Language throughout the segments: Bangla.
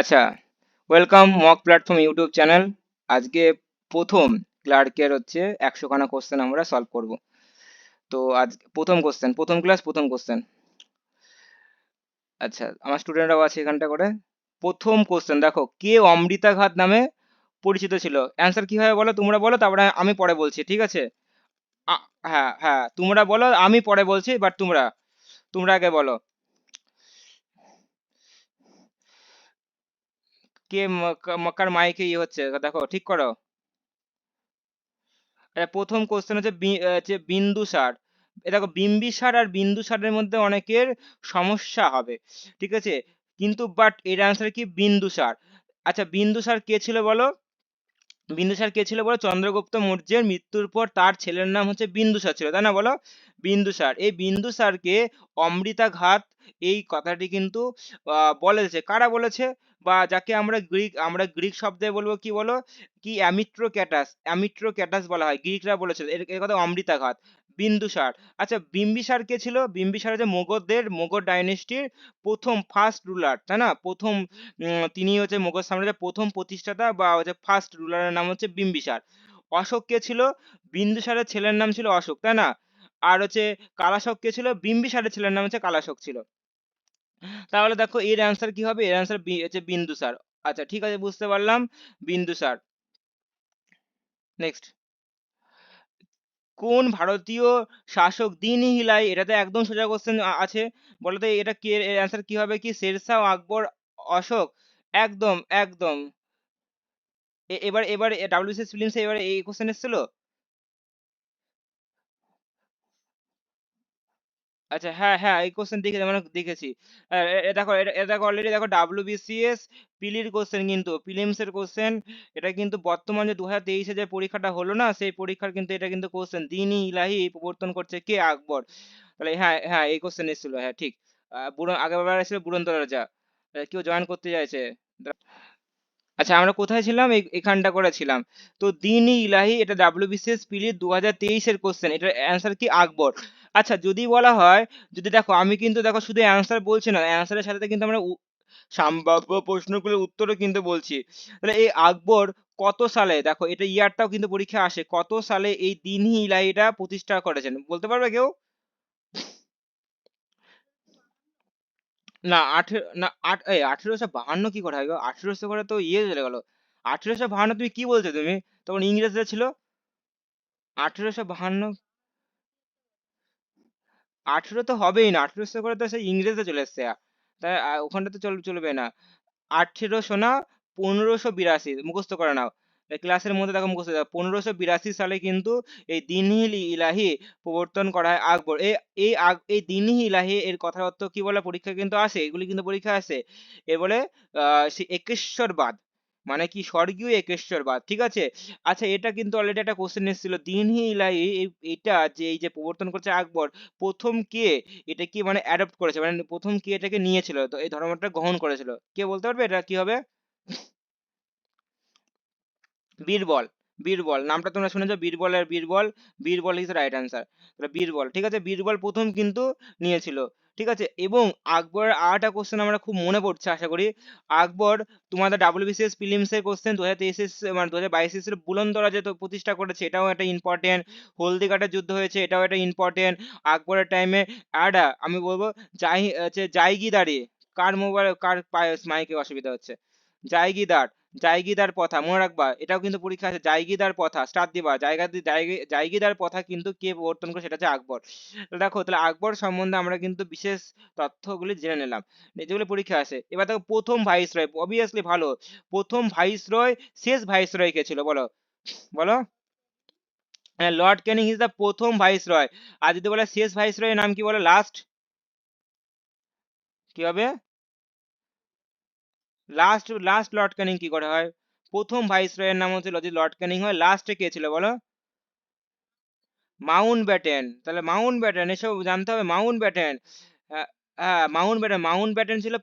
আচ্ছা, welcome mock platform YouTube channel. আজকে প্রথম ক্লার্কের হচ্ছে 100 খানা কোশ্চেন আমরা সলভ করব। তো আজ প্রথম কোশ্চেন, প্রথম ক্লাস, প্রথম কোশ্চেন। আচ্ছা, আমার স্টুডেন্টরাও আছে এখানটা করে। প্রথম কোশ্চেন দেখো, কে অমৃতা ঘাত নামে পরিচিত ছিল? অ্যান্সার কি হবে বলো, তোমরা বলো, তারপরে আমি পরে বলছি, ঠিক আছে? হ্যাঁ হ্যাঁ, তোমরা বলো, আমি পরে বলছি, বাট তোমরা তোমরা আগে বলো। কে মক্কার মাইকে ইয়ে হচ্ছে, দেখো ঠিক করো। প্রথম কোশ্চেন হচ্ছে হচ্ছে বিন্দুসার। এ দেখো, বিম্বিসার আর বিন্দুসারের মধ্যে অনেকের সমস্যা হবে, ঠিক আছে? কিন্তু বাট এর আনসার কি বিন্দুসার। আচ্ছা, বিন্দুসার কে ছিল বলো? বিন্দুসার কে ছিল বলো? চন্দ্রগুপ্ত মৌর্যের মৃত্যুর পর তার ছেলের নাম হচ্ছে বিন্দুসার ছিল, তাই না? বলো। বিন্দুসার, এই বিন্দুসারকে অমৃতা ঘাত এই কথাটি কিন্তু বলেছে, কারা বলেছে? বা যাকে আমরা গ্রিক শব্দে বলবো কি বলো, কি অ্যামিট্রোক্যাটাস, অ্যামিট্রোক্যাটাস বলা হয়, গ্রিকরা বলেছে এর কথা অমৃতা ঘাত। বিন্দুসার। আচ্ছা, বিম্বিসার কে ছিল? বিম্বিসার হচ্ছে মোগল ডাইনেস্টির প্রথম ফার্স্ট রুলার, তাই না? প্রথম তিনি হচ্ছে মুঘল সাম্রাজ্যের প্রথম প্রতিষ্ঠাতা বা হচ্ছে ফার্স্ট রুলারের নাম হচ্ছে বিম্বিসার। অশোক কে ছিল? বিন্দুসারের ছেলের নাম ছিল অশোক, তাই না? আর হচ্ছে কালাশোক কে ছিল? বিম্বিসারের ছেলের নাম হচ্ছে কালাশোক ছিল। তাহলে দেখো এর অ্যান্সার কি হবে? এর অ্যান্সার হচ্ছে বিন্দুসার। আচ্ছা ঠিক আছে, বুঝতে পারলাম, বিন্দুসার। নেক্সট, কোন ভারতীয় শাসক দিন হিলাই? এটাতে একদম সোজা কোশ্চেন আছে। বলো তো এটা কি, এর অ্যান্সার কি হবে? কি শেরশাহ, আকবর, অশোক? একদম একদম। এবার এবার ডাব্লিউবিসিএস ফিল্মসে এবার এই কোশ্চেন এসেছিল। আচ্ছা হ্যাঁ হ্যাঁ, এই কোশ্চেন দেখে মানে দেখেছি। দেখো এটা দেখো, অলরেডি দেখো, ডাব্লিউবিসিএস পিলির কোশ্চেন, কিন্তু প্রিলিমস এর কোশ্চেন। এটা কিন্তু বর্তমান যে 2023-এ যে পরীক্ষাটা হলো না, সেই পরীক্ষার কিন্তু এটা কিন্তু কোশ্চেন, দিন-ই ইলাহি প্রবর্তন করছে কে? আকবর। তাহলে হ্যাঁ হ্যাঁ, এই কোশ্চেন এসেছিল, হ্যাঁ ঠিক। আগেরবার এসেছিল বুরন্ত রাজা। কেউ জয়েন করতে চাইছে? আচ্ছা, আমরা কোথায় ছিলাম? এখানটা করে ছিলাম। তো দিন-ই ইলাহি এটা ডাব্লিউবিসিএস পিলির 2023-এর কোশ্চেন, এটার অ্যান্সার কি? আকবর। আচ্ছা, যদি বলা হয়, যদি দেখো, আমি কিন্তু দেখো শুধু অ্যান্সার বলছি না, অ্যান্সারের সাথে সাথে কিন্তু আমরা সম্ভাব্য প্রশ্নগুলোর উত্তরও কিন্তু বলছি। তাহলে এই আকবর কত সালে, দেখো এটা ইয়ারটাও কিন্তু পরীক্ষা আসে, কত সালে এই দিন-ই ইলাহিটা প্রতিষ্ঠা করেছেন, বলতে পারবে কেউ? না না, 1852 কি করে হয় গো? 1800 করে তো ইয়ে চলে গেল। 1852 তুমি কি বলছো তুমি? তখন ইংরেজরা ছিল। 1852, 18 তো হবেই না, 1800 করে তো সেই ইংরেজরা চলে এসছে। তাই ওখানটা তো চলবে না। 1800 না, 1582 মুখস্থ করে নাও। ক্লাসের মধ্যে দেখো মুখস্থ, 1582 সালে কিন্তু এই দিনহি ইলাহি প্রবর্তন করা হয় আকবর। এই দিনহি ইলাহি এর কথার অর্থ কি বলে? পরীক্ষা কিন্তু আসে, এগুলি কিন্তু পরীক্ষা আসে। এ বলে সে একেশ্বরবাদ, মানে কি স্বর্গীয় একেশ্বরবাদ, ঠিক আছে? আচ্ছা, এটা কিন্তু অলরেডি একটা কোশ্চেন এসেছিল, দিনহি ইলাহি এটা যে এই যে প্রবর্তন করছে আকবর, প্রথম কে এটা কি মানে অ্যাডপ্ট করেছে, মানে প্রথম কে এটাকে নিয়েছিল, তো এই ধর্মটা গ্রহণ করেছিল, কে বলতে পারবে এটা কি হবে? বীরবল। বীরবল নামটা তোমরা শুনেছো, Birbal. Birbal is right answer. Birbal, ঠিক আছে, বীরবল প্রথম কিন্তু নিয়েছিল, ঠিক আছে। এবং আকবরের আরেকটা কোশ্চেন আমরা খুব মনে পড়ছে আশা করি। আকবর, তোমাদের ডাব্লিউবিসিএস প্রিলিমস এর কোশ্চেন 2023 মানে 2022 এর বুলন্দরা যে তো প্রতিষ্ঠা করেছে, এটাও একটা ইম্পর্টেন্ট। হলদিঘাটের যুদ্ধ হয়েছে, এটাও একটা ইম্পর্টেন্ট। আকবরের টাইমে একটা আমি বলবো, জাইগিদারি, কার মোবাইল কার মাইকে অসুবিধা হচ্ছে? জাইগিদার, জাইগিদার প্রথা মনে রাখবা, এটাও কিন্তু পরীক্ষা আছে। জাইগিদার প্রথা স্টার্ট দিবা, জাইগিদার প্রথা কিন্তু কে প্রবর্তন করে? সেটা হচ্ছে আকবর। তাহলে দেখো, তাহলে আকবর সম্বন্ধে আমরা কিন্তু বিশেষ তথ্যগুলি জেনে নিলাম, যেগুলো পরীক্ষা আসে। এবার দেখো, প্রথম ভাইসরয়, অবভিয়াসলি ভালো, প্রথম ভাইসরয়, শেষ ভাইসরয় কে ছিল বলো? বলো। হ্যাঁ, লর্ড ক্যানিং ইজ দ্য প্রথম ভাইসরয়। আর যদি বলে শেষ ভাইসরয়ের নাম কি বলে? লাস্ট, কি হবে? লাস্ট লর্ড ক্যানিং কি করে হয়? প্রথম ভাইসরয়ের নাম হচ্ছে, যদি লর্ড ক্যানিং হয়, লাস্টে কে ছিল বলো? Mount Batten. তাহলে মাউন্ট ব্যাটেন, এসব জানতে হবে, মাউন্ট ব্যাটেন। হ্যাঁ, মাউন্ট ব্যাটেন ছিল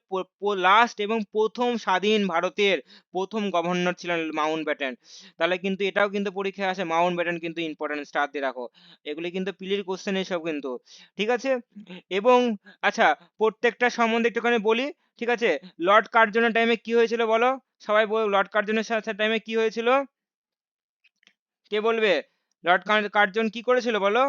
লাস্ট এবং প্রথম স্বাধীন ভারতের প্রথম গভর্নর ছিলেন মাউন্ট ব্যাটেন। তাহলে কিন্তু এটাও কিন্তু পরীক্ষায় আসে, মাউন্ট ব্যাটেন কিন্তু ইম্পর্টেন্ট, স্টার দিয়ে রাখো। এগুলি কিন্তু পিলির কোশ্চেন এসব কিন্তু, ঠিক আছে। এবং আচ্ছা, প্রত্যেকটা সম্বন্ধে একটুখানি বলি, ঠিক আছে। লর্ড কার্জনের টাইমে কি হয়েছিল বলো, সবাই বল, লর্ড কার্জনের সাথে টাইমে কি হয়েছিল, কে বলবে? লর্ড কার্জন কি করেছিল বলো?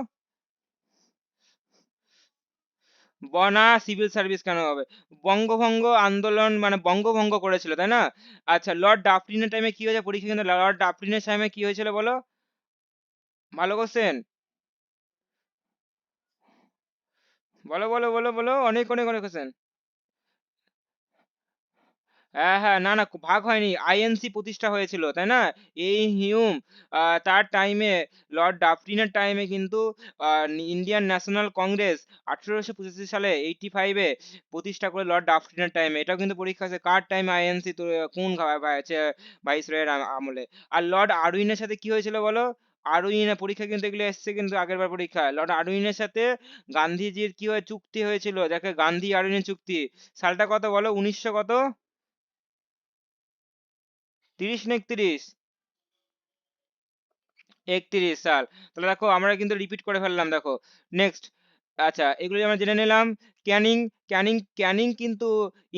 বনা সিভিল সার্ভিস কেন হবে? বঙ্গভঙ্গ আন্দোলন মানে বঙ্গভঙ্গ করেছিল, তাই না? আচ্ছা, লর্ড ডাফরিনের টাইমে কি হয়েছে পরীক্ষা, কিন্তু লর্ড ডাফরিনের টাইমে কি হয়েছিল বলো? ভালো কোশ্চেন, বলো বলো বলো বলো, অনেক অনেক অনেক কোশ্চেন। হ্যাঁ হ্যাঁ, না না, ভাগ হয়নি, আইএনসি প্রতিষ্ঠা হয়েছিল, তাই না? এই হিউম তার টাইমে, লর্ড ডাফরিনের টাইমে কিন্তু ইন্ডিয়ান ন্যাশনাল কংগ্রেস 1885 সালে 85-এ প্রতিষ্ঠা করে লর্ড ডাফরিনের টাইমে। এটাও কিন্তু পরীক্ষা আছে, কার টাইমে আইএনসি তো, কোন ভাইসরয়ের আমলে। আর লর্ড আরউইনের সাথে কি হয়েছিল বলো? আরউইনের পরীক্ষা কিন্তু এগুলো এসছে কিন্তু আগের বার পরীক্ষায়। লর্ড আরউইনের সাথে গান্ধীজির কি হয় চুক্তি হয়েছিল, যাকে গান্ধী আরউইনের চুক্তি। সালটা কত বলো, 1900 কত, 30 না 31? 31 সাল। তাহলে দেখো আমরা কিন্তু রিপিট করে ফেললাম, দেখো। নেক্সট, আচ্ছা, এগুলো আমরা জেনে নিলাম। ক্যানিং, ক্যানিং কিন্তু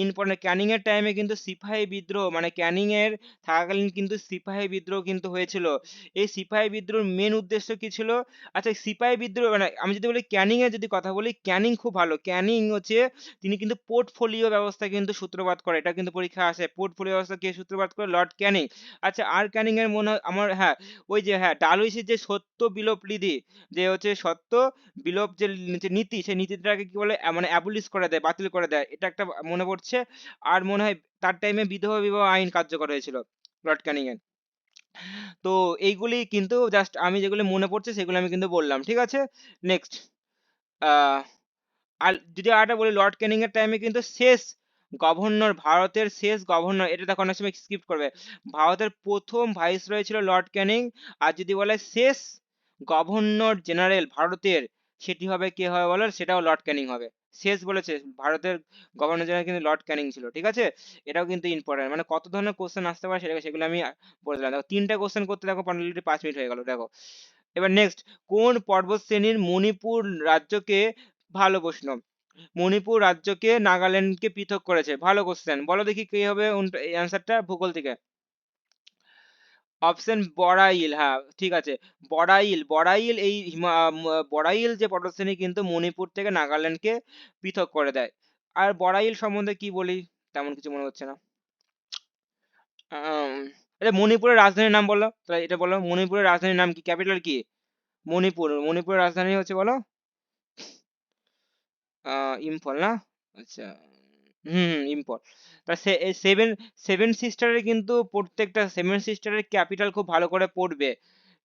ইম্পর্টেন্ট। ক্যানিং এর টাইমে কিন্তু সিপাহী বিদ্রোহ, মানে ক্যানিং এর থাকাকালীন কিন্তু সিপাহী বিদ্রোহ কিন্তু হয়েছিল। এই সিপাহী বিদ্রোহের মেন উদ্দেশ্য কি ছিল? আচ্ছা, সিপাহী বিদ্রোহ মানে আমি যদি বলি ক্যানিং এর যদি কথা বলি, ক্যানিং খুব ভালো। ক্যানিং হচ্ছে, তিনি কিন্তু পোর্টফোলিও ব্যবস্থা কিন্তু সূত্রপাত করে, এটা কিন্তু পরীক্ষা আসে। পোর্টফোলিও ব্যবস্থা কে সূত্রপাত করে? লর্ড ক্যানিং। আচ্ছা, আর ক্যানিং এর মনে হয় আমার, হ্যাঁ, ওই যে, হ্যাঁ, ডালহৌসির যে সত্য বিলোপ বিধি, যে হচ্ছে সত্য বিলোপ যে নীতি, সেই নীতিটাকে কি বলে, মানে অ্যাবলিশ করে দেয়, বাতিল করে দেয়, এটা একটা মনে পড়ছে। আর মনে হয় তার টাইমে বিধবা বিবাহ আইন কার্যকর হয়েছিল, লর্ড ক্যানিং এর। তো এইগুলি কিন্তু জাস্ট আমি যেগুলো মনে পড়ছে সেগুলো আমি কিন্তু বললাম, ঠিক আছে। নেক্সট, আহ আর যদি আরেকটা বলি, লর্ড ক্যানিং এর টাইমে কিন্তু শেষ গভর্নর, ভারতের শেষ গভর্নর, এটা দেখো অনেক সময় স্কিপ করবে, ভারতের প্রথম ভাইসরয় ছিল লর্ড ক্যানিং। আর যদি বলে শেষ গভর্নর জেনারেল ভারতের, সেটি হবে কে হবে বলো? সেটাও লর্ড ক্যানিং হবে। শেষ বলেছে ভারতের গভর্নর জেনারেল কিন্তু লর্ড ক্যানিং ছিল, ঠিক আছে। এটাও কিন্তু ইম্পর্টেন্ট, মানে কত ধরনের কোশ্চেন আসতে পারে সেগুলো আমি বলে দিলাম। দেখো, 3টা কোশ্চেন করতে দেখো 5 মিনিট হয়ে গেল, দেখো। এবার নেক্সট, কোন পর্বত শ্রেণীর মণিপুর রাজ্যকে, ভালো প্রশ্ন, মণিপুর রাজ্যকে নাগাল্যান্ডকে পৃথক করেছে? ভালো কোশ্চেন, বলো দেখি কি হবে এই অ্যান্সারটা ভূগোল থেকে। অপশন বড়াইল, হ্যাঁ ঠিক আছে। বড়াইল এই বড়াইল যে পর্বতশ্রেণী কিন্তু মণিপুর থেকে নাগাল্যান্ডকে পৃথক করে দেয়। আর বড়াইল সম্বন্ধে কি বলি, তেমন কিছু মনে হচ্ছে না। আম, এটা মণিপুরের রাজধানীর নাম বলো, তাহলে এটা বলো, মণিপুরের রাজধানীর নাম কি, ক্যাপিটাল কি? মণিপুরের রাজধানী হচ্ছে বলো, ইম্ফল না? আচ্ছা, হুম হুম, ইম্ফল। তা সেভেন সেভেন সিস্টারের কিন্তু প্রত্যেকটা সেভেন সিস্টারের ক্যাপিটাল খুব ভালো করে পড়বে।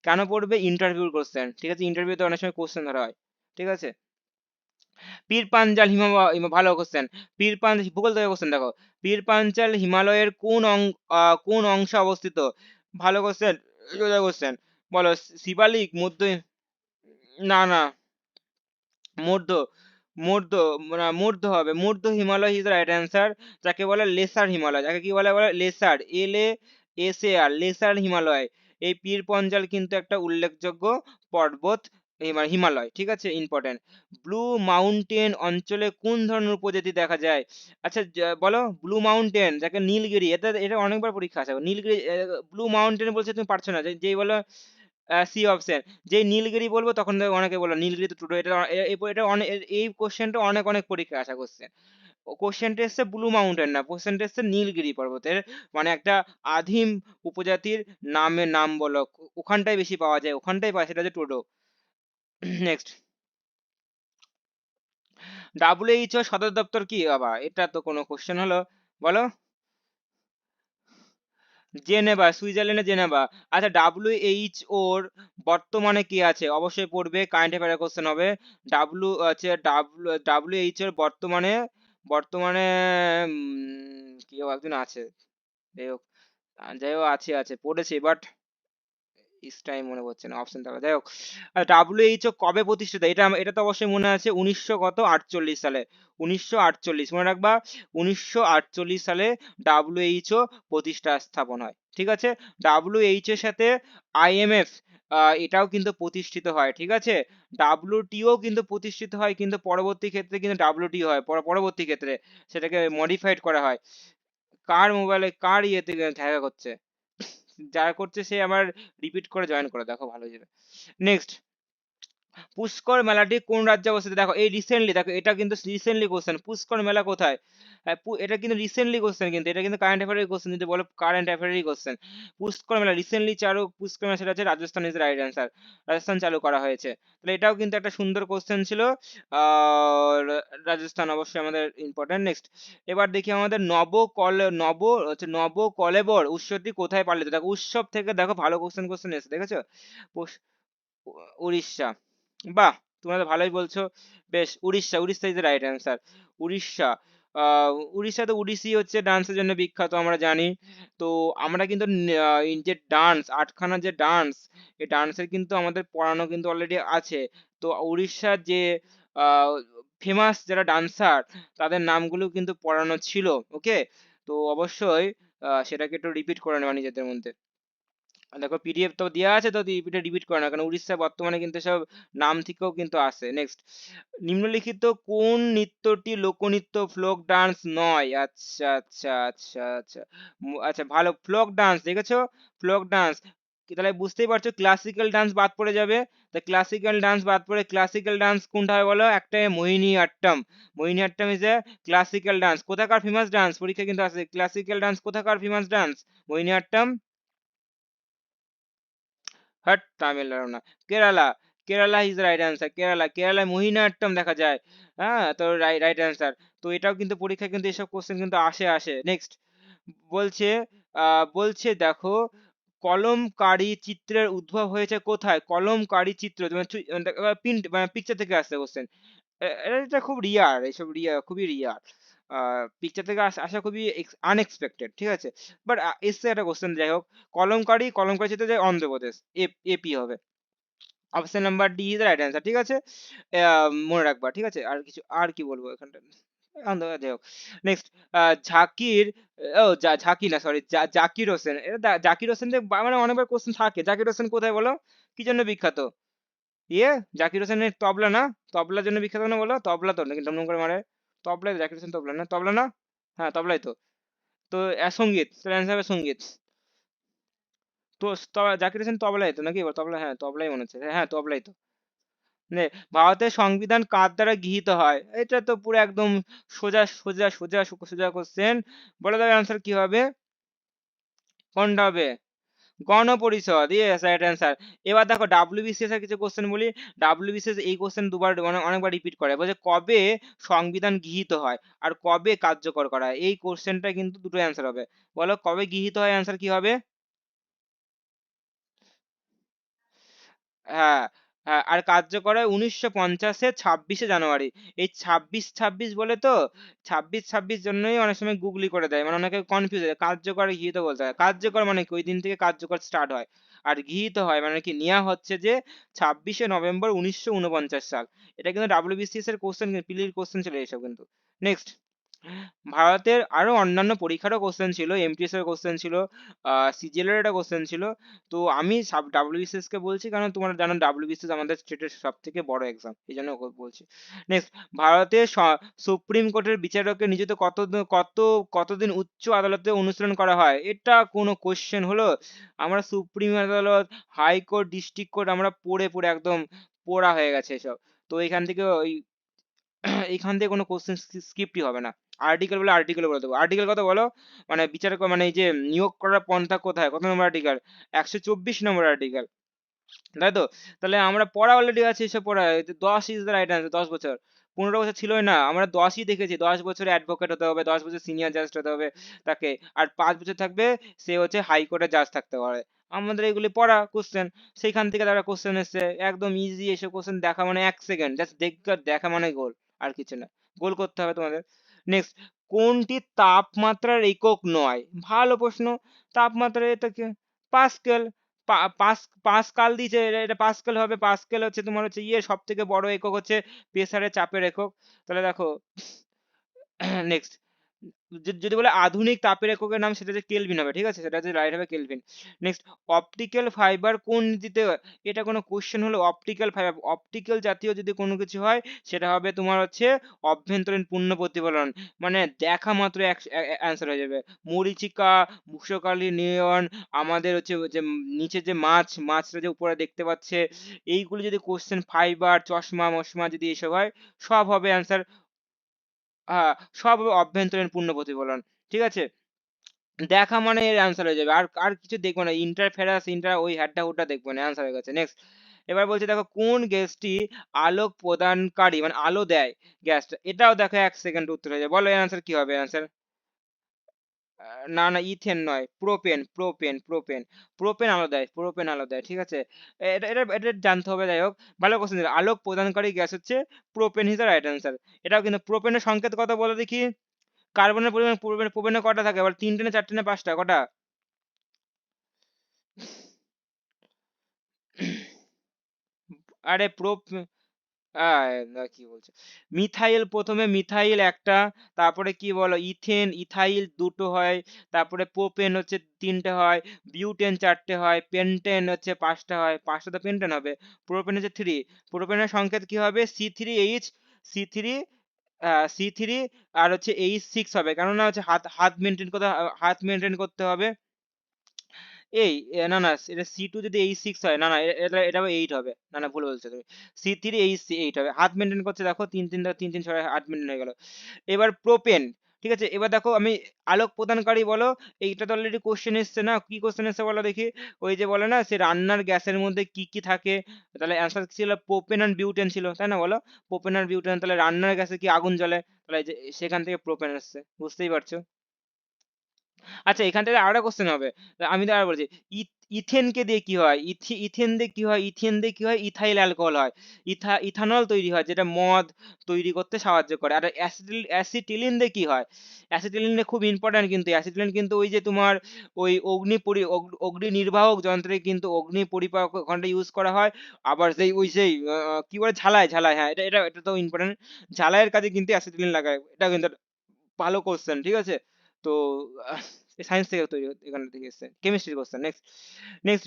কেন পড়বে? ইন্টারভিউ কোশ্চেন, ঠিক আছে, ইন্টারভিউতে অনেক সময় কোশ্চেন ধরা হয়, ঠিক আছে। পীর পাঞ্জাল ভালো কোশ্চেন। ভূগোল থেকে কোশ্চেন দেখো, পীর পাঞ্চাল হিমালয়ের কোন অংশে অবস্থিত? ভালো কোশ্চেন, সোজা কোশ্চেন। বলো, শিবালিক, মধ্য, না না, মূর্ধ, মূর্ধ, না, মূর্ধ হবে, মূর্ধ হিমালয় ইজ রাইট অ্যান্সার। যাকে বলে লেসার হিমালয়, যাকে কি বলে, বলে লেসার, LASAR, লেসার হিমালয়। এই পীর পঞ্জাল কিন্তু একটা উল্লেখযোগ্য পর্বত, হিমালয়, ঠিক আছে, ইম্পর্টেন্ট। ব্লু মাউন্টেন অঞ্চলে কোন ধরনের উপজাতি দেখা যায়? আচ্ছা, বলো, ব্লু মাউন্টেন, যাকে নীলগিরি, এটা এটা অনেকবার পরীক্ষা আছে, নীলগিরি। ব্লু মাউন্টেন বলছে, তুমি পারছো না, যেই বলো সি অপশন, যে নীলগিরি বলবো তখন অনেকে বলো নীলগিরি তো টোটো, এটা অনেক, এই কোশ্চেনটা অনেক অনেক পরীক্ষা আসা কোশ্চেন। কোশ্চেনটা এসছে ব্লু মাউন্টেন না, কোশ্চেনটা এসছে নীলগিরি পর্বতের, মানে একটা আদিম উপজাতির নামের নাম বলো, ওখানটায় বেশি পাওয়া যায়, ওখানটায় পায়, সেটা হচ্ছে টোটো। নেক্সট, WHO সদর দপ্তর কি বাবা? এটা তো কোনো কোশ্চেন হলো, বলো। জেনেভা, সুইজারল্যান্ডে জেনেভা। আচ্ছা, WHO র বর্তমানে কি আছে? অবশ্যই পড়বে, কারেন্ট অ্যাফেয়ার কোশ্চেন হবে। WHO এর বর্তমানে, বর্তমানে কেউ একজন আছে, যাই হোক, যাই হোক, আছে আছে পড়েছি, বাট ইস টাইম মনে পড়ছে না, অপশন তাহলে যাই হোক। WHO কবে প্রতিষ্ঠিত, এটা তো অবশ্যই মনে আছে, 1948 সালে। 1948 মনে রাখবা, 1948 সালে WHO প্রতিষ্ঠা স্থাপন হয়, ঠিক আছে। WHO এর সাথে IMF এটাও কিন্তু প্রতিষ্ঠিত হয়, ঠিক আছে। WTO কিন্তু প্রতিষ্ঠিত হয়, কিন্তু পরবর্তী ক্ষেত্রে কিন্তু WTO হয়, পরবর্তী ক্ষেত্রে সেটাকে মডিফাইড করা হয়। কার মোবাইলে কার ইয়ে থেকে হ্যাক করছে, যারা করছে সে আবার রিপিট করে জয়েন করে দেখো, ভালো হয়ে যাবে। নেক্সট, পুষ্কর মেলাটি কোন রাজ্যে অবস্থিত, দেখো এই রিসেন্টলি, দেখো এটা কিন্তু রিসেন্টলি কোশ্চেন, পুষ্কর মেলা কোথায়। এটা কিন্তু রিসেন্টলি কোশ্চেন, কিন্তু এটা কিন্তু কারেন্ট অ্যাফেয়ারের কোশ্চেন, যদি বলো কারেন্ট অ্যাফেয়ারেরই কোশ্চেন। পুষ্কর মেলা রিসেন্টলি চালু, পুষ্কর মেলা সেটা হচ্ছে Rajasthan, is right answer. Rajasthan চালু করা হয়েছে, তাহলে এটাও কিন্তু একটা সুন্দর কোশ্চেন ছিল। রাজস্থান অবশ্যই আমাদের ইম্পর্টেন্ট। নেক্সট, এবার দেখি আমাদের নব কলেবর উৎসবটি কোথায় পালিত, দেখো উৎসব থেকে দেখো ভালো কোশ্চেন এসে দেখেছো। উড়িষ্যা, বাহ, তোমরা তো ভালোই বলছো। বেশ, Orissa, Orissa is right answer. Orissa, Orissa তো উড়িষ্যি হচ্ছে ডান্সের জন্য বিখ্যাত, আমরা জানি। তো আমরা কিন্তু এই যে ডান্স, আটখানা যে ডান্স, এই ডান্সের কিন্তু আমাদের পড়ানো কিন্তু অলরেডি আছে। তো উড়িষ্যার যে ফেমাস যারা ডান্সার, তাদের নামগুলো কিন্তু পড়ানো ছিল, ওকে। তো অবশ্যই সেটাকে একটু রিপিট করে নেওয়া নিজেদের মধ্যে। দেখো পিডিএফ তো দেওয়া আছে, তো এটা রিপিট করে না, কারণ উড়িষ্যা বর্তমানে কিন্তু সব নাম থেকেও কিন্তু আসে। নেক্সট, নিম্নলিখিত কোন নৃত্যটি লোকনৃত্য, ফ্লোক ডান্স নয়, আচ্ছা আচ্ছা আচ্ছা আচ্ছা, আচ্ছা ভালো, ফ্লোক ডান্স দেখেছো, ফ্লোক ডান্স, তাহলে বুঝতেই পারছো ক্লাসিক্যাল ডান্স বাদ পড়ে যাবে। তা ক্লাসিক্যাল ডান্স বাদ পড়ে ক্লাসিক্যাল ডান্স কোনটা হবে বলো, একটা Mohiniyattam. Mohiniyattam is a classical dance, কোথাকার ফেমাস ডান্স, পরীক্ষা কিন্তু আসে, ক্লাসিক্যাল ডান্স কোথাকার ফেমাস ডান্স, মোহিনী আট্টম। হট, তামিলনাড়ু না, Kerala. Kerala is right answer, Kerala, কেরালায় মোহিনীঅট্টম দেখা যায়। হ্যাঁ, তো রাইট রাইট অ্যান্সার। তো এটাও কিন্তু পরীক্ষায় কিন্তু এসব কোশ্চেন কিন্তু আসে। নেক্সট, বলছে বলছে দেখো, কলমকারী চিত্রের উদ্ভব হয়েছে কোথায়, কলমকারী চিত্র, প্রিন্ট পিকচার থেকে আসছে কোশ্চেন। এটা খুব রিয়ার, এইসব রিয়ার, খুবই রিয়ার। পিকচার থেকে আসা খুবই আনএক্সপেক্টেড, ঠিক আছে। বাট এসছে একটা কোশ্চেন, যাই হোক। কলমকারী চিত্র যে অন্ধ্রপ্রদেশ, এপি হবে। Option number D is right answer, ঠিক আছে। মনে রাখবা, ঠিক আছে। আর কিছু, আর কি বলবো এখানটা, যাই হোক। নেক্সট, ঝাকির, ঝাঁকি না, সরি, জাকির হোসেন, এটা জাকির হোসেন যে মানে অনেকবার কোশ্চেন থাকে, জাকির হোসেন কোথায় বলো, কি জন্য বিখ্যাত, ইয়ে, জাকির হোসেনের তবলা না, তবলার জন্য বিখ্যাত না বলো, তবলা তো নাকি ডমডম করে মারে, তবলাই, জাকির হোসেন তবলা না, তবলা না, হ্যাঁ তবলাই তো। তো সঙ্গীত, তাহলে অ্যান্সার হবে সঙ্গীত। তো জাকির হোসেন তবলাই তো নাকি, তবলা, হ্যাঁ তবলাই মনে হচ্ছে, হ্যাঁ তবলাই তো। নে, ভারতের সংবিধান কার দ্বারা গৃহীত হয়, এটা তো পুরো একদম সোজা সোজা সোজা সোজা কোশ্চেন, বলে দাও অ্যান্সার কি হবে, কোনটা হবে, গণপরিষদ, ইয়েস রাইট অ্যান্সার। এবার দেখো ডাব্লিউবিসিএস এর কিছু কোশ্চেন বলি। ডাব্লিউবিসিএস এই কোশ্চেন দুবার অনেকবার রিপিট করে, বলছে কবে সংবিধান গৃহীত হয় আর কবে কার্যকর করা হয়, এই কোশ্চেনটা কিন্তু দুটো অ্যান্সার হবে। বলো কবে গৃহীত হয়, অ্যান্সার কি হবে। হ্যাঁ, হ্যাঁ, আর কার্যকর হয় 1950-এ 26শে জানুয়ারি। এই 26-26 বলে তো, 26-26 জন্যই অনেক সময় গুগলি করে দেয়, মানে অনেকে কনফিউজ হয়, কার্যকর গৃহীত বলতে হয়, কার্যকর মানে কি ওই দিন থেকে কার্যকর স্টার্ট হয়, আর গৃহীত হয় মানে কি নেওয়া হচ্ছে যে 26শে নভেম্বর 1949 সাল। এটা কিন্তু ডাব্লিউবিসিএস এর কোশ্চেন, পিলির কোশ্চেন ছিল এইসব কিন্তু। নেক্সট, ভারতের আরো অন্যান্য পরীক্ষারও কোশ্চেন ছিল, এমটিএস এর কোশ্চেন ছিল, সিজিএল এর একটা কোশ্চেন ছিল। তো আমি সব ডাব্লিউবিসিএস কে বলছি কারণ তোমরা জানো ডাব্লিউবিসিএস আমাদের স্টেটের সব থেকে বড় এক্সাম, এই জন্য বলছি। নেক্সট, ভারতের সুপ্রিম কোর্টের বিচারককে নিযুক্ত কতদিন উচ্চ আদালতে অনুশীলন করা হয়, এটা কোনো কোশ্চেন হলো। আমরা সুপ্রিম আদালত, হাইকোর্ট, ডিস্ট্রিক্ট কোর্ট আমরা পড়ে পড়ে একদম পোড়া হয়ে গেছে এসব। তো এখান থেকে ওই এখান থেকে কোনো কোশ্চেন স্কিপই হবে না। আর্টিকেল বলে আর্টিকেল বলে দেবো, আর্টিকেল কত বলো, মানে বিচার মানে এই যে নিয়োগ করার পন্থা কোথায়, কত নম্বর আর্টিকেল, 124 নম্বর আর্টিকেল, তাই তো। তাহলে আমরা পড়া অলরেডি আছে, এসব পড়া, 10 ইজ দ্য রাইট অ্যান্সার, 10 বছর। 15 বছর ছিলই না, আমরা 10ই দেখেছি, 10 বছরে অ্যাডভোকেট হতে হবে, 10 বছর সিনিয়র জাজ হতে হবে তাকে, আর 5 বছর থাকবে সে হচ্ছে হাইকোর্টের জাজ থাকতে পারে। আমাদের এগুলি পড়া কোশ্চেন, সেইখান থেকে তারা কোশ্চেন এসছে একদম ইজি, এসব কোশ্চেন দেখা মানে 1 সেকেন্ড, জাস্ট দেখা মানে গোল, আর কিছু না, গোল করতে হবে তোমাদের। নেক্সট, কোনটি তাপমাত্রার একক নয়, ভালো প্রশ্ন, তাপমাত্রা এটা কি, পাস্কেল, পাসকাল দিয়েছে, এটা পাসকাল হবে। পাসকাল হচ্ছে তোমার হচ্ছে সব থেকে বড় একক হচ্ছে প্রেসারের চাপের একক। তাহলে দেখো নেক্সট, যদি বলে আধুনিক তাপের এককের নাম, সেটা যে কেলভিন হবে, ঠিক আছে, সেটা যে রাইট হবে কেলভিন। নেক্সট, অপটিক্যাল ফাইবার কোন নীতিতে, এটা কোনো কোশ্চেন হলো, অপটিক্যাল ফাইবার, অপটিক্যাল জাতীয় যদি কোনো কিছু হয় সেটা হবে তোমার হচ্ছে অভ্যন্তরীণ পূর্ণ প্রতিফলন, মানে দেখা মাত্র অ্যান্সার হয়ে যাবে। মরীচিকা, মুষকালি, নিয়ন, আমাদের হচ্ছে যে নিচে যে মাছটা যে উপরে দেখতে পাচ্ছে, এইগুলো যদি কোশ্চেন, ফাইবার, চশমা মশমা যদি এসব হয়, সব হবে অ্যান্সার। হ্যাঁ, সব হবে অভ্যন্তরীণ পূর্ণ প্রতিফলন, ঠিক আছে। দেখা মানে এর অ্যান্সার হয়ে যাবে, আর আর কিছু দেখবো না, ইন্টারফেরাস ওই হ্যাডটা হুডটা দেখবো না, অ্যান্সার হয়ে গেছে। নেক্সট, এবার বলছে দেখো কোন গ্যাসটি আলোক প্রদানকারী, মানে আলো দেয় গ্যাসটা, এটাও দেখো 1 সেকেন্ড উত্তর হয়ে যাবে। বলো এর অ্যান্সার কি হবে অ্যান্সার? না না, ইথেন নয়, প্রোপেন আলো দেয়, প্রোপেন আলো দেয়, ঠিক আছে। এটা এটা এটা জানতে হবে। যাই হোক, ভালো কোশ্চেন। আলোক প্রদানকারী গ্যাস হচ্ছে প্রোপেন, হিজ রাইট অ্যান্সার। এটাও কিন্তু প্রোপেনের সংকেত কত বলো দেখি। কার্বনের পরিমাণ প্রোপেনে কটা থাকে বল, 3টে না 4টে না 5টা, কটা? আরে কি বলছে, মিথাইল, প্রথমে মিথাইল একটা, তারপরে কি বলো ইথেন, ইথাইল দুটো হয়, তারপরে প্রোপেন হচ্ছে 3টে হয়, বিউটেন 4টে হয়, পেন্টেন হচ্ছে 5টা হয়, 5টা তো পেন্টেন হবে। প্রোপেন হচ্ছে 3, প্রোপেনের সংকেত কি হবে, C3H, সি থ্রি, C3, আর হচ্ছে H6 হবে, কেননা হচ্ছে হাত হাত মেনটেন করতে হবে। না না, এটা C2 যদি H6 হয়, না না, এটা 8 হবে, না না, ভুল বলছো তুমি। C3H8 হবে, হাত মেনটেন করছে, দেখো 3 3 3 3 6 হাত মেনটেন হয়ে গেল। এবার প্রোপেন, ঠিক আছে। এবার দেখো আমি আলোক প্রদানকারী বলো, এইটা তো অলরেডি কোশ্চেন এসছে না, কি কোশ্চেন এসছে বলো দেখি। ওই যে বলে না, সে রান্নার গ্যাসের মধ্যে কি কি থাকে, তাহলে অ্যান্সার ছিল প্রোপেন আর বিউটেন ছিল, তাই না বলো? প্রোপেন আর বিউটেন, তাহলে রান্নার গ্যাসে কি আগুন জ্বলে, তাহলে এই যে সেখান থেকে প্রোপেন এসছে, বুঝতেই পারছো। আচ্ছা, এখান থেকে আরেকটা কোশ্চেন হবে, আমি তো আর বলছি, ইথেনকে দিয়ে কি হয়, ইথেন দিয়ে কি হয়, ইথেন দিয়ে কি হয়, ইথাইল অ্যালকোহল হয়, ইথানল তৈরি হয়, যেটা মদ তৈরি করতে সাহায্য করে। আর অ্যাসিটিলিন দিয়ে কি হয়, অ্যাসিটিলিন খুব ইম্পর্ট্যান্ট, কিন্তু অ্যাসিটিলিন কিন্তু ওই যে তোমার ওই অগ্নি নির্বাহক যন্ত্রে কিন্তু অগ্নি পরিপাক ঘন্টা ইউজ করা হয়। আবার সেই কি বলে, ঝালাই, হ্যাঁ, এটা এটা এটা তো ইম্পর্টেন্ট, ঝালাইয়ের কাজে কিন্তু অ্যাসিটিলিন লাগায়, এটা কিন্তু একটা ভালো কোশ্চেন, ঠিক আছে। তো সায়েন্স থেকে তৈরি এখান থেকে এসেছে, কেমিস্ট্রির কোশ্চেন। নেক্সট, নেক্সট,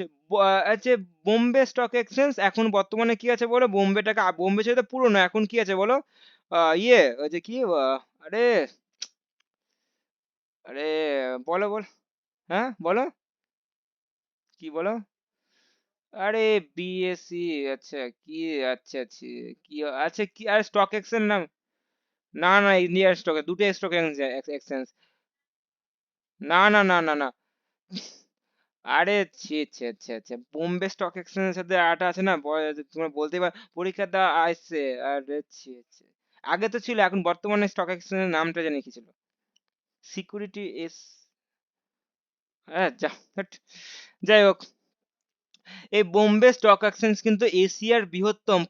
আছে বোম্বে স্টক এক্সচেঞ্জ এখন বর্তমানে কি আছে বলো, বোম্বে ছেড়ে তো পুরনো, এখন কি আছে বলো? ওই যে কি, আরে আরে বলো বলো, হ্যাঁ বলো, কি বলো? আরে বিএসসি, আচ্ছা কি, আচ্ছা আচ্ছা, কি, আচ্ছা কি, আর স্টক এক্সচেঞ্জ নাম, না না, ইন্ডিয়ান স্টক, দুটো স্টক এক্সচেঞ্জ, না না না না না, আরে ছি ছি, আচ্ছা আচ্ছা, বোম্বে স্টক এক্সচেঞ্জের সাথে আটা আছে না, তোমরা বলতে পার, পরীক্ষা দেওয়া আসছে। আরে ছি ছি, আগে তো ছিল, এখন বর্তমানে স্টক এক্সচেঞ্জের নামটা জানি কি ছিল, সিকিউরিটি এস, হ্যাঁ যা, ধ্যাৎ। যাই হোক, এই বোম্বে স্টক এক্সচেঞ্জ কিন্তু এশিয়ার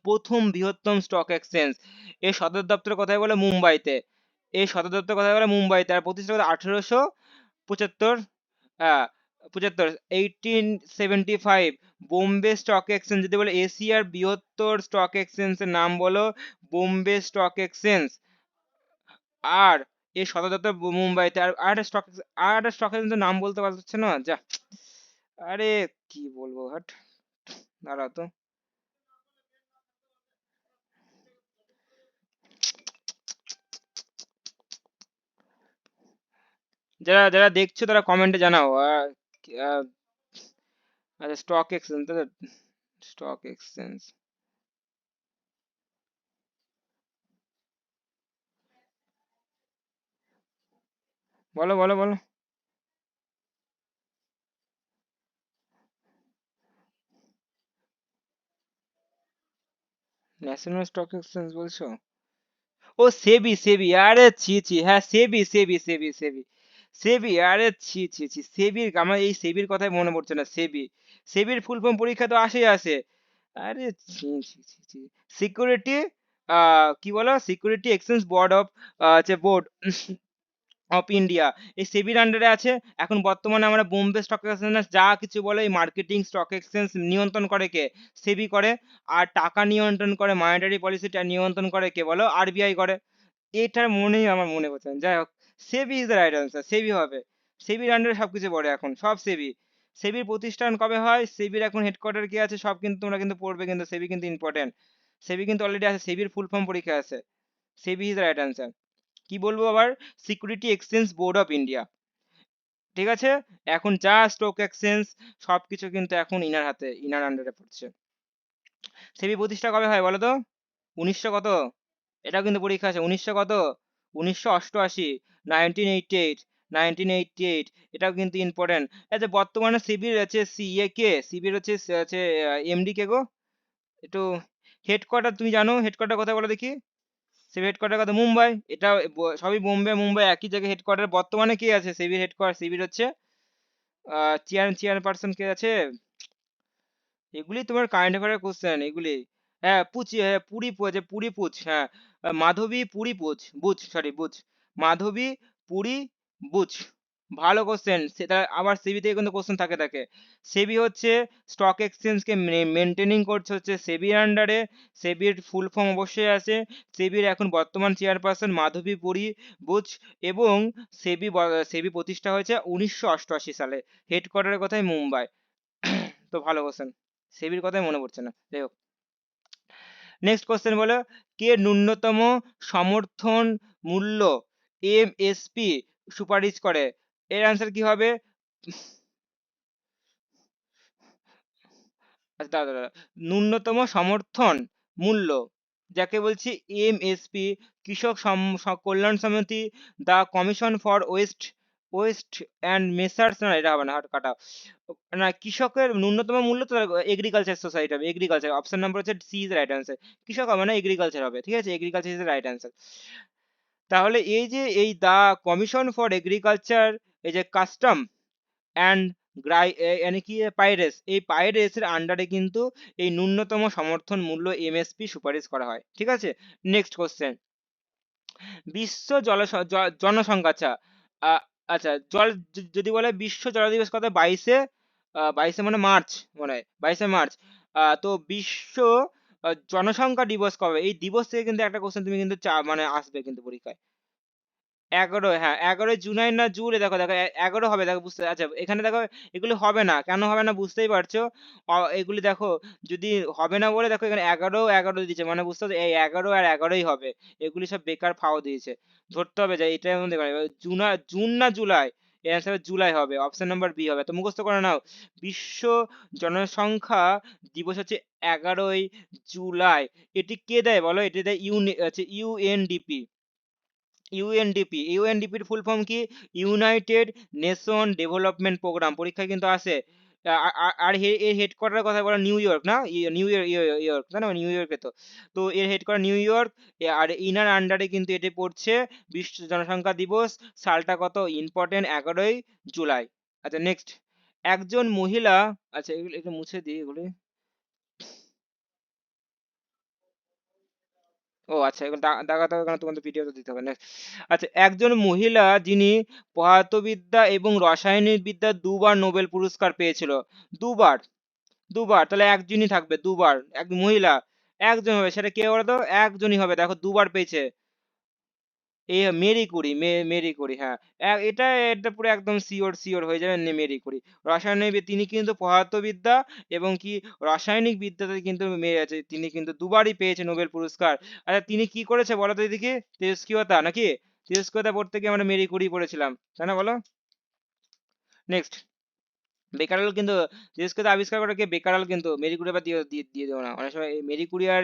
প্রথম বৃহত্তম স্টক এক্সচেঞ্জ। এর সদর দপ্তর কোথায় বলে, মুম্বাইতে। এই সদর দপ্তর কোথায় বলে, মুম্বাইতে। আর প্রতিষ্ঠা করে 1875, হ্যাঁ 75, 1875। বোম্বে স্টক এক্সচেঞ্জ যদি বলে এশিয়ার বৃহত্তর স্টক এক্সচেঞ্জের নাম বলো, বোম্বে স্টক এক্সচেঞ্জ। আর এর সদর দপ্তর মুম্বাইতে। আর একটা স্টক এক্সচেঞ্জের নাম বলতে পারছে না, যা, আরে কি বলবো, হাট, দাঁড়াও তো। যারা যারা দেখছো তারা কমেন্টে জানাও। আহ, আচ্ছা, স্টক এক্সচেঞ্জ, স্টক এক্সচেঞ্জ, বলো বলো বলো। ন্যাশনাল স্টক এক্সচেঞ্জ বলছো? ও সেবি, আরে ছি ছি, হ্যাঁ সেবি, আরে ছি ছি ছি, সেবির, আমার এই সেবির কথাই মনে পড়ছে না, সেবির ফুল ফর্ম পরীক্ষা তো আসেই আসে। আরে ছি ছি ছি ছি, সিকিউরিটি, কি বলো, security exchange board of, board, of India, এই সেবির আন্ডারে আছে। এখন বর্তমানে আমরা বোম্বে স্টক এক্সচেঞ্জ যা কিছু বলে এই মার্কেটিং স্টক এক্সচেঞ্জ নিয়ন্ত্রণ করে কে? সেবি করে। আর টাকা নিয়ন্ত্রণ করে, মনিটারি পলিসিটা নিয়ন্ত্রণ করে কে বলো? আরবিআই করে। এটার মনেই আমার মনে পড়ছে না। যাই হোক, সেবি ইজ দ্য রাইট আনসার, সেবি হবে। সেবির আন্ডারে সবকিছু পড়ে এখন, সব সেবি। সেবির প্রতিষ্ঠান কবে হয়, সেবির এখন হেডকোয়ার্টার কি আছে, সব কিন্তু তোমরা কিন্তু পড়বে, কিন্তু সেবি কিন্তু ইম্পর্টেন্ট। সেবি কিন্তু অলরেডি আছে, সেবির ফুল ফর্ম পরীক্ষা আছে। সেবি ইজ দ্য রাইট আনসার। কি বলবো আবার? Security exchange board of India. ঠিক আছে, এখন যা স্টক এক্সচেঞ্জ সবকিছু কিন্তু এখন ইনার হাতে, ইনার আন্ডারে পড়ছে। সেবি প্রতিষ্ঠা কবে হয় বলো তো? 1900 কত? এটাও কিন্তু পরীক্ষা আছে, 1900 কত? 1988, 1988, 1988। এটাও কিন্তু ইম্পর্টেন্ট। আচ্ছা, বর্তমানে সিবির আছে সিএ কে? সিবির হচ্ছে এমডি কে গো? একটু হেডকোয়ার্টার তুমি জানো? হেডকোয়ার্টার কোথায় বলো দেখি? সিবির হেডকোয়ার্টার কথা মুম্বাই। এটা সবই বোম্বে মুম্বাই একই জায়গায় হেডকোয়ার্টার। বর্তমানে কে আছে সিবির হেডকোয়ার্টার? সিবির হচ্ছে চেয়ারপারসন কে আছে? এগুলি তোমার কারেন্ট অ্যাফেয়ারের কোশ্চেন এগুলি। হ্যাঁ, পুরী যে পুরী পুছ, হ্যাঁ। মাধবী পুরী পুছ, বুঝ, সরি বুঝ, মাধবী পুরী বুঝ। ভালো কোশ্চেন, সেটা আবার সেবি থেকে কিন্তু কোশ্চেন থাকে। সেবি হচ্ছে স্টক এক্সচেঞ্জকে মেনটেনিং করছে হচ্ছে সেবির আন্ডারে। সেবির ফুল ফর্ম অবশ্যই আছে। সেবির এখন বর্তমান চেয়ারপারসন মাধবী পুরী বুঝ। এবং সেবি প্রতিষ্ঠা হয়েছে 1988 সালে। হেডকোয়ার্টারের কথাই মুম্বাই। তো ভালো কোশ্চেন, সেবির কথাই মনে পড়ছে না, যাই হোক। নেক্সট কোশ্চেন বলো, কে ন্যূনতম সমর্থন মূল্য এমএসপি সুপারিশ করে? এর অ্যান্সার কি হবে? আচ্ছা দাঁড়া, ন্যূনতম সমর্থন মূল্য যাকে বলছি এমএসপি, কৃষক কল্যাণ সমিতি, দা কমিশন ফর ওয়েস্ট অ্যান্ড মেসার্স, না এটা হবে না, কাটা। না, কৃষকের ন্যূনতম মূল্য তো এগ্রিকালচার সোসাইটি হবে, এগ্রিকালচার। অপশন নাম্বার হচ্ছে সি ইজ রাইট অ্যান্সার। কৃষক হবে না, এগ্রিকালচার হবে, ঠিক আছে, এগ্রিকালচার ইজ রাইট অ্যান্সার। তাহলে এই যে এই দা কমিশন ফর এগ্রিকালচার, এই যে কাস্টম অ্যান্ড মানে কি পাইরেস, এই পাইরেস এর আন্ডারে কিন্তু এই ন্যূনতম সমর্থন মূল্য এমএসপি সুপারিশ করা হয়, ঠিক আছে। নেক্সট কোশ্চেন, বিশ্ব জনসংখ্যা, আচ্ছা আহ, আচ্ছা যদি বলে বিশ্ব জল দিবস কত? 22শে, 22শে মানে মার্চ, মনে হয় 22শে মার্চ। তো বিশ্ব জনসংখ্যা দিবস কবে? এই দিবস থেকে কিন্তু একটা কোশ্চেন তুমি কিন্তু মানে আসবে কিন্তু পরীক্ষায়। 11, হ্যাঁ 11 জুলাই না জুলে, দেখো দেখো 11 হবে, দেখো বুঝতে, আচ্ছা এখানে দেখো এগুলি হবে না, কেন হবে না বুঝতেই পারছো। এগুলি দেখো, যদি হবে না বলে দেখো এখানে 11 দিয়েছে, মানে বুঝতে পারছো এই 11 আর 11ই হবে। এগুলি সব বেকার ফাও দিয়েছে, ধরতে হবে যে এটার মধ্যে জুন না জুলাই? এর অ্যান্সার জুলাই হবে, অপশন নাম্বার বি হবে। তো মুখস্থ করে নাও, বিশ্ব জনসংখ্যা দিবস হচ্ছে 11 জুলাই। এটি কে দেয় বলো? এটি দেয় ইউএনডিপি। ইউএনডিপির ফুল ফর্ম কি? ইউনাইটেড নেশন ডেভেলপমেন্ট প্রোগ্রাম, পরীক্ষায় কিন্তু আসে। আর এর হেডকোয়ার্টার কথা বলো নিউ ইয়র্ক, না নিউ ইয়র্ক, তাই না, নিউ ইয়র্কে। তো তো এর হেডকোয়ার্টার নিউ ইয়র্ক। আর ইনার আন্ডারে কিন্তু এটি পড়ছে। বিশ্ব জনসংখ্যা দিবস সালটা কত ইম্পর্টেন্ট? 11 জুলাই। আচ্ছা নেক্সট, একজন মহিলা, আচ্ছা এগুলো একটু মুছে দিই এগুলি। ও আচ্ছা, এখন দাগা দাগা কেন, তোমাদের ভিডিও তো দিতে হবে না। আচ্ছা, একজন মহিলা যিনি পদার্থবিদ্যা এবং রাসায়নিক বিদ্যা দুবার নোবেল পুরস্কার পেয়েছিল। দুবার, দুবার, তাহলে একজনই থাকবে, দুবার এক মহিলা, একজন হবে, সেটা কে বলো তো? একজনই হবে, দেখো দুবার পেয়েছে। এই মেরি কুরি, মেরি কুরি, হ্যাঁ। এটা এটা পুরো একদম শিওর, শিওর হয়ে যাবে, মেরি কুরি। তিনি কিন্তু পদার্থবিদ্যা এবং কি রাসায়নিক বিদ্যাতে কিন্তু আছে, তিনি কিন্তু দুবারই পেয়েছে নোবেল পুরস্কার। আচ্ছা, তিনি কি করেছে বলো তো দেখি? তেজস্ক্রিয়তা নাকি? তেজস্ক্রিয়তা পড়তে গিয়ে আমরা মেরি কুরি পড়েছিলাম, তাই না বলো? নেক্সট, বেকারাল কিন্তু তেজস্ক্রিয়তা আবিষ্কার করে কে? বেকারাল। কিন্তু মেরি কুরি আবার দিয়ে দিয়ে দিয়ে দেবো না, অনেক সময় এই মেরি কুরি আর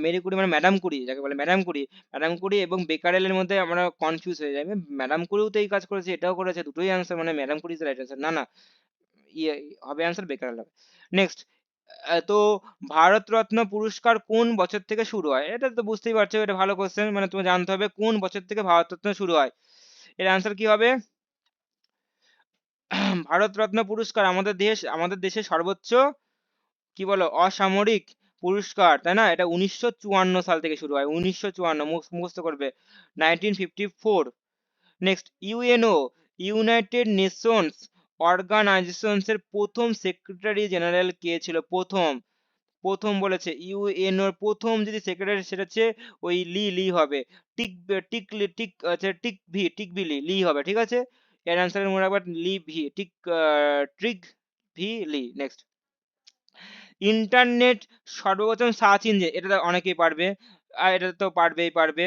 মেরি কুরি মানে ম্যাডাম কুরি যাকে বলে, ম্যাডাম কুরি। ম্যাডাম কুরি এবং বেকারেলের মধ্যে আমরা কনফিউজ হয়ে যাই। ম্যাডাম কুরিও তো এই কাজ করেছে, এটাও করেছে, দুটোই আনসার, মানে madam Curie is right answer, না না, ইয়ে হবে আনসার, বেকারেল হবে। নেক্সট, তো ভারতরত্ন পুরস্কার কোন বছর থেকে শুরু হয়? এটা তো বুঝতেই পারছো, এটা ভালো কোশ্চেন, মানে তুমি জানতে হবে কোন বছর থেকে ভারতরত্ন শুরু হয়। এর আনসার কি হবে? ভারতরত্ন পুরস্কার আমাদের দেশের সর্বোচ্চ কি বলো অসামরিক পুরস্কার, তাই না? এটা 1954 সাল থেকে শুরু হয়, 1954, মুখস্থ করবে। 1954, next, UNO, United Nations Organisations এর প্রথম সেক্রেটারি জেনারেল কে ছিল? প্রথম, প্রথম বলেছে ইউএনওর প্রথম যদি সেক্রেটারি, সেটা হচ্ছে ওই লি, লি হবে। টিক, টিক টিক আচ্ছা, টিক ভি লি, লি হবে, ঠিক আছে। এর অ্যান্সার মনে রাখবা লি ভি, টিক, ট্রিক ভি লি। নেক্সট, ইন্টারনেট সর্বপ্রথম সার্চ ইঞ্জিন, এটা তো অনেকেই পারবে, আর এটা তো পারবেই পারবে।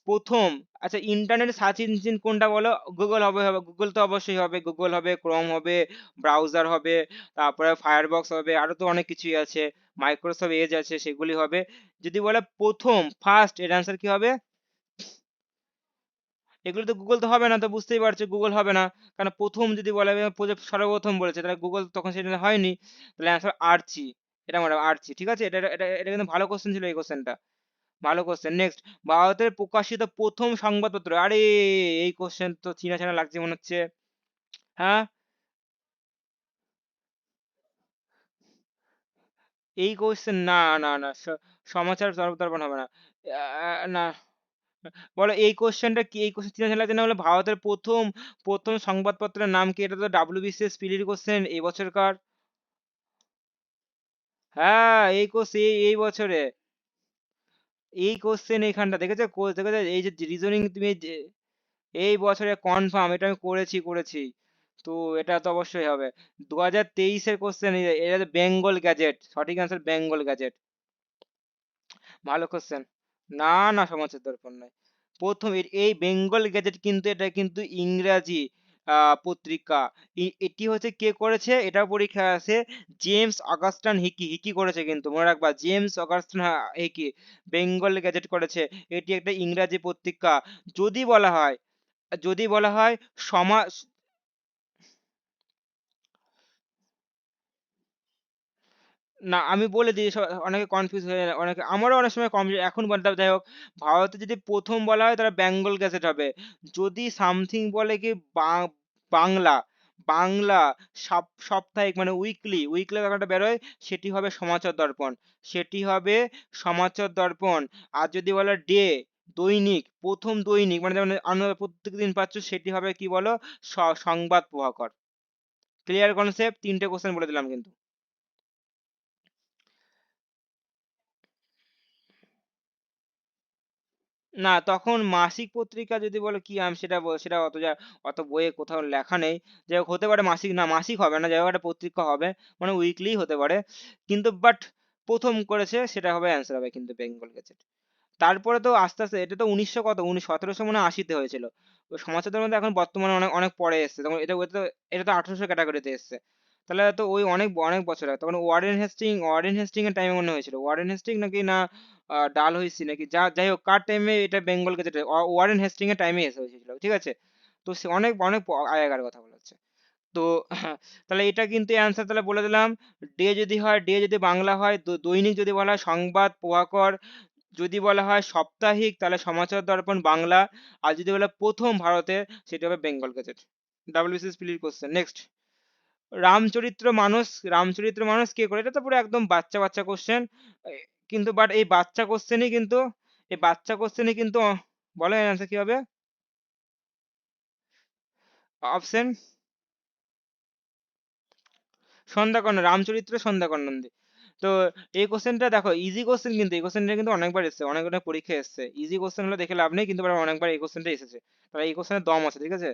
প্রথম, আচ্ছা ইন্টারনেট সার্চ ইঞ্জিন কোনটা বলো? গুগল হবে, হবে গুগল তো অবশ্যই হবে, গুগল হবে, ক্রোম হবে, ব্রাউজার হবে, তারপরে ফায়ারবক্স হবে, আরো তো অনেক কিছুই আছে, মাইক্রোসফট এজ আছে, সেগুলি হবে। যদি বলে প্রথম, ফার্স্ট, এর অ্যান্সার কি হবে? এগুলো তো গুগল তো হবে না, তো বুঝতেই পারছো গুগল হবে না, কারণ প্রথম যদি বলে সর্বপ্রথম বলেছে, তাহলে গুগল তখন সেটা হয়নি, তাহলে অ্যান্সার আর্চি। এটা মানে আর্চি, ঠিক আছে। এটা এটা এটা কিন্তু ভালো কোশ্চেন ছিল এই কোশ্চেনটা, ভালো কোশ্চেন। নেক্সট, ভারতের প্রকাশিত প্রথম সংবাদপত্র, আরে এই কোশ্চেন তো চেনা চেনা লাগছে মনে হচ্ছে। হ্যাঁ, এই কোশ্চেন না, না না সমাচার দর্পণ হবে না। না, বলো এই কোশ্চেনটা কি, এই কোশ্চেন চেনা চেনা লাগছে না, বলে ভারতের প্রথম, প্রথম সংবাদপত্রের নাম কি? এটা তো ডাব্লিউবিসিএস পিলির কোশ্চেন এই বছরকার। হ্যাঁ, এই কোশ্চেন এই বছরে, এই কোশ্চেন এইখানটা দেখেছো, দেখেছো এই যে রিজনিং তুমি এই বছরে কনফার্ম, এটা আমি করেছি। তো এটা তো অবশ্যই হবে। 2023-এর কোশ্চেন, এটা বেঙ্গল গ্যাজেট, সঠিক অ্যান্সার বেঙ্গল গ্যাজেট। ভালো কোশ্চেন। না না, সমাজের দর্পণ নয়। প্রথম এই বেঙ্গল গ্যাজেট কিন্তু, এটা কিন্তু ইংরাজি পত্রিকা। এটি হচ্ছে কে করেছে, এটা পরীক্ষা আছে, জেমস অগাস্টান হিকি, হিকি করেছে কিন্তু মনে রাখবা, James Augustan Hicky Bengal gadget করেছে। এটি একটা ইংরাজি পত্রিকা। যদি বলা হয়, যদি বলা হয় সমাজ, না আমি বলে দিই, অনেকে কনফিউজ হয়ে যায়, অনেকে, আমারও অনেক সময় কম, এখন বলতে হবে, যাই হোক। ভারতে যদি প্রথম বলা হয় তাহলে বেঙ্গল গ্যাজেট হবে। যদি সামথিং বলে কি বাংলা, বাংলা সাপ্তাহিক মানে উইকলি, উইকলি একটা বেরোয়, সেটি হবে সমাচার দর্পণ, সেটি হবে সমাচার দর্পণ। আর যদি বলে ডে, দৈনিক, প্রথম দৈনিক মানে যেমন আমরা প্রত্যেক দিন পাচ্ছ, সেটি হবে কি বলো, সংবাদ প্রভাকর। Clear concept? তিনটে কোশ্চেন বলে দিলাম কিন্তু। না, তখন মাসিক পত্রিকা যদি বলো কি, আমি সেটা সেটা অত অত বইয়ে কোথাও লেখা নেই। যাই হোক, হতে পারে মাসিক, না মাসিক হবে না, যাই হোক একটা পত্রিকা হবে, মানে উইকলি হতে পারে। কিন্তু বাট প্রথম করেছে, সেটা হবে অ্যান্সার হবে কিন্তু বেঙ্গল গেজেট। তারপরে তো আস্তে আস্তে, এটা তো 1900 কত 1700 মনে হয় 80-তে হয়েছিল। তো সমাজতন্ত্রের মধ্যে এখন বর্তমানে অনেক অনেক পরে এসছে, তখন এটা তো 1800 ক্যাটাগরিতে এসছে। তাহলে তো ওই অনেক অনেক বছর আগে, তখন ওয়ারেন হেস্টিং এর টাইমে মনে হয়েছিল, ওয়ারেন হেস্টিং নাকি না ডাল হইসি নাকি, যাই হোক কার টাইমে এটা বেঙ্গল গেজেট, ওয়ারেন হেস্টিং এর টাইমে এসে হয়েছিল, ঠিক আছে। তো সে অনেক অনেক আগেকার কথা বলা হচ্ছে। তো তাহলে এটা কিন্তু অ্যান্সার তাহলে বলে দিলাম। ডে যদি হয়, ডে যদি বাংলা হয়, দৈনিক যদি বলা হয় সংবাদ প্রভাকর, যদি বলা হয় সাপ্তাহিক তাহলে সমাচার দর্পণ বাংলা, আর যদি বলে প্রথম ভারতে, সেটা হবে বেঙ্গল গেজেট। ডাব্লিউবিসিএস পিলির কোশ্চেন। Next, Ramcharitmanas, Ramcharitmanas কে করে? এটা তো পুরো একদম বাচ্চা বাচ্চা কোশ্চেন, কিন্তু বাট এই বাচ্চা কোশ্চেনই কিন্তু, এই বাচ্চা কোশ্চেনই কিন্তু বলো অ্যান্সার কি হবে? অপশন, সন্ধ্যাকর্ণ, রামচরিত্র সন্ধ্যাকর্ণ। তো এই কোশ্চেনটা দেখো ইজি কোশ্চেন, কিন্তু এই কোশ্চেনটা কিন্তু অনেকবার এসেছে, অনেক অনেক পরীক্ষা এসেছে। ইজি কোশ্চেন হলে দেখে লাভ নেই, কিন্তু আবার অনেকবার এই কোশ্চেনটা এসেছে। তাহলে এই কোশ্চেনের দম আছে, ঠিক আছে,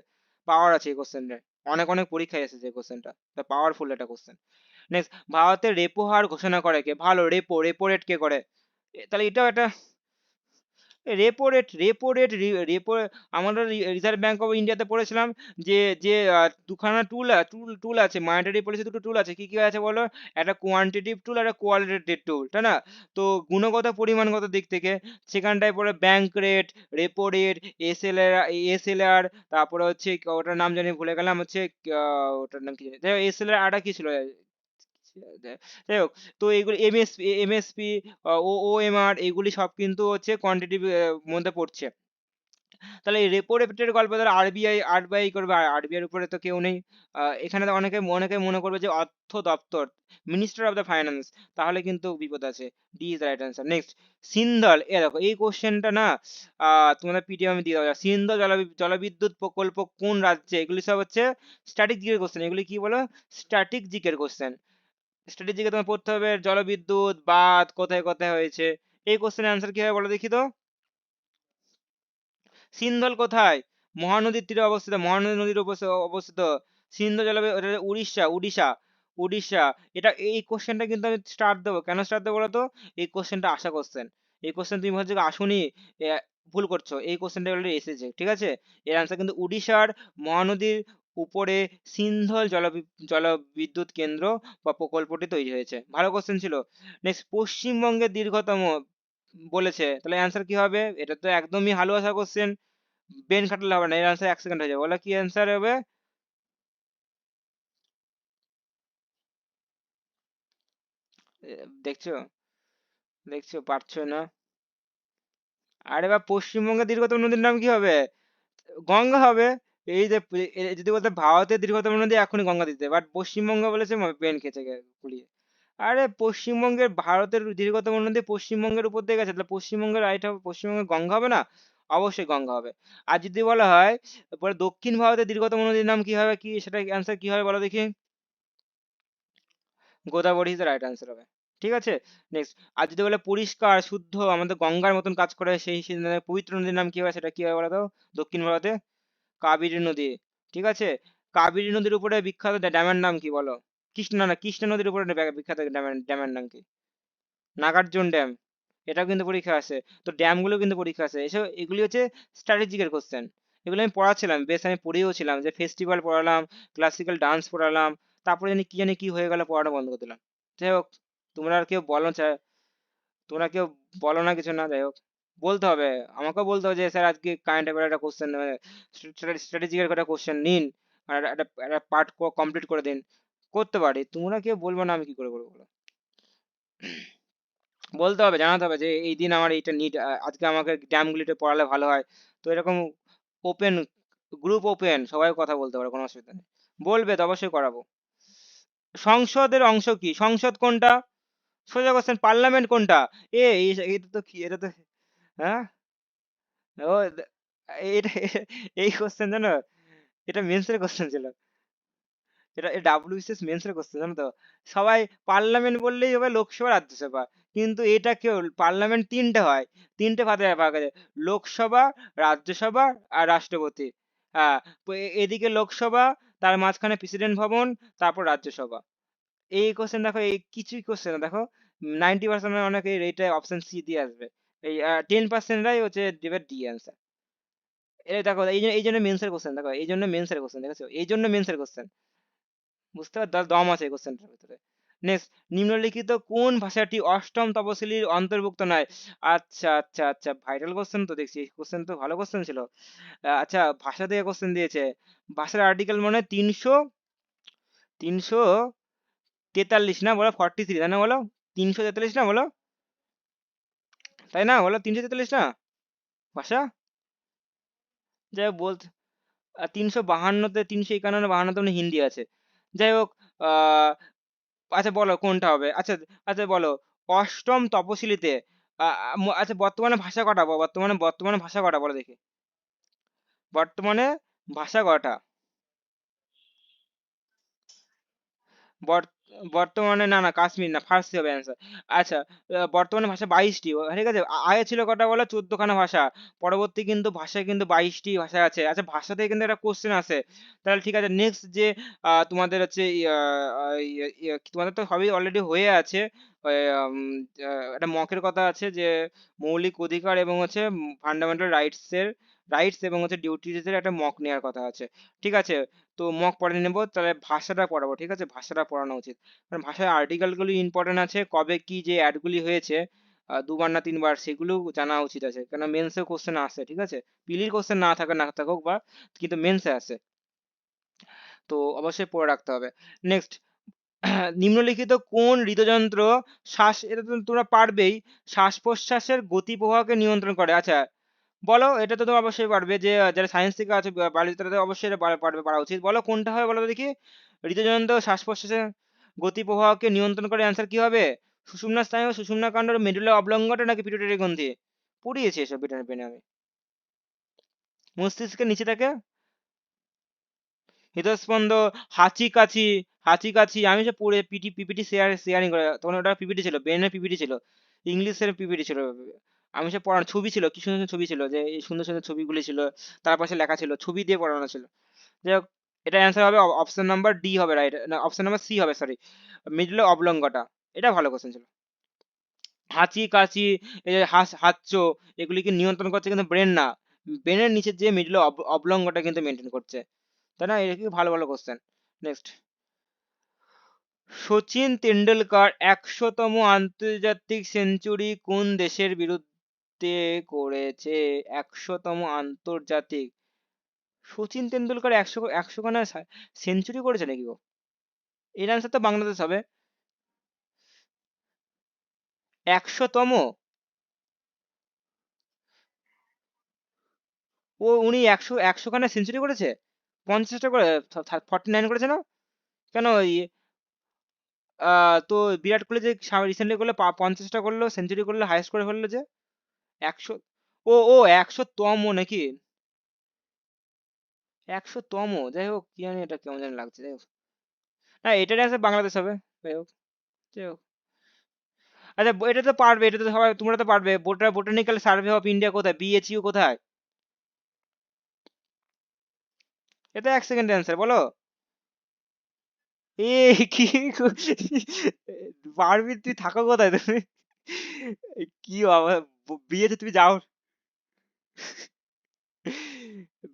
পাওয়ার আছে এই কোশ্চেনটা, অনেক অনেক পরীক্ষায় এসেছে এই কোশ্চেনটা, তা পাওয়ারফুল একটা কোশ্চেন। নেক্সট, ভারতের রেপো হার ঘোষণা করে কে? ভালো, রেপো, রেপো রেট কে করে? তাহলে এটাও একটা, রেপো রেট, রেপো, আমরা রিজার্ভ ব্যাঙ্ক অফ ইন্ডিয়াতে পড়েছিলাম যে, যে দুখানা টুল আছে, মনিটারি পলিসি দুটো টুল আছে, কি কি আছে বলো? একটা কোয়ান্টিটিভ টুল আর একটা কোয়ালিটেটিভ টুল, তাই না? তো গুণগত পরিমাণগত দিক থেকে সেখানটায় পড়ে bank rate, repo rate, SLR, তারপরে হচ্ছে ওটার নাম জানি ভুলে গেলাম, হচ্ছে ওটার নাম কি জানি, এসএলআর আটা কি ছিল, যাই হোক। তো এইগুলো এমএসপি, ও এমআর, এইগুলি সব কিন্তু হচ্ছে কোয়ান্টিটিভ মধ্যে পড়ছে। তাহলে এই রেপো রেটের গল্প ধরো আরবিআই করবে, আর আরবিআই এর উপরে তো কেউ নেই। এখানে তো অনেকে অনেকে মনে করবে যে অর্থ দপ্তর, মিনিস্টার অফ দ্য ফাইন্যান্স, তাহলে কিন্তু বিপদ আছে। D is right answer. Next, সিন্ধল, এ দেখো এই কোশ্চেনটা না তোমাদের পিডিএফ আমি দিয়ে দেবো। সিন্ধল জলবিদ্যুৎ প্রকল্প কোন রাজ্যে? এগুলি সব হচ্ছে স্ট্যাটিক জিকের কোশ্চেন। এগুলি কি বলো? স্ট্যাটিক জিকের কোশ্চেন। স্ট্যাটিক জিকে তোমার পড়তে হবে জলবিদ্যুৎ বাঁধ কোথায় কোথায় হয়েছে। এই কোশ্চেনের অ্যান্সার কি হবে বলো দেখি তো? সিন্ধল কোথায়? মহানদীর তীরে অবস্থিত, মহানদী নদীর উপর অবস্থিত। সিন্ধু জলবায়ু, ওটা উড়িষ্যা, উড়িষ্যা, উড়িষ্যা। এটা এই কোশ্চেনটা কিন্তু আমি স্টার্ট দেবো, কেন স্টার্ট দেবো বলতো? এই কোশ্চেনটা আশা কোশ্চেন। এই কোশ্চেন তুমি হচ্ছে আসুনি, এ, ভুল করছো। এই কোশ্চেনটা অলরেডি এসেছে, ঠিক আছে? এর আনসার কিন্তু উড়িষ্যার মহানদীর উপরে সিন্ধল জলবিদ্যুৎ কেন্দ্র বা প্রকল্পটি তৈরি হয়েছে। ভালো কোশ্চেন ছিল। নেক্সট, পশ্চিমবঙ্গের দীর্ঘতম বলেছে, তাহলে অ্যান্সার কি হবে? এটা তো একদমই হালুয়া আসা কোশ্চেন, ব্রেন খাটালে হবে না, এর আনসার 1 সেকেন্ড হয়ে যাবে। বলো কি অ্যান্সার হবে? এ, দেখছো, দেখছো পারছো না? আরে বা, পশ্চিমবঙ্গের দীর্ঘতম নদীর নাম কি হবে? গঙ্গা হবে। এই যে যদি বলতে ভারতের দীর্ঘতম নদী, এখনই গঙ্গা দিতে, বাট পশ্চিমবঙ্গ বলেছে, পেন খেয়েছে গুলিয়ে। আরে পশ্চিমবঙ্গের, ভারতের দীর্ঘতম নদী পশ্চিমবঙ্গের উপর দিয়ে গেছে, তাহলে পশ্চিমবঙ্গের রাইট হবে, পশ্চিমবঙ্গের গঙ্গা হবে না? অবশ্যই গঙ্গা হবে। আর যদি বলা হয় পরে দক্ষিণ ভারতের দীর্ঘতম নদীর নাম কি হবে, কি সেটা অ্যান্সার কি হবে বলো দেখি? গোদাবরী ইজ রাইট অ্যান্সার হবে। ঠিক আছে। নেক্সট, আর যদি বলে পরিষ্কার শুদ্ধ আমাদের গঙ্গার মতন কাজ করে সেই পবিত্র নদীর নাম কি হবে, সেটা কি হবে বলো তো? দক্ষিণ ভারতে কাবেরী নদী। ঠিক আছে। কাবেরী নদীর উপরে বিখ্যাত ড্যামের নাম কি বলো? কৃষ্ণ, না কৃষ্ণ নদীর উপরে বিখ্যাত ড্যামের নাম কি? নাগার্জুন ড্যাম। এটাও কিন্তু পরীক্ষা আছে। তো ড্যামগুলো কিন্তু পরীক্ষা আছে। এসব এগুলি হচ্ছে স্ট্র্যাটেজিকের কোশ্চেন। এগুলো আমি পড়াচ্ছিলাম, বেশ আমি পড়েও ছিলাম, যে ফেস্টিভ্যাল পড়ালাম, ক্লাসিক্যাল ডান্স পড়ালাম, তারপরে জানি কি হয়ে গেল, পড়াটা বন্ধ করে দিলাম। যাই হোক, তোমরা আর কেউ বলো তোমরা কেউ বলো না কিছু, না যাই হোক, বলতে হবে, আমাকেও বলতে হবে যে স্যার আজকে কারেন্ট অ্যাফেয়ার একটা কোশ্চেন, স্ট্র্যাটেজিকের একটা কোশ্চেন নিন, আর একটা পার্ট কমপ্লিট করে দিন। করতে পারি, তোমরা কেউ বলবো না, আমি কি করে বলবো বলো? বলতে হবে, জানাতে হবে যে এই দিন আমার এইটা নিড, আজকে আমাকে ড্যামগুলিতে পড়ালে ভালো হয়। তো এরকম ওপেন, গ্রুপ ওপেন, সবাই কথা বলতে পারে, কোনো অসুবিধা নেই। বলবে তো, অবশ্যই করাবো। সংসদের অংশ কি? সংসদ কোনটা? সোজা কোশ্চেন, পার্লামেন্ট কোনটা? এটা তো কি, এটা তো, হ্যাঁ, ও এটা, এই কোশ্চেন জানো, এটা মেন্সের কোশ্চেন ছিল। এটা ডাব্লিউবিসিএস মেন্সের কোশ্চেন, জানো তো? সবাই পার্লামেন্ট বললেই হবে লোকসভা রাজ্যসভা, কিন্তু এটা কেউ, পার্লামেন্ট তিনটে হয়, তিনটে ভাগে ভাগ আছে, লোকসভা, রাজ্যসভা আর রাষ্ট্রপতি। হ্যাঁ, তো এদিকে লোকসভা, তার মাঝখানে প্রেসিডেন্ট ভবন, তারপর রাজ্যসভা। এই কোশ্চেন দেখো, এই কিছুই কোশ্চেন দেখো, 90% অনেকে এইটা অপশন সি দিয়ে আসবে, এই 10%রাই হচ্ছে দেবে ডি অ্যান্সার। এই দেখো, এই জন্য মেন্সের কোশ্চেন, দেখো এই জন্য মেন্সের কোশ্চেন, দেখেছো, এই জন্য মেন্সের কোশ্চেন। বুঝতে পার, দম আছে এই কোশ্চেনটার ভিতরে। নেক্সট, নিম্নলিখিত কোন ভাষাটি অষ্টম তপশিলির অন্তর্ভুক্ত নয়? আচ্ছা আচ্ছা আচ্ছা, ভাইরাল কোশ্চেন তো দেখছি, কোশ্চেন তো ভালো কোশ্চেন ছিল। আচ্ছা, ভাষা থেকে কোশ্চেন দিয়েছে, ভাষার আর্টিকেল মানে 343 না বলো, 43 তাই না বলো? 343 না বলো, তাই না বলো? 343 না ভাষা? যাই হোক, 352তে, 351, 52তে মানে হিন্দি আছে। যাই হোক, আহ আচ্ছা বলো কোনটা হবে? আচ্ছা, আচ্ছা বলো, অষ্টম তপশিলিতে আচ্ছা বর্তমানে ভাষা কটা? বর্তমানে ভাষা কটা বলো দেখি? বর্তমানে ভাষা কটা? বর- বর্তমানে, না না, কাশ্মীর না, ফার্সি হবে অ্যান্সার। আচ্ছা, বর্তমানে ভাষা 22টি, ঠিক আছে। আগে ছিল কটা বলো? 14খানা ভাষা। পরবর্তী কিন্তু ভাষায় কিন্তু 22টি ভাষা আছে। আচ্ছা, ভাষা থেকে কিন্তু একটা কোশ্চেন আছে। তাহলে ঠিক আছে, নেক্সট যে তোমাদের হচ্ছে তোমাদের তো সবই অলরেডি হয়ে আছে। ওই, একটা মকের কথা আছে যে মৌলিক অধিকার এবং হচ্ছে ফান্ডামেন্টাল রাইটস এবং হচ্ছে ডিউটিস এর একটা মক নেওয়ার কথা আছে। ঠিক আছে, তো মক পড়ে নেবো, তাহলে ভাষাটা পড়াবো, ঠিক আছে, ভাষাটা পড়ানো উচিত। কারণ ভাষায় আর্টিকেল গুলি ইম্পর্টেন্ট আছে, কবে কি যে অ্যাড গুলি হয়েছে, 2বার না 3বার, সেগুলো জানা উচিত আছে, কেন মেন্সে কোশ্চেন আসে, ঠিক আছে। পিলির কোশ্চেন না থাকুক বা, কিন্তু মেন্সে আসে, তো অবশ্যই পড়ে রাখতে হবে। নেক্সট, নিম্নলিখিত কোন হৃদযন্ত্র এটা তো তোমরা পারবেই, শ্বাস প্রশ্বাসের গতি প্রবাহকে নিয়ন্ত্রণ করে? আচ্ছা, বলো, এটা তো তুমি অবশ্যই পারবে, যে যারা সায়েন্স থেকে আছে বায়োলজি, তারা তো অবশ্যই এটা পারবে, পারা উচিত। বলো কোনটা হবে, বলো তো দেখি। হৃদযন্ত্র শ্বাস প্রশ্বাসের গতি প্রবাহকে নিয়ন্ত্রণ করে, অ্যান্সার কি হবে? সুষুম্না স্নায়ু, সুষুম্না কাণ্ড, মেডুলা অবলঙ্গটা, নাকি পিটুইটারি গ্রন্থি? পড়িয়েছি এসব বিটার পেনে আমি। মস্তিষ্কের নিচে থাকে হৃদস্পন্দ, হাঁচি কাশি, হাঁচি কাশি, আমি সে পড়ে পিপিটি শেয়ারিং করে, তখন ওটা পিপিটি ছিল, ব্রেনের পিপিটি ছিল, ইংলিশের পিপিটি ছিল। আমি সে পড়ানো ছবি ছিল, কি সুন্দর সুন্দর ছবি ছিল, যে এই সুন্দর সুন্দর ছবিগুলি ছিল, তার পাশে লেখা ছিল, ছবি দিয়ে পড়ানো ছিল। যাই হোক, এটা অ্যান্সার হবে অপশন নাম্বার ডি হবে, রাইট না, অপশন নাম্বার সি হবে, সরি, মিডলে অবলঙ্গটা। এটা ভালো কোশ্চেন ছিল। হাঁচি কাশি, এই যে হাঁচছো, এগুলিকে নিয়ন্ত্রণ করছে কিন্তু ব্রেন না, ব্রেনের নিচে যে মিডলে অবলঙ্গটা কিন্তু মেনটেন করছে, তাই না? এটা কি ভালো ভালো কোশ্চেন। নেক্সট, সচিন তেন্ডুলকর 100তম আন্তর্জাতিক সেঞ্চুরি কোন দেশের বিরুদ্ধে করেছে? 100তম আন্তর্জাতিক, সচিন তেন্ডুলকর 100 খানা সেঞ্চুরি করেছে নাকি গো? এর আনসার তো বাংলাদেশ হবে। 100তম? ও, উনি 100 খানা সেঞ্চুরি করেছে? 50টা করে, 49 করেছে না? কেন তো বিরাট কোহলি যে রিসেন্টলি করলো 50টা করলো, সেঞ্চুরি করলো, হাইয়েস্ট করে ফেললো যে 100। ও ও 100তম নাকি? 100তম, যাই হোক, কি জানি এটা কেমন জানি লাগছে, যাই হোক। হ্যাঁ, এটার অ্যান্সার বাংলাদেশ হবে, যাই হোক, যাই হোক। আচ্ছা, এটা তো পারবে, এটা তো সবাই, তোমরা তো পারবে। বোটানিক্যাল সার্ভে অফ ইন্ডিয়া কোথায়, বিএচইউ কোথায়? এটা 1 সেকেন্ড অ্যান্সার, বলো। এ কি পারবি, তুই থাকো কোথায় তুমি? কি বাবা, বিয়েতে তুমি যাও?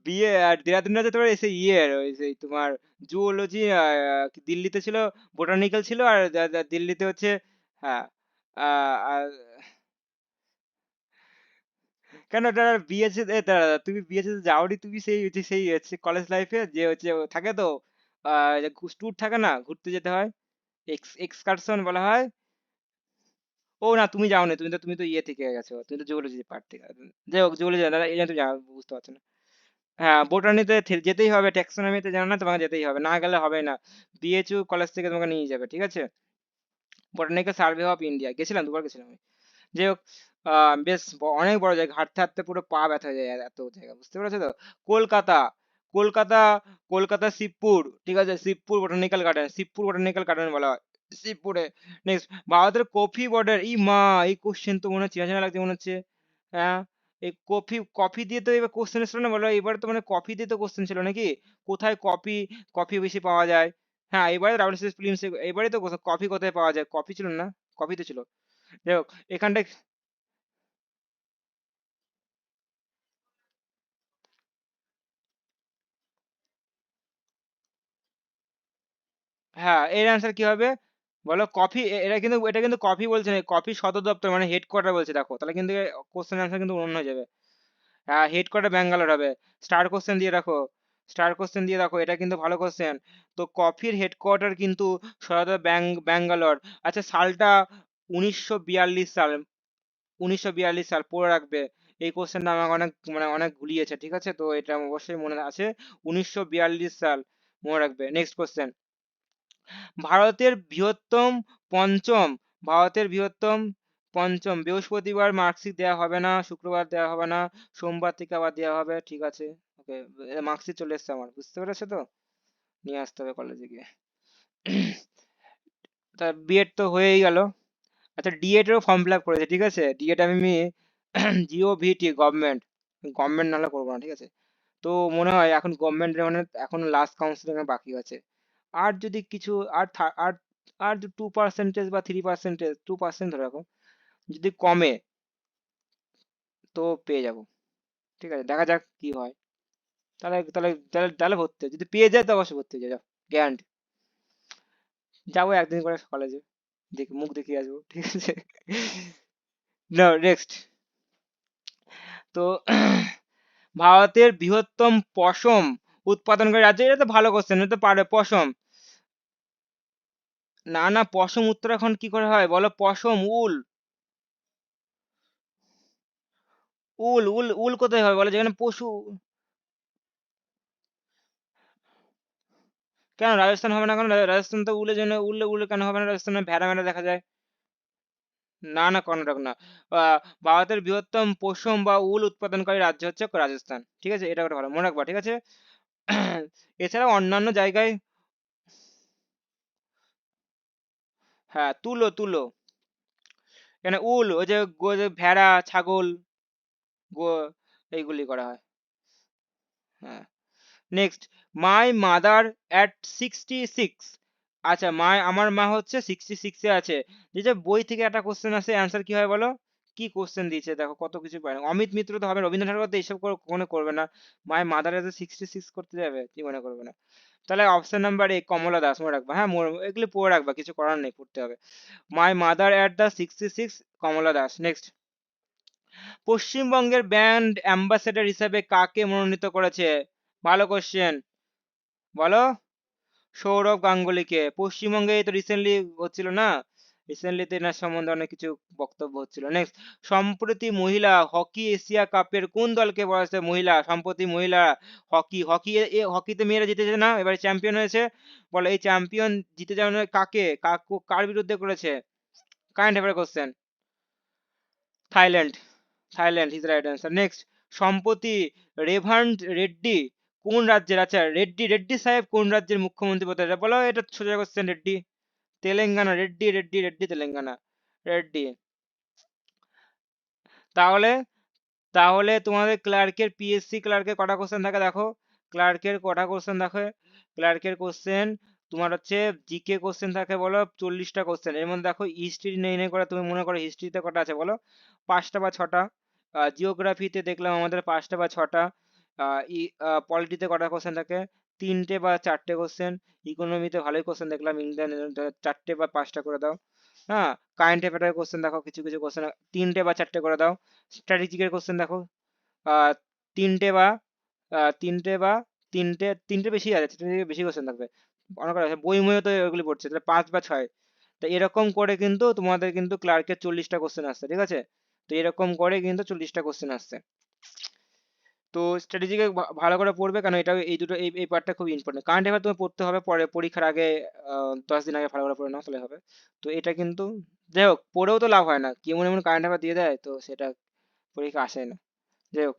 বিয়ে আর দেরাদুন আছে তোমার, এসে ওই সেই তোমার জুওলজি, দিল্লিতে ছিল বোটানিক্যাল ছিল, আর দিল্লিতে হচ্ছে, হ্যাঁ, আর কেন বিএসসি, তুমি বিএসসি যাওনি? তুমি সেই হচ্ছে সেই হচ্ছে কলেজ লাইফে যে হচ্ছে থাকে তো, ট্যুর থাকে না, ঘুরতে যেতে হয়, এক্সকারশন বলা হয়। ও না, তুমি যাওনি, তুমি তো ইয়ে থেকে গেছো, তুমি তো জুওলজি পার্ট থেকে। যাই হোক, জুওলজি এই জন্য তুমি বুঝতে পারছো না। হ্যাঁ, বোটানিতে যেতেই হবে, ট্যাক্সোনমিতে জানো না, তোমাকে যেতেই হবে, না গেলে হবে না। বিএচইউ কলেজ থেকে তোমাকে নিয়ে যাবে, ঠিক আছে? বোটানিক্যাল সার্ভে অফ ইন্ডিয়া গেছিলাম, দুবার গেছিলাম আমি। যাই হোক, বেশ অনেক বড় জায়গা, হাঁটতে হাঁটতে পুরো পা ব্যথা হয়ে যায়, এত জায়গা, বুঝতে পেরেছো তো? কলকাতা, কলকাতা, কলকাতা শিবপুর, ঠিক আছে, Shibpur botanical garden, Shibpur botanical garden বলা হয়, শিবপুরে। নেক্সট, ভারতের কফি বর্ডার, ই মা, এই কোশ্চেন তো মনে হচ্ছে চেনা চেনা লাগছে মনে হচ্ছে। হ্যাঁ, এই কফি, কফি দিয়ে তো এবার কোশ্চেন ছিল না, বলো এবার তো মানে কফি দিয়ে তো কোশ্চেন ছিল নাকি? কোথায় কফি, কফি বেশি পাওয়া যায়? হ্যাঁ, এবারে ডাব্লিউবিসিএস প্রিলিমস, এবারে তো কফি কোথায় পাওয়া যায়, কফি ছিল না, কফি তো ছিল। যাই হোক, এখানটায়, হ্যাঁ, এর অ্যান্সার কি হবে? বলো কফি, এটা কিন্তু কফি বলছে না, কফি সদর দপ্তর মানে হেডকোয়ার্টার বলছে, দেখো তাহলে কিন্তু কোশ্চেন অ্যান্সার কিন্তু অন্য হয়ে যাবে। হ্যাঁ, হেডকোয়ার্টার ব্যাঙ্গালোর হবে। স্টার কোশ্চেন দিয়ে রাখো, স্টার কোশ্চেন দিয়ে রাখো, এটা কিন্তু ভালো কোশ্চেন। তো কফির হেডকোয়ার্টার কিন্তু সদর ব্যাঙ্গালোর। আচ্ছা, সালটা 1942 সাল, 1942 সাল পড়ে রাখবে। এই কোশ্চেনটা আমাকে অনেক মানে অনেক ঘুরিয়েছে, ঠিক আছে, তো এটা অবশ্যই মনে আছে, 1942 সাল, মনে রাখবে। নেক্সট কোশ্চেন, ভারতের বৃহত্তম পঞ্চম, ভারতের বৃহত্তম পঞ্চম, বৃহস্পতিবার মার্কশিট দেওয়া হবে না, শুক্রবার দেওয়া হবে না, সোমবার থেকে আবার দেওয়া হবে, ঠিক আছে। ওকে, মার্কশিট চলে এসছে আমার, বুঝতে পেরেছো তো? নিয়ে আসতে হবে কলেজে গিয়ে। তা বিএড তো হয়েই গেল। আচ্ছা, ডিএড এরও ফর্ম ফিল আপ করেছে, ঠিক আছে, ডিএড আমি জিওভিটি, গভর্নমেন্ট, গভর্নমেন্ট নাহলে করবো না, ঠিক আছে। তো মনে হয় এখন গভর্নমেন্টের মানে এখন লাস্ট কাউন্সিলিং বাকি আছে। আর যদি কিছু, আর আর আর 2% বা 3%, 2% ধরে রাখো, যদি কমে তো পেয়ে যাব, ঠিক আছে, দেখা যাক কি হয়। তাহলে ভর্তি হই। যদি পেয়ে যায় তো অবশ্যই ভর্তি হয়ে যাও, গ্যারান্টি। যাবো একদিন করে কলেজে, দেখি মুখ দেখিয়ে আসবো, ঠিক আছে। না, নেক্সট, তো ভারতের বৃহত্তম পশম উৎপাদনকারী রাজ্য, এটা তো ভালো কোশ্চেন, এটা তো পারে, পশম। না না, পশম উত্তরাখণ্ড কি করে হয় বলো, পশম, উল। উল উল উল কোথায় হবে বলো, যেখানে পশু। কেন রাজস্থান হবে না কেন? রাজস্থান তো উলের জন্য, উলে উলে কেন হবে না? রাজস্থানে ভেড়া ভেড়া দেখা যায়। না না, কর্ণাটক না। ভারতের বৃহত্তম পশম বা উল উৎপাদনকারী রাজ্য হচ্ছে রাজস্থান, ঠিক আছে? এটা একটা ভালো মনে রাখবা, ঠিক আছে? এছাড়াও অন্যান্য জায়গায়, হ্যাঁ তুলো তুলো, এখানে উল ওই যে যে ভেড়া ছাগল গো, এইগুলি করা হয়। হ্যাঁ। Next, my mother at 66। আচ্ছা, আমার মা হচ্ছে 66-এ আছে। এই যে বই থেকে একটা কোশ্চেন আছে, অ্যান্সার কি হয় বলো? কি কোশ্চেন দিয়েছে দেখো, কত কিছু পারে। অমিত মিত্র তো হবে, রবীন্দ্রনাথ ঠাকুর তো এইসব কখনো করবে না। মাই মাদার এজ 66 করতে যাবে, কি মনে করবে না? তাহলে অপশন নাম্বার এ কমলা দাস মনে রাখবা। হ্যাঁ এগুলি পড়ে রাখবা, কিছু করার নেই, পড়তে হবে। My mother at the 66, Kamala Das. Next, পশ্চিমবঙ্গের ব্র্যান্ড অ্যাম্বাসেডর হিসেবে কাকে মনোনীত করেছে? ভালো কোশ্চেন, বলো। সৌরভ গাঙ্গুলিকে। পশ্চিমবঙ্গে এই তো রিসেন্টলি হচ্ছিল না, রিসেন্টলি তো এনার সম্বন্ধে অনেক কিছু বক্তব্য হচ্ছিল। নেক্সট, সম্প্রতি মহিলা হকি এশিয়া কাপের কোন দলকে বলা হয়েছে? মহিলা সম্প্রতি মহিলা হকি, হকিতে মেয়েরা জিতেছে না, এবারে চ্যাম্পিয়ন হয়েছে। বলো এই চ্যাম্পিয়ন জিতে যাওয়ার কাকে, কার বিরুদ্ধে করেছে? Current affair question. Thailand, Thailand is right answer. Next, সম্প্রতি রেভান্ট রেড্ডি কোন রাজ্যের, আচ্ছা রেড্ডি রেড্ডি সাহেব কোন রাজ্যের মুখ্যমন্ত্রী পদে? বলো, এটা সোজা কোশ্চেন। রেড্ডি তেলেঙ্গানা, রেড্ডি রেড্ডি রেড্ডি তেলেঙ্গানা, রেড্ডি। তাহলে, তাহলে তোমাদের ক্লার্কের, পিএসসি ক্লার্কের কটা কোশ্চেন থাকে দেখো, ক্লার্কের কটা কোশ্চেন দেখো। ক্লার্কের কোশ্চেন তোমার হচ্ছে জিকে কোশ্চেন থাকে বলো 40টা কোশ্চেন। এর মধ্যে দেখো হিস্ট্রি নেই নেই করে, তুমি মনে করো হিস্ট্রিতে কটা আছে বলো? 5টা বা 6টা। জিওগ্রাফিতে দেখলাম আমাদের 5টা বা 6টা। পলিটিতে কটা কোশ্চেন থাকে? 3টে বা 4টে কোশ্চেন। ইকোনমিতে ভালোই কোশ্চেন দেখলাম, ইংল্যান্ড 4টে বা 5টা করে দাও। হ্যাঁ, কারেন্ট অ্যাফেয়ারের কোশ্চেন দেখো, কিছু কিছু কোশ্চেন 3টে বা 4টে করে দাও। স্ট্র্যাটেজিকের কোশ্চেন দেখো, আহ, 3টে বা 3টে বেশি আছে, স্ট্র্যাটেজিকে বেশি কোশ্চেন থাকবে। অনেক আছে বই মইও তো এগুলি পড়ছে, তাহলে 5 বা 6। তো এরকম করে কিন্তু তোমাদের কিন্তু ক্লার্কের 40টা কোশ্চেন আসছে, ঠিক আছে? তো এরকম করে কিন্তু 40টা কোশ্চেন আসছে। তো স্ট্র্যাটেজিকে ভালো করে পড়বে, কারণ এটা এই দুটো এই পার্টটা খুব ইম্পর্টেন্ট। কারেন্ট অ্যাফেয়ার তুমি পড়তে হবে পরে, পরীক্ষার আগে 10 দিন আগে ভালো করে পড়ে নাও, তাহলে হবে। তো এটা কিন্তু, যাই হোক, পড়েও তো লাভ হয় না, কি এমন এমন কারেন্ট অ্যাফেয়ার দিয়ে দেয়, তো সেটা পরীক্ষা আসে না। যাই হোক,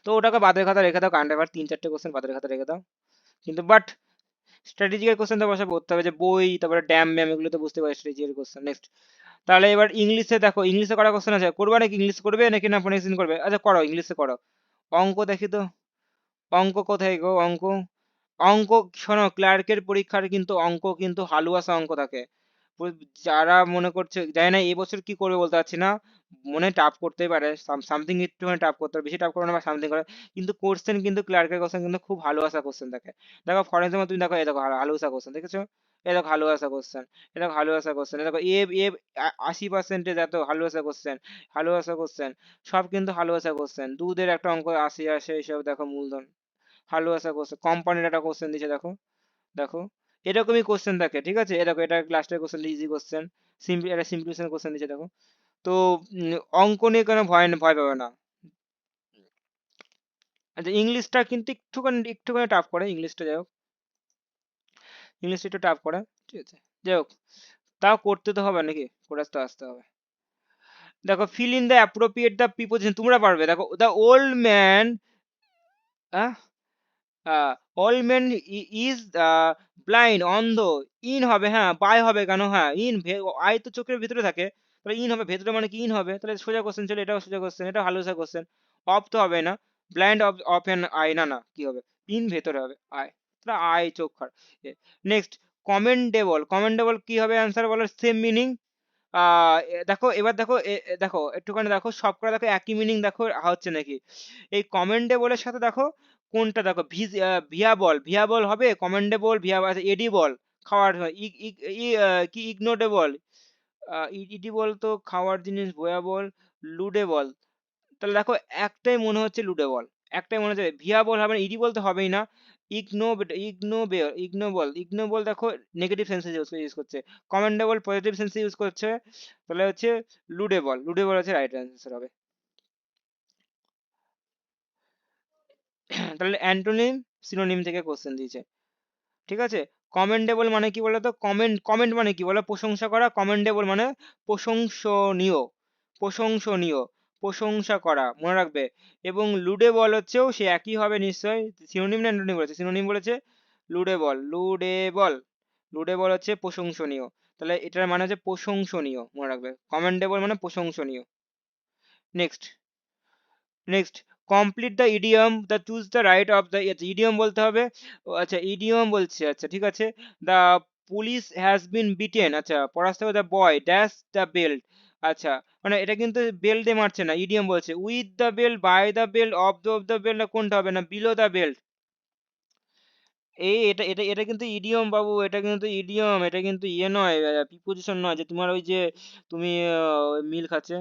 তো ওটাকে বাদের খাতা রেখে দাও, কারেন্ট অ্যাফেয়ার 3-4টে কোশ্চেন বাদের খাতা রেখে দাও। কিন্তু বাট স্ট্র্যাটেজিক্যাল কোশ্চেন তো বসে পড়তে হবে, যে বই তারপরে ড্যাম ম্যাম এগুলো তো বুঝতে পারি স্ট্র্যাটেজিক্যাল কোশ্চেন। নেক্সট, তাহলে এবার ইংলিশে দেখো, ইংলিশে কটা কোশ্চেন আছে? করবা নাকি ইংলিশ করবে, নাকি না নেক্সট দিন করবে? আচ্ছা করো, ইংলিশে করো। অঙ্ক দেখি তো, অঙ্ক কোথায় গো অঙ্ক? অঙ্ক, শোনো ক্লার্কের পরীক্ষার কিন্তু অঙ্ক কিন্তু হালুয়াসা অঙ্ক থাকে। যারা মনে করছে, জানি না এবছর কি করবে বলতে পারছি না, মনে টাফ করতেই পারে, সামথিং একটুখানি টাফ করতে পারে, বেশি টাফ করবে না বা সামথিং করে। কিন্তু কোশ্চেন কিন্তু ক্লার্কের কোশ্চেন কিন্তু খুব হালুয়াসা কোশ্চেন থাকে। দেখো ফর এক্সাম্পল তুমি দেখো, এই দেখো হালুয়াসা কোশ্চেন দেখেছো? এই দেখো হালুয়াসা কোশ্চেন, এই দেখো হালুয়াসা কোশ্চেন, এই দেখো এ এ 80% এত হালুয়াসা কোশ্চেন, হালুয়াসা কোশ্চেন, সব কিন্তু হালুয়াসা কোশ্চেন। দুধের একটা অঙ্ক 80 আসে, এইসব দেখো মূলধন, হালুয়াসা কোশ্চেন। কোম্পানির একটা কোশ্চেন দিয়েছে দেখো, দেখো এরকমই কোশ্চেন থাকে, ঠিক আছে? এ দেখো এটা লাস্টের কোশ্চেন, ইজি কোশ্চেন, সিম্পল, একটা সিম্পলিফিকেশন কোশ্চেন দিয়েছে দেখো। তো অঙ্ক নিয়ে কোনো ভয় পাবে না। আচ্ছা ইংলিশটা কিন্তু একটুখানি একটুখানি টাফ করে ইংলিশটা, যাই হোক ইংলিশটা একটু টাফ করে, ঠিক আছে? যাই হোক, তাও করতে তো হবে নাকি, করে তো আসতে হবে। দেখো, fill in the appropriate the preposition, তোমরা পারবে। দেখো, the old man, old man is blind, অন্ধ। ইন হবে, হ্যাঁ বাই হবে কেন? হ্যাঁ ইন, আই তো চোখের ভিতরে থাকে, তাহলে ইন হবে, ভেতরে মানে কি ইন হবে, তাহলে সোজা কোশ্চেন চলে, এটাও সোজা কোশ্চেন, এটা ভালো কোশ্চেন। অফ তো হবে না, blind of of N I, না না কি হবে, ইন ভেতরে হবে আই, তাহলে আই চোখ খারাপ। নেক্সট, কমেন্ডেবল, কমেন্ডেবল কি হবে অ্যান্সার বলো? Same meaning. দেখো এবার দেখো, দেখো একটুখানি দেখো, সবকটা দেখো একই মিনিং দেখো হচ্ছে নাকি। এই কমেন্ডেবলের সাথে দেখো কোনটা, দেখো ভিয়াবল, ভিয়াবল হবে কমেন্ডেবল, ভিয়াবল এডিবল খাওয়ার হয়, কি ইগনোরেবল, ইডিবল তো খাওয়ার জিনিস, ভয়াবল, লুডেবল। তাহলে দেখো একটাই মনে হচ্ছে লুডেবল, একটাই মনে হচ্ছে। ভিয়াবল হবে না, ইডিবল তো হবেই না। ইগনোবল দেখো নেগেটিভ সেন্সে ইউজ করছে, কমেন্ডেবল পজিটিভ সেন্সে ইউজ করছে, তাহলে হচ্ছে লুডেবল, লুডেবল হচ্ছে রাইট অ্যান্সার হবে। তাহলে অ্যান্টোনিম সিনোনিম থেকে কোশ্চেন দিয়েছে, ঠিক আছে। কমেন্ডেবল মানে কি বলতো, কমেন্ট কমেন্ট মানে কি বলো, প্রশংসা করা। কমেন্ডেবল মানে প্রশংসনীয়, প্রশংসনীয়, প্রশংসা করা, মনে রাখবে। এবং লুডেবল হচ্ছেও সে একই হবে নিশ্চয়ই। সিনোনিম না অ্যান্টোনিম বলেছে? সিনোনিম বলেছে লুডেবল, লুডেবল, লুডেবল হচ্ছে প্রশংসনীয়। তাহলে এটার মানে হচ্ছে প্রশংসনীয়, মনে রাখবে। কমেন্ডেবল মানে প্রশংসনীয়। Next, next, complete the idiom, the choose the right of the, আচ্ছা ইডিয়ম বলতে হবে। ও আচ্ছা ইডিয়ম বলছে, আচ্ছা ঠিক আছে। The police has been beaten, আচ্ছা পড়াতে হবে the boy dash the belt. আচ্ছা মানে এটা কিন্তু বেল্ট দিয়ে মারছে না, ইডিয়ম বলছে with the belt, by the belt, of the belt, না কোনটা হবে, না বিলো দ্য বেল্ট। এই এটা এটা এটা কিন্তু ইডিয়ম বাবু, এটা কিন্তু ইডিয়ম, এটা কিন্তু ইয়ে নয়, প্রিপোজিশন নয় যে তোমার ওই যে তুমি মিল খাচ্ছে।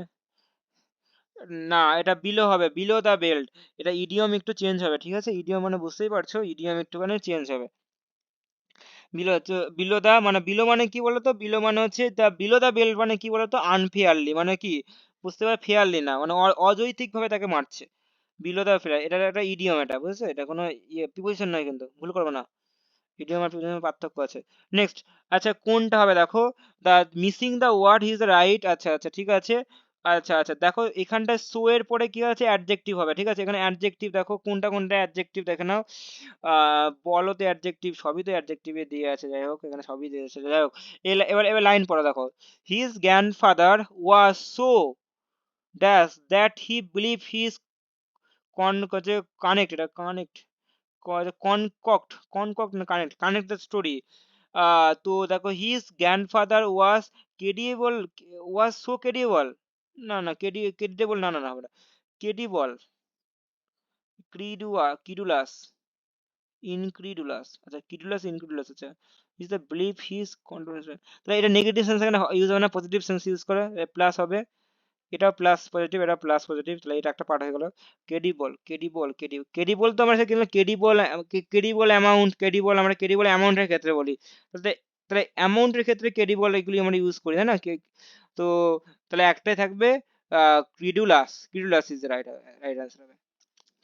না এটা বিলো হবে, বিলো দা বেল্ট। এটা ইডিয়ম একটু চেঞ্জ হবে, ঠিক আছে। ইডিয়ম মানে বুঝতেই পারছো, ইডিয়ম একটুখানি চেঞ্জ হবে। বিলো, বিলো দা মানে, বিলো মানে কি বলতো, বিলো মানে হচ্ছে দা, বিলো দা বেল্ট মানে কি বলতো, আনফেয়ারলি মানে কি, বুঝতে পার, ফেয়ারলি না মানে অযৌক্তিক ভাবে তাকে মারছে। বিলো দা ফেয়ার, এটা একটা ইডিয়ম, এটা বুঝছো, এটা কোনো ইয়ে প্রিপোজিশন নয়, কিন্তু ভুল করবে না। ইডিয়ম আর প্রিপোজিশনের পার্থক্য আছে। নেক্সট, আচ্ছা কোনটা হবে দেখো, the missing the word is right, আচ্ছা আচ্ছা ঠিক আছে। আচ্ছা আচ্ছা দেখো এখানটা সো এর পরে কি আছে, অ্যাডজেক্টিভ হবে, ঠিক আছে। এখানে অ্যাডজেক্টিভ দেখো কোনটা কোনটা অ্যাডজেক্টিভ দেখে নাও। বলো তো অ্যাডজেক্টিভ, সবই তো অ্যাডজেক্টিভে দিয়ে আছে, যাই হোক এখানে সবই দিয়ে আছে, যাই হোক। এবার এবার লাইন পড়া দেখো, his grandfather was so dash that he believe his connect, এটা কানেক্ট, কনকক্ট, কনকক্ট না কানেক্ট, কানেক্ট দ্য স্টোরি। তো দেখো his grandfather was credible, was so credible, না না ক্রেডিবল, না না না হবে না, ক্রেডিবল, ক্রিডুলাস, ইনক্রিডুলাস, আচ্ছা ক্রিডুলাস ইনক্রিডুলাস, আচ্ছা is the believe his controversial. তাহলে এটা নেগেটিভ সেন্স এখানে ইউজ হবে না, পজিটিভ সেন্স ইউজ করে, প্লাস হবে। এটাও প্লাস পজিটিভ, এটা প্লাস পজিটিভ, তাহলে এটা একটা পার্ট হয়ে গেল। ক্রেডিবল, ক্রেডিবল, ক্রেডিবল তো আমরা কিন্তু ক্রেডিবল, ক্রেডিবল অ্যামাউন্ট, ক্রেডিবল আমরা ক্রেডিবল অ্যামাউন্টের ক্ষেত্রে বলি। তাহলে তাহলে অ্যামাউন্টের ক্ষেত্রে ক্রেডিবল এগুলি আমরা ইউজ করি, তাই না? তো তাহলে একটাই থাকবে, ক্রিডুলাস, ক্রিডুলাস ইজ রাইট, রাইট আনসার হবে।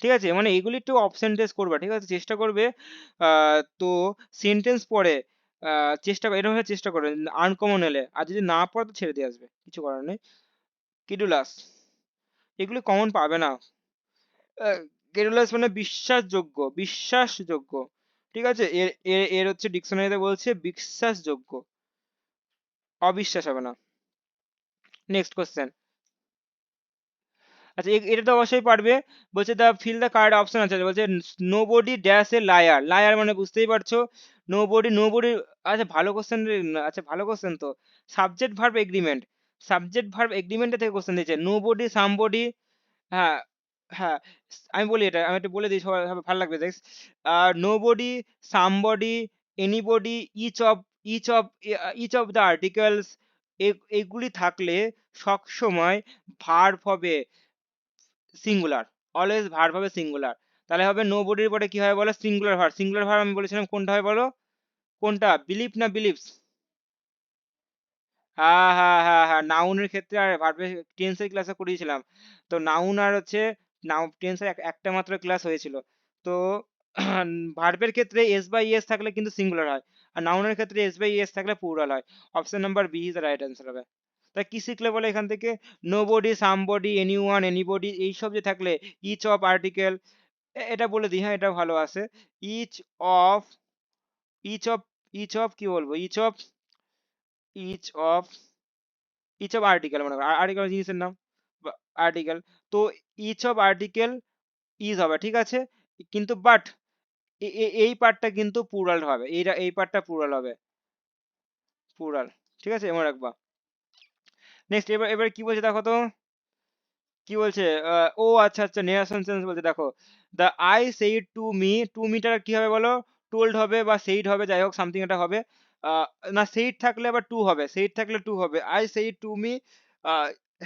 ঠিক আছে, মানে এগুলি একটু অপশন টেস্ট করবে, ঠিক আছে, চেষ্টা করবে। তো সেন্টেন্স পড়ে চেষ্টা এরকম ভাবে চেষ্টা করবে, আনকমন এলে, আর যদি না পড়ে তো ছেড়ে দিয়ে আসবে, কিছু করার নেই। ক্রিডুলাস, এগুলি কমন পাবে না। ক্রেডুলাস মানে বিশ্বাসযোগ্য, বিশ্বাসযোগ্য, ঠিক আছে। এর এর এর হচ্ছে ডিকশনারিতে বলছে বিশ্বাসযোগ্য, অবিশ্বাস হবে না। নেক্সট কোশ্চেন, আচ্ছা এটা তো অবশ্যই পারবে। বলছে the fill the card option আছে, বলছে nobody dash a liar, liar মানে বুঝতেই পারছো, নো বডি, নো বডি। আচ্ছা ভালো কোশ্চেন, আচ্ছা ভালো কোশ্চেন তো, subject verb agreement, subject verb এগ্রিমেন্টে থেকে কোশ্চেন দিয়েছে, নো বডি সামবডি। হ্যাঁ, হ্যাঁ, আমি বলি, এটা আমি একটু বলে দিই, সবার ভালো লাগবে দেখ। Nobody, somebody, anybody, each of each of the articles, এগুলি থাকলে সব সময় ভার্ব হবে সিঙ্গুলার, অলওয়েজ ভার্ব হবে সিঙ্গুলার। তাহলে হবে নোবডির পরে কি হয় বলো, সিঙ্গুলার ভার্ব, সিঙ্গুলার ভার্ব আমি বলেছিলাম কোনটা হয় বলো, কোনটা, বিলিভ না বিলিভস? হ্যাঁ হ্যাঁ হ্যাঁ হ্যাঁ, নাউনের ক্ষেত্রে আর ভার্বের টেন্সের ক্লাসে করিয়েছিলাম। তো নাউন আর হচ্ছে নাউন টেন্সের একটা মাত্র ক্লাস হয়েছিল। তো ভার্বের ক্ষেত্রে এস বাই এস থাকলে কিন্তু সিঙ্গুলার হয়, আর নাউনের ক্ষেত্রে এস বাই এস থাকলে প্লুরাল হয়। Option number B is the right answer হবে। তাই কি শিখলে বলে এখান থেকে, নোবডি, সামবডি, এনিওয়ান, এনিবডি, এইসব যে থাকলে, ইচ অফ আর্টিকেল, এটা বলে দিই, হ্যাঁ এটা ভালো আছে। Each of, each of, each of কি বলবো, each of, each of, each of article, মনে করো আর্টিকেল জিনিসের নাম, আর্টিকেল। তো ইচ অফ আর্টিকেল ইজ হবে, ঠিক আছে। কিন্তু বাট এই পার্টটা কিন্তু প্লুরাল হবে, এই পার্টটা প্লুরাল হবে, প্লুরাল, ঠিক আছে, মনে রাখবা। নেক্সট, এবার এবার কি বলছে দেখো তো, কি বলছে, ও আচ্ছা আচ্ছা, নেশন সেন্স বলছে দেখো, the I said to me, to meter কি হবে বলো, টোল্ড হবে বা সেইড হবে, যাই হোক সামথিং একটা হবে। আহ, না সেইড থাকলে আবার টু হবে, সেইড থাকলে টু হবে, I said to me,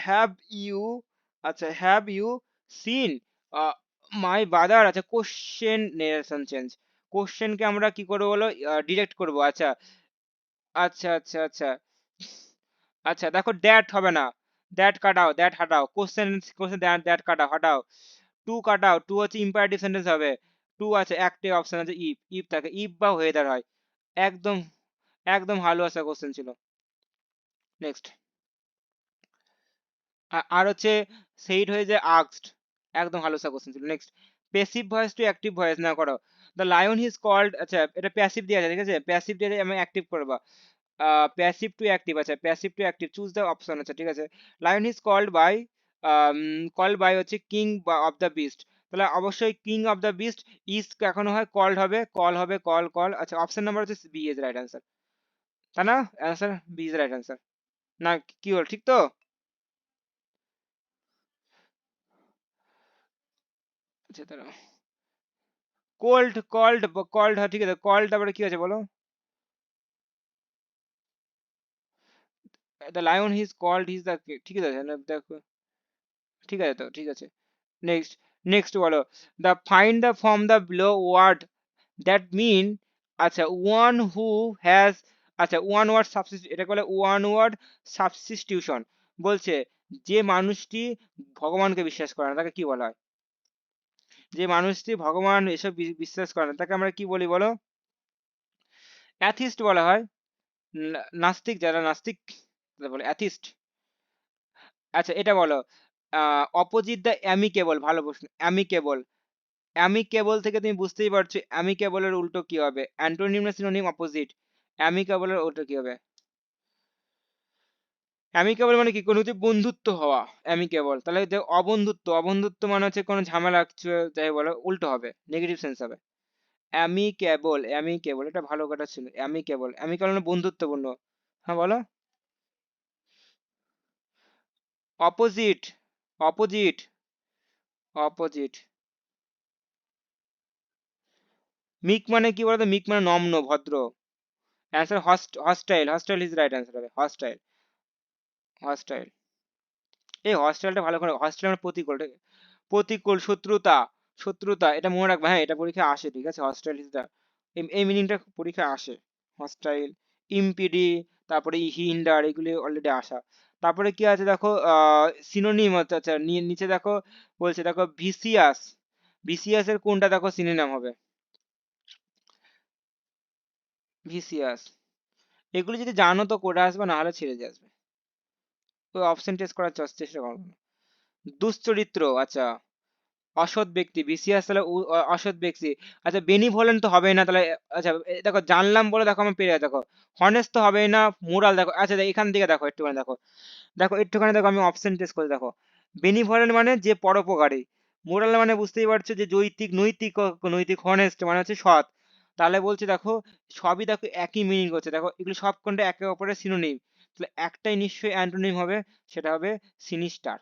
have you, আচ্ছা have you seen my brother, আচ্ছা কোশ্চেন, নেশন চেঞ্জ, কোশ্চেনকে আমরা কি করবো বলো, ডিরেক্ট করবো, আচ্ছা আচ্ছা আচ্ছা আচ্ছা। আচ্ছা দেখো দ্যাট হবে না, দ্যাট কাটাও, দ্যাট হাটাও, কোশ্চেন, কোশ্চেন দ্যাট, দ্যাট কাটাও, হাটাও। টু কাট আউট, টু হচ্ছে ইম্পারেটিভ সেন্টেন্স হবে, টু আছে, একটাই অপশন আছে ইফ, ইফ থাকে, ইফ বা ওয়েদার হয়। একদম একদম ভালো আসা কোশ্চেন ছিল। নেক্সট, আর হচ্ছে সেইড হয়ে যায় আস্কড, একদম ভালো আসা কোশ্চেন ছিল। Next, passive voice to active voice না করো, দ্য লায়ন হিজ কল্ড, আচ্ছা এটা প্যাসিভ দিয়ে আছে, ঠিক আছে, প্যাসিভ দিয়ে আমি অ্যাক্টিভ করবা, প্যাসিভ টু অ্যাক্টিভ, আচ্ছা passive to active choose the option, আচ্ছা ঠিক আছে, লায়ন ইজ কল্ড বাই হচ্ছে কিং অফ দ্য বিস্ট, তাহলে অবশ্যই king of the beast is এখনো হয় কল্ড হবে, কল হবে, কল কল, আচ্ছা অপশন নাম্বার হচ্ছে বি ইজ রাইট অ্যান্সার, তাই না, answer B is right answer, না কি হল ঠিক তো? আচ্ছা তাহলে কোল্ড, কল্ড, কল্ড হয়, ঠিক আছে, কল্ড তারপরে কি আছে বলো, the lion his called his the, ঠিক আছে না, দেখো ঠিক আছে তো, ঠিক আছে। নেক্সট, নেক্সট বলো, the find the from the below word that mean, আচ্ছা ওয়ান হু হ্যাজ, আচ্ছা ওয়ান ওয়ার্ড সাবস্টিটিউশন, এটা বলে ওয়ান ওয়ার্ড সাবস্টিটিউশন, বলছে যে মানুষটি ভগবানকে বিশ্বাস করে না তাকে কি বলা হয়, যে মানুষটি ভগবান এসব বিশ্বাস করে না তাকে আমরা কি বলি বলো, অ্যাথিস্ট বলা হয়, নাস্তিক, যারা নাস্তিক তাদের বলে অ্যাথিস্ট। আচ্ছা এটা বলো, অপোজিট দ্য অ্যামিকেবল, ভালো প্রশ্ন, অ্যামিকেবল, অ্যামিকেবল থেকে তুমি বুঝতেই পারছো অ্যামিকেবলের উল্টো কি হবে, অ্যান্টোনিম না সিনোনিম, অপোজিট, অ্যামিকেবলের উল্টো কি হবে, অ্যামিকেবল মানে কি, কোনো হচ্ছে বন্ধুত্ব হওয়া, অ্যামিকেবল, তাহলে যে অবন্ধুত্ব, অবন্ধুত্ব মানে হচ্ছে কোনো ঝামেলা কিছু, যাই বলো উল্টো হবে, নেগেটিভ সেন্স হবে, অ্যামিকেবল, অ্যামিকেবল এটা ভালো কথা ছিল, অ্যামিকেবল, অ্যামিকেবল মানে বন্ধুত্বপূর্ণ, হ্যাঁ বলো, অপোজিট, অপোজিট, অপোজিট, মিক মানে কি বলতো, মিক মানে নম্র ভদ্র, answer hostile, hostile is right answer হবে, হস্টাইল, হস্টাইল, এই হস্টাইলটা ভালো করে, হস্টাইল মানে প্রতিকূল, ঠিক আছে? প্রতিকূল, শত্রুতা, শত্রুতা, এটা মনে রাখবে, হ্যাঁ এটা পরীক্ষায় আসে, ঠিক আছে, হস্টাইল ইজ দা, এই মিনিংটা পরীক্ষায় আসে, হস্টাইল, ইম্পিডি, তারপরে হিন্ডার, এগুলি অলরেডি আসা। তারপরে কি আছে দেখো, সিনোনিম, আচ্ছা নিচে দেখো, বলছে দেখো ভিসিয়াস, ভিসিয়াস এর কোনটা দেখো সিনোনিম হবে, ভিসিয়াস, এগুলো যদি জানো তো করে আসবে, না হলে ছেড়ে দিয়ে আসবে, ওই অপশন টেস্ট করার চেষ্টা করো না। দুশ্চরিত্র, আচ্ছা অসৎ ব্যক্তি, বিসিএস তাহলে অসৎ ব্যক্তি, আচ্ছা বেনিভোলেন্ট তো হবে না তাহলে, আচ্ছা দেখো জানলাম বলে দেখো আমি পেরে দেখো, হনেস্ট তো হবে না, মোরাল দেখো, আচ্ছা এখান থেকে দেখো একটুখানি দেখো, দেখো একটুখানি দেখো আমি অপশন টেস্ট করে দেখো, বেনিভোলেন্ট মানে যে পরোপকারী, মোরাল মানে বুঝতেই পারছো যে জৈতিক, নৈতিক, নৈতিক, হনেস্ট মানে হচ্ছে সৎ, তাহলে বলছে দেখো সবই দেখো একই মিনিং করছে, দেখো এগুলো সব কোনটা একে অপরের সিনোনিম, তাহলে একটাই নিশ্চয়ই অ্যান্টোনিম হবে, সেটা হবে সিনিস্টার।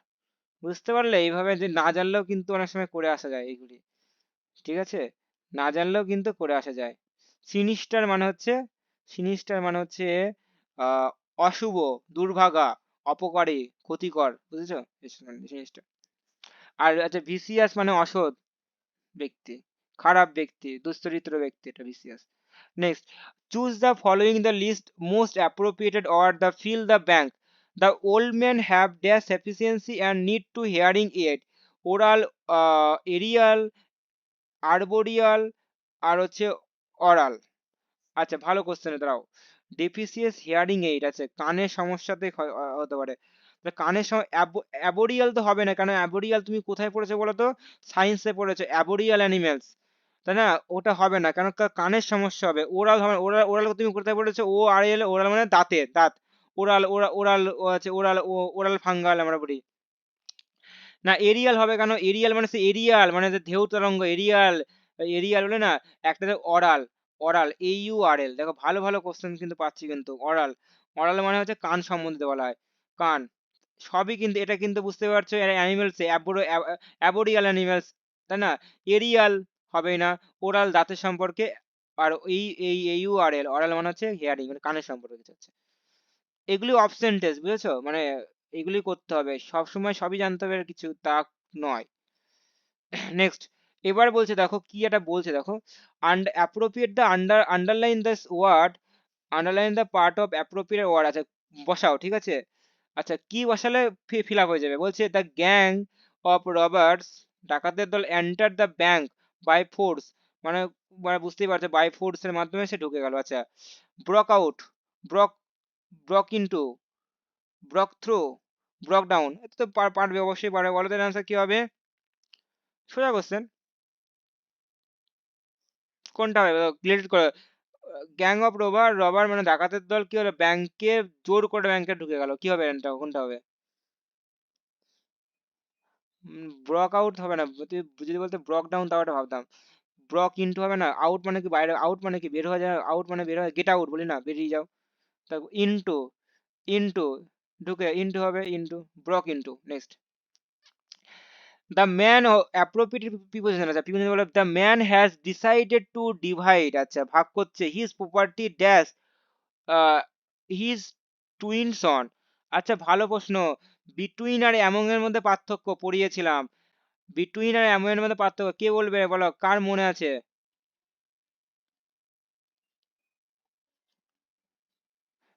বুঝতে পারলে, এইভাবে যে না জানলেও কিন্তু অনেক সময় করে আসা যায় এইগুলি, ঠিক আছে, না জানলেও কিন্তু করে আসা যায়। সিনিস্টার মানে হচ্ছে, সিনিস্টার মানে হচ্ছে আহ অশুভ, দুর্ভাগা, অপকারী, ক্ষতিকর, বুঝেছো, সিনিস্টার। আর আচ্ছা ভিসিয়াস মানে অসৎ ব্যক্তি, খারাপ ব্যক্তি, দুশ্চরিত্র ব্যক্তি, এটা vicious. Next, choose the following the list most appropriated or the fill the blank, the old man have dash efficiency and need to hearing aid, oral, aerial, arboreal, আর হচ্ছে অরাল, আচ্ছা ভালো কোশ্চেন, দাঁড়াও, ডেফিসিয়েন্স হিয়ারিং এইড, আছে কানের সমস্যাতে হতে পারে, তা কানের অ্যাবোরিয়াল তো হবে না, কারণ অ্যাবোরিয়াল তুমি কোথায় পড়েছো বলো তো, সায়েন্সে পড়েছো, অ্যাবোরিয়াল অ্যানিমেলস, তাই না, ওটা হবে না, কারণ কানের সমস্যা হবে, ওরাল হবে, ওরাল, ওরাল তুমি কোথায় পড়েছো, ও আর এল, ওরাল মানে দাঁতের, দাঁত, ওরাল, ওরাল আছে, ওরাল, ওরাল ফাঙ্গাল আমরা বলি, না এরিয়াল হবে, কেন এরিয়াল মানে সে এরিয়াল মানে যে ঢেউ তরঙ্গ, এরিয়াল, এরিয়াল বলে না, একটা অরাল, অরাল, AURL, দেখো ভালো ভালো কোশ্চেন কিন্তু পাচ্ছি, কিন্তু অরাল, অরাল মানে হচ্ছে কান সম্বন্ধিত বলা হয়, কান, সবই কিন্তু, এটা কিন্তু বুঝতে পারছো এরা অ্যানিমেলস, অ্যাবোরিয়াল অ্যানিমেলস, তাই না, এরিয়াল হবেই না, ওরাল দাঁতের সম্পর্কে, আর এই AURL, অরাল মানে হচ্ছে হিয়ারিং মানে কানের সম্পর্কে কিছু হচ্ছে, এগুলি অপশন টেস্ট, বুঝেছো, মানে এগুলি করতে হবে, সব সময় সবই জানতে হবে কিছু তা নয়। নেক্সট, এবার বলছে দেখো কি এটা বলছে দেখো, appropriate the underline this word, underline the part of appropriate word, আচ্ছা বসাও, ঠিক আছে, আচ্ছা কি বসালে ফিল আপ হয়ে যাবে, বলছে দ্য গ্যাং অফ রবার্স, ডাকাতের দল enter the bank by force, মানে মানে বুঝতেই পারছো বাই ফোর্স এর মাধ্যমে সে ঢুকে গেল। আচ্ছা, Brock out, Brock Brock into, Brock through, Brock down, এটা তো পারবে, অবশ্যই পারবে। বলো তো আনসার কি হবে? সোজা কোশ্চেন, কোনটা হবে রিলেটেড করে? গ্যাং অফ রোবার, রবার মানে ডাকাতের দল কি হলো ব্যাংকে, জোর করে ব্যাংকে ঢুকে গেল, কি হবে এটা, কোনটা হবে? ব্রক আউট হবে না, যদি বলতে ব্রক ডাউন তাও একটা ভাবতাম। ব্রক ইনটু হবে না, আউট মানে কি বাইরে, আউট মানে কি বের হয়ে যায়, আউট মানে বের হয়ে, গেট আউট বলি না, বেরিয়ে যাও। তারপর ইনটু, ইনটু ঢুকে, ইনটু হবে, into, broke into. Next, the man appropriate preposition আছে, প্রিপোজিশন বলে the man has decided to divide, আচ্ছা ভাগ করছে, his property dash his twin son. আচ্ছা ভালো প্রশ্ন, বিটুইন আর অ্যামং এর মধ্যে পার্থক্য পড়িয়েছিলাম, বিটুইন আর অ্যামং এর মধ্যে পার্থক্য কে বলবে বলো, কার মনে আছে?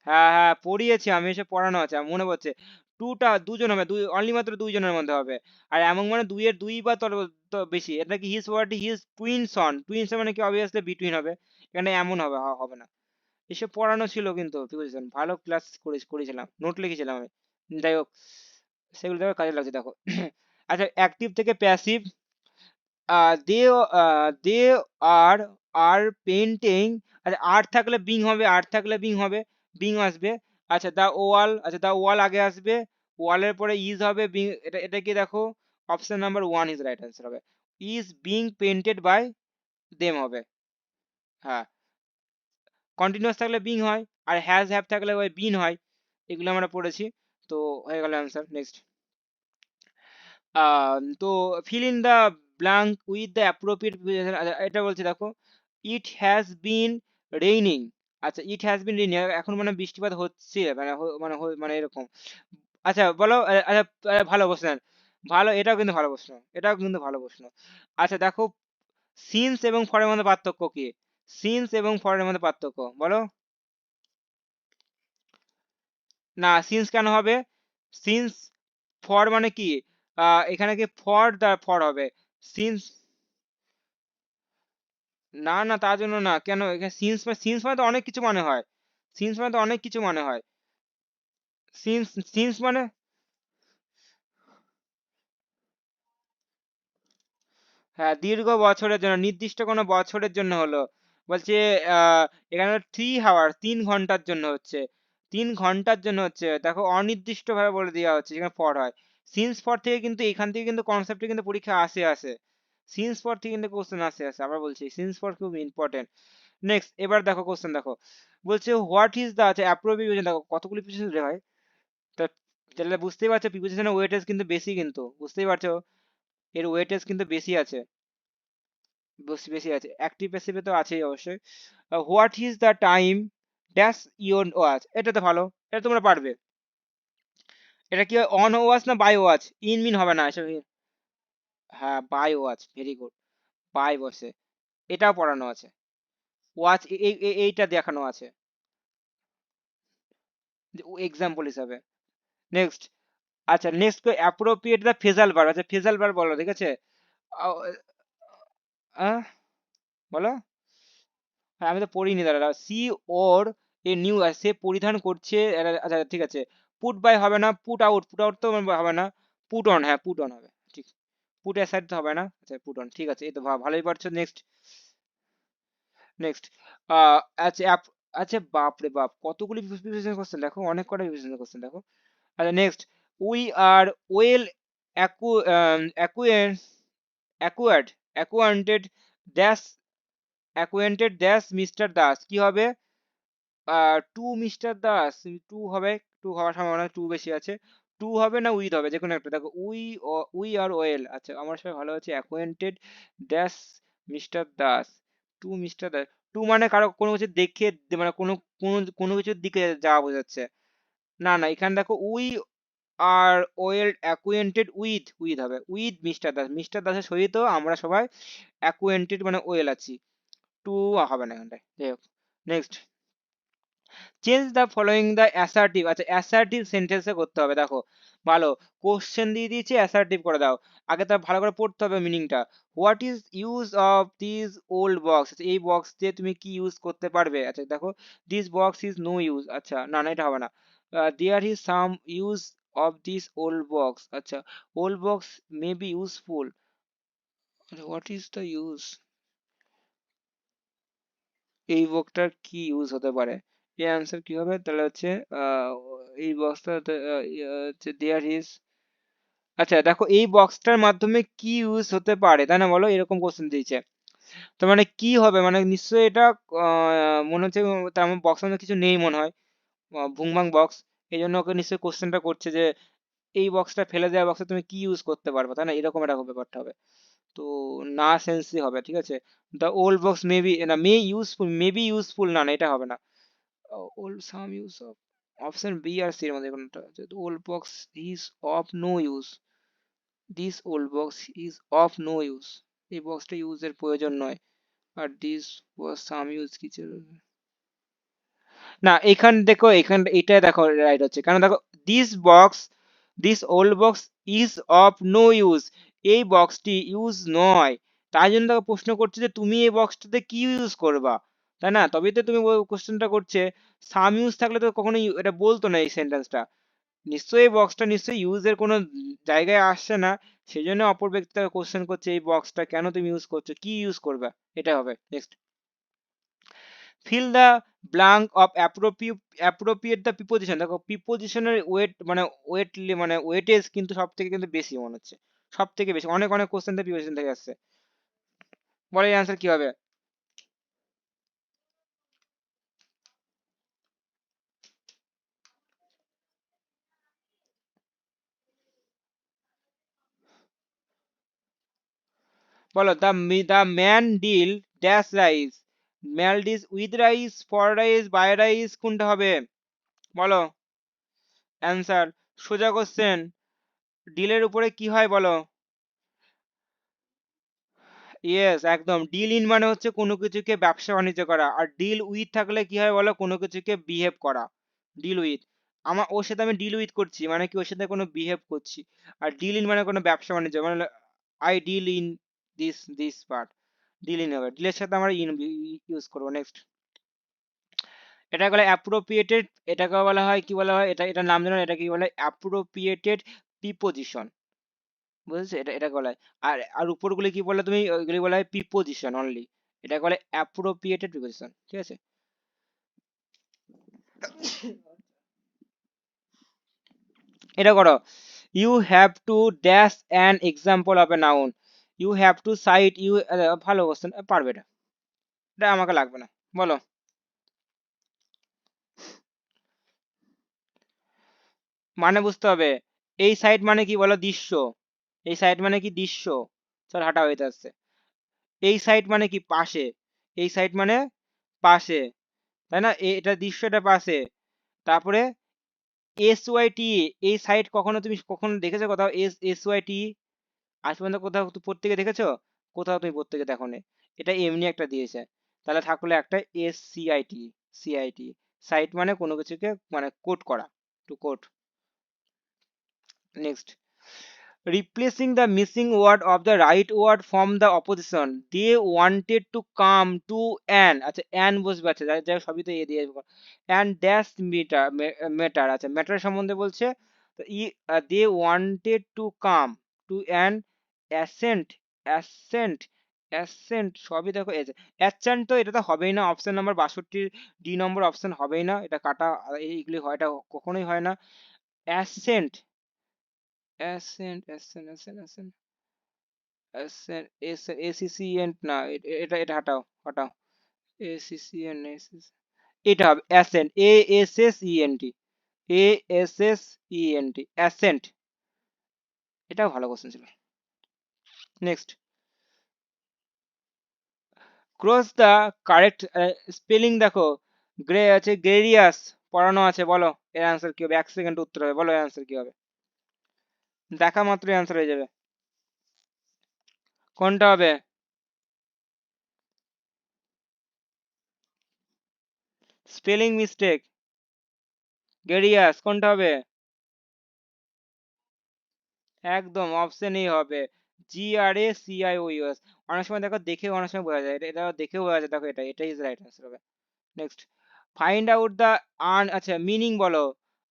হ্যাঁ হ্যাঁ পড়িয়েছি আমি, এসে পড়ানো আছে, আমার মনে পড়ছে। টুটা দুজন হবে, দুই অনলি মাত্র দুইজনের মধ্যে হবে। আর এমন মানে দুইয়ের দুই বা তোর তো বেশি, এটা কি হিজ ওয়ার্ড, হিজ টুইন সন, টুইন সন মানে কি অবভিয়াসলি বিটুইন হবে, এখানে এমন হবে, হবে না। এসব পড়ানো ছিল কিন্তু, কি বুঝেছেন, ভালো ক্লাস করেছিলাম, নোট লিখেছিলাম আমি। যাই হোক, সেগুলো দেখো কাজে লাগছে দেখো। আচ্ছা, অ্যাক্টিভ থেকে প্যাসিভ, দে দে আর আর পেন্টিং, আচ্ছা আর থাকলে বিং হবে, আর থাকলে বিং হবে, বিং আসবে। আচ্ছা দা ওয়াল, আচ্ছা দা ওয়াল আগে আসবে, ওয়ালের পরে ইজ হবে, বিং, এটা কি দেখো, option number one is right answer হবে, is being painted by them হবে। হ্যাঁ, কন্টিনিউয়াস থাকলে বিং হয়, আর হ্যাজ হ্যাভ থাকলে ওই বিন হয়, এগুলো আমরা পড়েছি। তো হয়ে গেল অ্যান্সার। নেক্সট, তো fill in the blank with the appropriate, এটা বলছে দেখো, ইট হ্যাজ বিন রেইনিং, আচ্ছা ইট হ্যাজ বিন রেইনিং, এখন মানে বৃষ্টিপাত হচ্ছে, মানে মানে এরকম। আচ্ছা বলো, আচ্ছা ভালো প্রশ্ন, ভালো, এটাও কিন্তু ভালো প্রশ্ন, এটাও কিন্তু ভালো প্রশ্ন। আচ্ছা দেখো, সিন্স এবং ফরের মধ্যে পার্থক্য কি? সিন্স এবং ফরের মধ্যে পার্থক্য বলো। না, সিন্স কেন হবে? সিন্স, ফর মানে কি, এখানে কি ফর দা ফর হবে, সিন্স, না না তার জন্য না, কেন, এখানে সিন্স মানে তো অনেক কিছু মানে হয়, সিন্স মানে তো অনেক কিছু মানে হয়, সিন্স, সিন্স মানে, হ্যাঁ দীর্ঘ বছরের জন্য, নির্দিষ্ট কোনো বছরের জন্য হলো, বলছে এখানে 3 আওয়ার, 3 ঘন্টার জন্য হচ্ছে, 3 ঘন্টার জন্য হচ্ছে, দেখো অনির্দিষ্ট ভাবে বলে দেওয়া হচ্ছে যেখানে ফর হয়। সিন্স ফর থেকে কিন্তু, এখান থেকে কিন্তু কনসেপ্টে কিন্তু পরীক্ষা আসে, সিন্স ফর থেকে কিন্তু কোশ্চেন আসে, আবার বলছি সিন্স ফর খুব ইম্পর্টেন্ট। নেক্সট, এবার দেখো কোশ্চেন দেখো, বলছে হোয়াট ইজ দ্য, আচ্ছা অ্যাপ্রোপ্রিয়েশন, দেখো কতগুলি প্রিপোজিশন রে হয়, তা তাহলে বুঝতেই পারছো প্রিপোজিশনের ওয়েটেজ কিন্তু বেশি, কিন্তু বুঝতেই পারছো এর ওয়েটেজ কিন্তু বেশি আছে, বেশি বেশি আছে, অ্যাক্টিভ প্যাসিভে তো আছেই অবশ্যই। What is the time dash your watch, এটা তো ভালো, এটা তোমরা পারবে। এটা কি অন ওয়াচ না বাই ওয়াচ, ইন মিন হবে না এসব, হ্যাঁ by watch, very good, by বসে, এটাও পড়ানো আছে, ওয়াচ এইটা দেখানো আছে এক্সাম্পল হিসাবে। নেক্সট, আচ্ছা next, appropriate the phrasal verb, আচ্ছা ফেজাল ভার্ব বলো, ঠিক আছে, আহ, আহ, বলো। হ্যাঁ আমি তো পড়িনি দাদা, সি ওর এ নিউ, সে পরিধান করছে, আচ্ছা ঠিক আছে, পুট বাই হবে না, পুট আউট, পুট আউট তো হবে না, পুট অন, হ্যাঁ পুট অন হবে, ঠিক, পুট অ্যাসাইড তো হবে না, আচ্ছা পুট অন, ঠিক আছে, এই তো ভালোই পারছো। নেক্সট, নেক্সট, আচ্ছা আচ্ছা বাপ রে বাপ, কতগুলি প্রিভিয়াস কোশ্চেন দেখো, অনেক কটা প্রিভিয়াস কোশ্চেন দেখো। আচ্ছা next, we are well acquaint, acquired, acquainted dash, acquainted dash mister Das, কি হবে, টু মিস্টার দাস, টু হবে, টু হওয়ার সম্ভাবনা টু বেশি আছে, টু হবে না উইথ হবে, যে কোনো একটা, দেখো উই, উই আর ওয়েল, আচ্ছা আমার সাথে ভালো আছে acquainted dash mister Das, to mister Das, to মানে কারো কোনো কিছু দেখে, মানে কোনো কোনো কোনো কিছুর দিকে যাওয়া বোঝাচ্ছে, না না এখানে দেখো we are well acquainted with, with হবে, উইথ মিস্টার দাস, মিস্টার দাসের সহিত আমরা সবাই অ্যাকুয়েন্টেড মানে ওয়েল আছি, টু হবে না এখানটায়, যাই হোক। Next, change the following the assertive, আচ্ছা অ্যাসার্টিভ সেন্টেন্সে করতে হবে। দেখো ভালো, কোশ্চেন দিয়ে দিয়েছি, অ্যাসার্টিভ করে দাও। আগে তার ভালো করে পড়তে হবে মিনিংটা। What is use of this old box, এই বক্স দিয়ে তুমি কি ইউজ করতে পারবে। আচ্ছা দেখো, this box is no use, আচ্ছা না না এটা হবে না। There is some use of this old box, আচ্ছা old box may be useful, what is the use, এই বক্সটার কি ইউজ হতে পারে। এই অ্যান্সার কি হবে তাহলে হচ্ছে আহ, এই বক্সটা হচ্ছে দেয়ার ইজ, আচ্ছা দেখো এই বক্সটার মাধ্যমে কি ইউজ হতে পারে, তাই না বলো, এরকম কোশ্চেন দিয়েছে। তো মানে কি হবে, মানে নিশ্চয়ই এটা মনে হচ্ছে তার বক্সের মধ্যে কিছু নেই মনে হয়, ভুংভাং বক্স। এই জন্য ওকে নিশ্চয়ই কোশ্চেনটা করছে যে এই বক্সটা ফেলে দেওয়া বক্সে তুমি কি ইউজ করতে পারবে, তাই না, এরকম একটা ব্যাপারটা হবে। তো না সেন্সই হবে, ঠিক আছে। দ্য ওল্ড বক্স মেবি না, মে ইউজফুল, মেবি ইউজফুল, না না এটা হবে না। Old some use of, option B আর সি এর মধ্যে কোনটা, old box is of no use, this old box is of no use, এই বক্সটা ইউজের প্রয়োজন নয়। আর দিস ওয়াজ সাম ইউজ কি ছিল, না এখান দেখো, এখান এটা দেখো রাইট হচ্ছে, কারণ দেখো this box, this old box is of no use, এই বক্সটি ইউজ নয়, তাই জন্য দেখো প্রশ্ন করছে যে তুমি এই বক্সটাতে কি ইউজ করবা, তাই না, তবেই তো তুমি কোশ্চেনটা করছে। সাম ইউজ থাকলে তো কখনোই এটা বলতো না এই সেন্টেন্সটা, নিশ্চয়ই এই বক্সটা নিশ্চয়ই ইউজের কোনো জায়গায় আসছে না, সেই জন্য অপর ব্যক্তি তাকে কোশ্চেন করছে এই বক্সটা কেন তুমি ইউজ করছো, কি ইউজ করবে, এটা হবে। Next, fill the blank of appropriate the preposition, দেখো প্রিপোজিশনের ওয়েট মানে ওয়েট মানে ওয়েটেজ কিন্তু সব থেকে কিন্তু বেশি মনে হচ্ছে, সব থেকে বেশি, অনেক অনেক কোশ্চেন থেকে প্রিপোজিশন থেকে আসছে। বলে এই অ্যান্সার কি হবে। বলো, the man deal dash rice, man deals with rice, for rice, by rice, কোনটা হবে বলো অ্যান্সার। সোজা কোশ্চেন, ডিলের উপরে কি হয় বলো। ইয়েস একদম, ডিল ইন মানে হচ্ছে কোনো কিছুকে ব্যবসা বাণিজ্য করা, আর ডিল উইথ থাকলে কি হয় বলো, কোনো কিছুকে বিহেভ করা। ডিল উইথ, আমার ওর সাথে আমি ডিল উইথ করছি মানে কি, ওর সাথে কোনো বিহেভ করছি। আর ডিল ইন মানে কোনো ব্যবসা বাণিজ্য, মানে I deal in this part, deal in হবে, ডিলের সাথে আমরা ইন ইউজ করবো। নেক্সট, এটা বলে অ্যাপ্রোপ্রিয়েটেড, এটাকে বলা হয় কি বলা হয়, এটা এটার নাম জানো, এটা কি বলে অ্যাপ্রোপ্রিয়েটেড প্রিপোজিশন, বুঝেছো, এটা এটা বলা হয়। আর আর উপরগুলি কি বলে তুমি, ওইগুলি বলা হয় প্রিপোজিশন অনলি, এটা বলে অ্যাপ্রোপ্রিয়েটেড প্রিপোজিশন, ঠিক আছে। এটা করো, you have to dash an example of a noun, you have to cite you, ভালো কোশ্চেন, পারবে এটা, এটা আমাকে লাগবে না, বলো। মানে বুঝতে হবে, এই সাইট মানে কি বলো, দৃশ্য, এই সাইট মানে কি দৃশ্য, চল হাঁটা হইতে আসছে। এই সাইট মানে কি পাশে, এই সাইট মানে পাশে, তাই না, এটা দৃশ্য, এটা পাশে। তারপরে এস ওয়াই টি, এই সাইট কখনো তুমি কখনো দেখেছো কোথাও, এস এস ওয়াই টি আজ পর্যন্ত কোথাও প্রত্যেকে দেখেছো, কোথাও তুমি প্রত্যেকে দেখো নি, এটা এমনি একটা দিয়েছে। তাহলে থাকলে একটা এস সিআইটি, সিআইটি, সাইট মানে কোনো কিছুকে মানে কোড করা, to code. Next, replacing the missing word of the right word from the opposition, they wanted to come to an, আচ্ছা an বসবে, আচ্ছা যাই যাই সবই তো এ দিয়ে and dash meter matter, আচ্ছা matter সম্বন্ধে বলছে, তো they wanted to come to an assent, assent, assent সবই দেখো এসে, assent তো এটা তো হবেই না, অপশন নাম্বার 62 ডি নম্বর অপশন হবেই না, এটা কাটা, এইগুলি হয়, এটা কখনোই হয় না। assent, assent, assent, assent, assent, এসিসিএন্ট না, এটা এটা হাটাও, হাটাও, এসিসিএন, এটা হবে accent, A S S E N T, A S S E N T, accent, এটাও ভালো কোশ্চেন ছিল। Next, cross the correct spelling, দেখো গ্রে আছে, গ্রেরিয়াস পড়ানো আছে, বলো এর অ্যান্সার কি হবে, 1 সেকেন্ড উত্তর হবে, বলো এর অ্যান্সার কি হবে, দেখা মাত্রই অ্যান্সার হয়ে যাবে, কোনটা হবে। স্পেলিং মিস্টেক, গেরিয়াস কোনটা হবে? একদম অপশন এ হবে, GRACIOUS। অনেক সময় দেখো দেখে অনেক সময় বোঝা যায়, এটা দেখেও বোঝা যায়, দেখো এটা এটাই রাইট আনসার হবে। নেক্সট, ফাইন্ড আউট দ্য আন, আচ্ছা মিনিং বলো,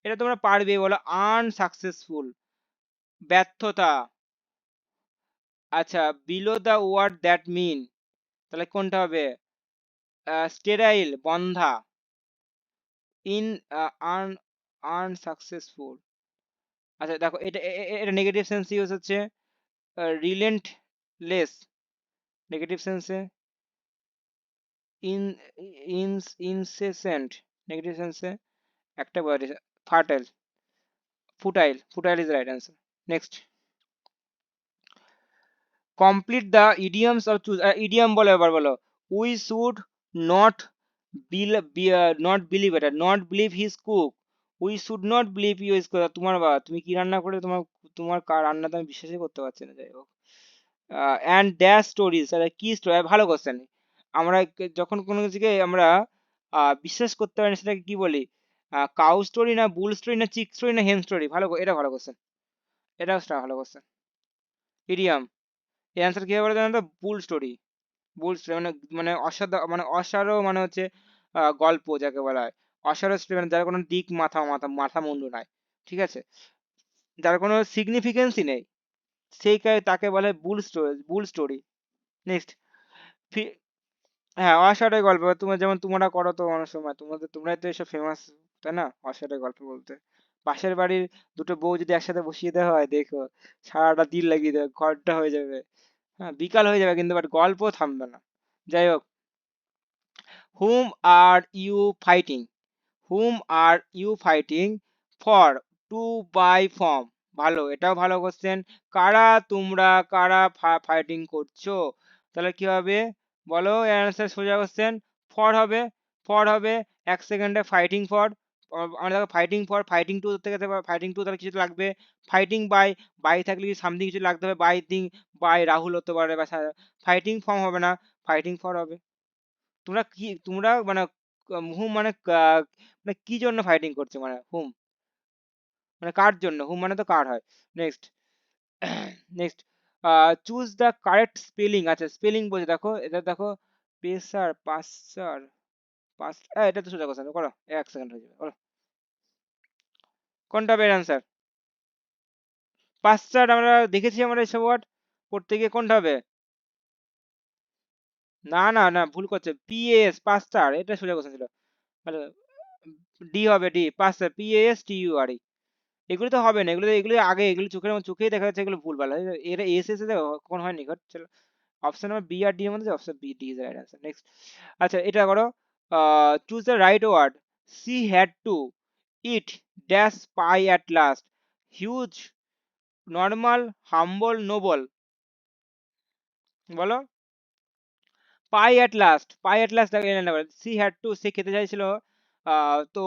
এটা তোমরা পারবে, বলো আনসাকসেসফুল, ব্যর্থতা। আচ্ছা, below the word that mean, তাহলে কোনটা হবে? স্টেরাইল, বন্ধা। In un unsuccessful. আচ্ছা দেখো এটা এটা নেগেটিভ সেন্স ইউজ হচ্ছে, রিলেন্টলেস নেগেটিভ সেন্সে, ইন ইন ইনসেসেন্ট নেগেটিভ সেন্সে, একটা word, fertile, futile, futile is right answer. Next, complete the idioms or choose, idiom বলো এবার, বলো we should not not believe, এটা not believe his cook, we should not believe you is, তোমার বা তুমি কি রান্না করে, তোমার তোমার রান্নাতে আমি বিশ্বাসই করতে পারছি না, যাই হোক। অ্যান্ড দ্য স্টোরিজ, কি স্টোরি, ভালো কোশ্চেন। আমরা যখন কোনো কিছুকে আমরা বিশ্বাস করতে পারি না, সেটাকে কি বলি? কাউ স্টোরি না বুল স্টোরি না চিক স্টোরি না হেন স্টোরি? ভালো, এটা ভালো কোশ্চেন, এটাও ভালো কোশ্চেন। ইডিয়াম, এই অ্যান্সার কি হবে বলো জানো তো? Bull story. বুল স্টোরি মানে, মানে মানে অসারও মানে হচ্ছে গল্প যাকে বলা হয়। অসারও স্টোরি মানে যার কোনো দিক মাথা মাথা মাথা মুন্ডু নাই, ঠিক আছে, যার কোনো সিগনিফিকেন্সই নেই, সেই তাকে বলে bull story, bull story. Next, হ্যাঁ অসারই গল্প, তুমি যেমন তোমরা করো তো অনেক সময়, তোমাদের তোমরাই তো এসব ফেমাস, তাই না, অসারই গল্প বলতে। পাশের বাড়ির দুটো বউ যদি একসাথে বসিয়ে দেওয়া হয়, দেখো সারাটা দিন লাগিয়ে দেবে, ঘরটা হয়ে যাবে, হ্যাঁ বিকাল হয়ে যাবে, কিন্তু বাট গল্প থামবে না। যাই হোক, whom are you fighting, whom are you fighting for, to by form, ভালো, এটাও ভালো কোশ্চেন। কারা তোমরা, কারা ফাইটিং করছো, তাহলে কি হবে বলো? অ্যান্সার সোজা কোশ্চেন, ফর হবে, ফর হবে, এক সেকেন্ডে ফাইটিং ফর, আমরা দেখো ফাইটিং ফর, ফাইটিং টু থেকে, ফাইটিং টু তাহলে কিছু তো লাগবে, ফাইটিং বাই, বাই থাকলে কি সামথিং কিছু লাগতে হবে, বাই থিং, বাই রাহুল হতে পারে, বা ফাইটিং ফর্ম হবে না, ফাইটিং ফর হবে। তোমরা কি, তোমরা মানে হুম মানে মানে কি জন্য ফাইটিং করছে, মানে হুম মানে কার জন্য, হুম মানে তো কার হয়। Next, next, choose the correct spelling, আচ্ছা স্পেলিং বলছে, দেখো এটা দেখো, পেসার পাসার পাস, এটা তো সোজা কথা করো, এক সেকেন্ড হয়ে যাবে, বলো কোনটা বের অ্যান্সার? পাশ্চার, আমরা দেখেছি আমরা এসব ওয়ার্ড পড়তে গিয়ে, কোনটা হবে? না না না, ভুল করছে, পিএস পাস্টার, এটা সোজা কথা ছিল, মানে ডি হবে, ডি পাস্টার, PASTUR। এগুলো তো হবে না, এগুলো এগুলো আগে, এগুলো চোখের চোখেই দেখা যাচ্ছে, এগুলো ভুলভাল, এটা এস এস কখন হয়নি ঘট, চলো option number B or D এর মধ্যে option B, D is right answer. Next, আচ্ছা এটা করো, choose the right word, she had to eat dash pie at last, huge, normal, humble, noble, বলো। Pie at last, pie at last, she had to, সে খেতে চাইছিল, তো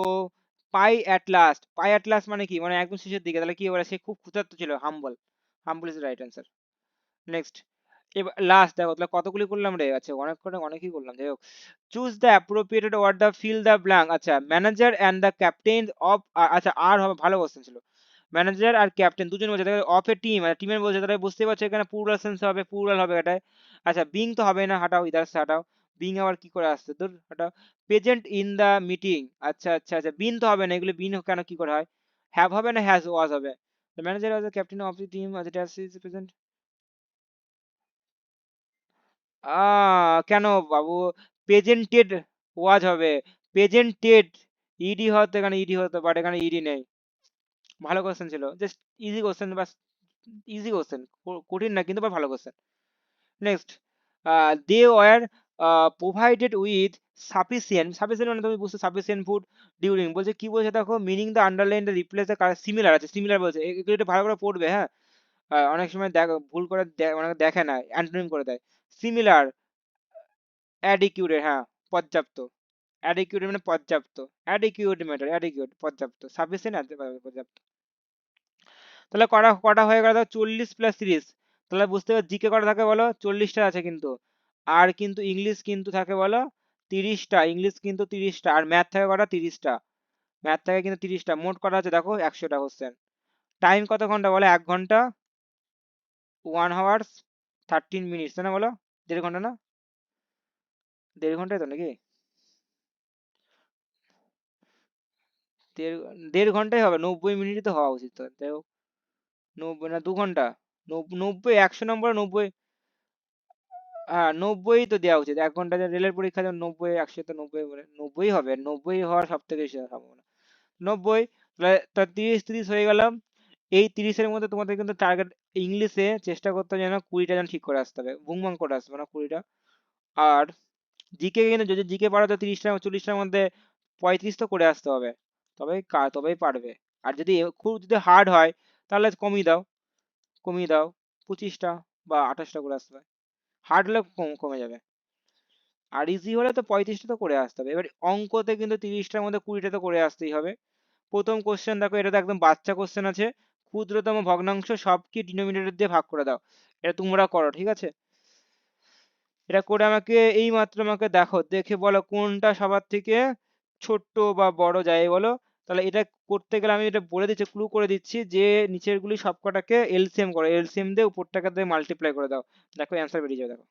pie at last, pie at last মানে কি, মানে একদম শেষের দিকে, তাহলে কি বলে, সে খুব ক্ষুধার্ত ছিল, হাম্বল, হাম্বল ইজ রাইট অ্যান্সার। নেক্সট, এবার লাস্ট দেখো, তাহলে কতগুলি করলাম রে, আচ্ছা অনেক করে অনেকই করলাম, যাই হোক। Choose the appropriated word the fill the blank, আচ্ছা manager and the captain of, আচ্ছা আর হবে, ভালো কোশ্চেন ছিল, ম্যানেজার আর ক্যাপ্টেন দুজন বলছে, অফ এ টিম, আর টিমের বলছে, তাহলে বুঝতে পারছো এখানে প্লুরাল সেন্স হবে, প্লুরাল হবে এটাই। আচ্ছা বিং তো হবে না, হাঁটাও, ইদার সে হাঁটাও, বিং আবার কি করে আসছে, দূর হাঁটাও। প্রেজেন্ট ইন দ্য মিটিং, আচ্ছা আচ্ছা আচ্ছা, বিন তো হবে না, এগুলো বিন কেন কি করে হয়, হ্যাভ হবে না হ্যাজ ওয়াজ হবে, manager was the captain of the team, আচ্ছা ইজ প্রেজেন্ট। কেন বাবু, প্রেজেন্টেড ওয়াজ হবে, প্রেজেন্টেড, ইডি হতে, এখানে ইডি হতে পারে, এখানে ইডি নেই। ভালো কোশ্চেন ছিল, জাস্ট ইজি কোশ্চেন, বাস ইজি কোশ্চেন, কঠিন না কিন্তু, বাট ভালো question. Next, they were provided with sufficient, sufficient মানে তুমি বুঝছো, সাফিসিয়েন্ট ফুড ডিউরিং, বলছে কি বলছে দেখো, meaning the underline the replace the, similar আছে, সিমিলার বলছে, এগুলো একটু ভালো করে পড়বে, হ্যাঁ। অনেক সময় ভুল করে অনেকে দেখে না, অ্যান্টোনিম করে দেয়, সিমিলার, অ্যাডিকিউটেড, হ্যাঁ পর্যাপ্ত, অ্যাডিকিউটেড মানে পর্যাপ্ত, অ্যাডিকিউট ম্যাটার, অ্যাডিকিউট পর্যাপ্ত, সাফিসিয়েন্ট পর্যাপ্ত। তাহলে কটা কটা হয়ে গেল, 40 + 30, তাহলে বুঝতে পারছি জিকে কটা থাকে বলো, 40টা আছে কিন্তু, আর কিন্তু ইংলিশ কিন্তু থাকে বলো 30টা, ইংলিশ কিন্তু 30টা, আর ম্যাথ থাকে কটা, 30টা। ম্যাথ থাকে কিন্তু 30টা, মোট করা আছে দেখো 100টা কোশ্চেন। টাইম কত ঘন্টা বলো? 1 ঘন্টা 1 hours 13 minutes, তাই না বলো? 1.5 ঘন্টা না? 1.5 ঘন্টায় তো নাকি? দেড় 1.5 ঘন্টাই হবে, 90 মিনিটই তো হওয়া উচিত তো, যাই হোক। 90 না 2 ঘন্টা? 90, 100 নম্বর 90। হ্যাঁ 90 তো দেওয়া উচিত, 1 ঘন্টা রেলের পরীক্ষা যেমন 90, 100 তো 90 বলে 90 হবে, 90 হওয়ার সব থেকে বেশি সম্ভাবনা। 90, তা 30 হয়ে গেলাম। এই 30-এর মধ্যে তোমাদের কিন্তু টার্গেট ইংলিশে চেষ্টা করতে হবে যেন 20টা যেন ঠিক করে আসতে হবে, বুংবাং করে আসবে না 20টা। আর জিকে কিন্তু যদি জিকে পারো তো 30টা 40টার মধ্যে 35 তো করে আসতে হবে, তবেই পারবে। আর যদি খুব যদি হার্ড হয় তাহলে কমিয়ে দাও 25টা বা 28টা করে আসতে হবে। হার্ড হলে কমে যাবে। আর ইজি হলে তো 35টা তো করে আসতে হবে। এবার অঙ্কতে কিন্তু 30টার মধ্যে 20টা তো করে আসতেই হবে। প্রথম কোশ্চেন দেখো, এটা তো একদম বাচ্চা কোশ্চেন আছে। ক্ষুদ্রতম ভগ্নাংশ সব কি ডিনোমিনেটর দিয়ে ভাগ করে দাও। এটা তোমরা করো, ঠিক আছে? এটা করে আমাকে এই মাত্র আমাকে দেখো, দেখে বলো কোনটা সবার থেকে ছোট্ট বা বড় যাই বলো। তাহলে এটা করতে গেলে আমি এটা বলে দিচ্ছি, ক্লু করে দিচ্ছি যে নিচের গুলি সবকটাকে এলসিএম করো, এলসিএম দিয়ে উপরটাকে দিয়ে মাল্টিপ্লাই করে দাও। দেখো অ্যান্সার বেরিয়ে যাবে, দেখো।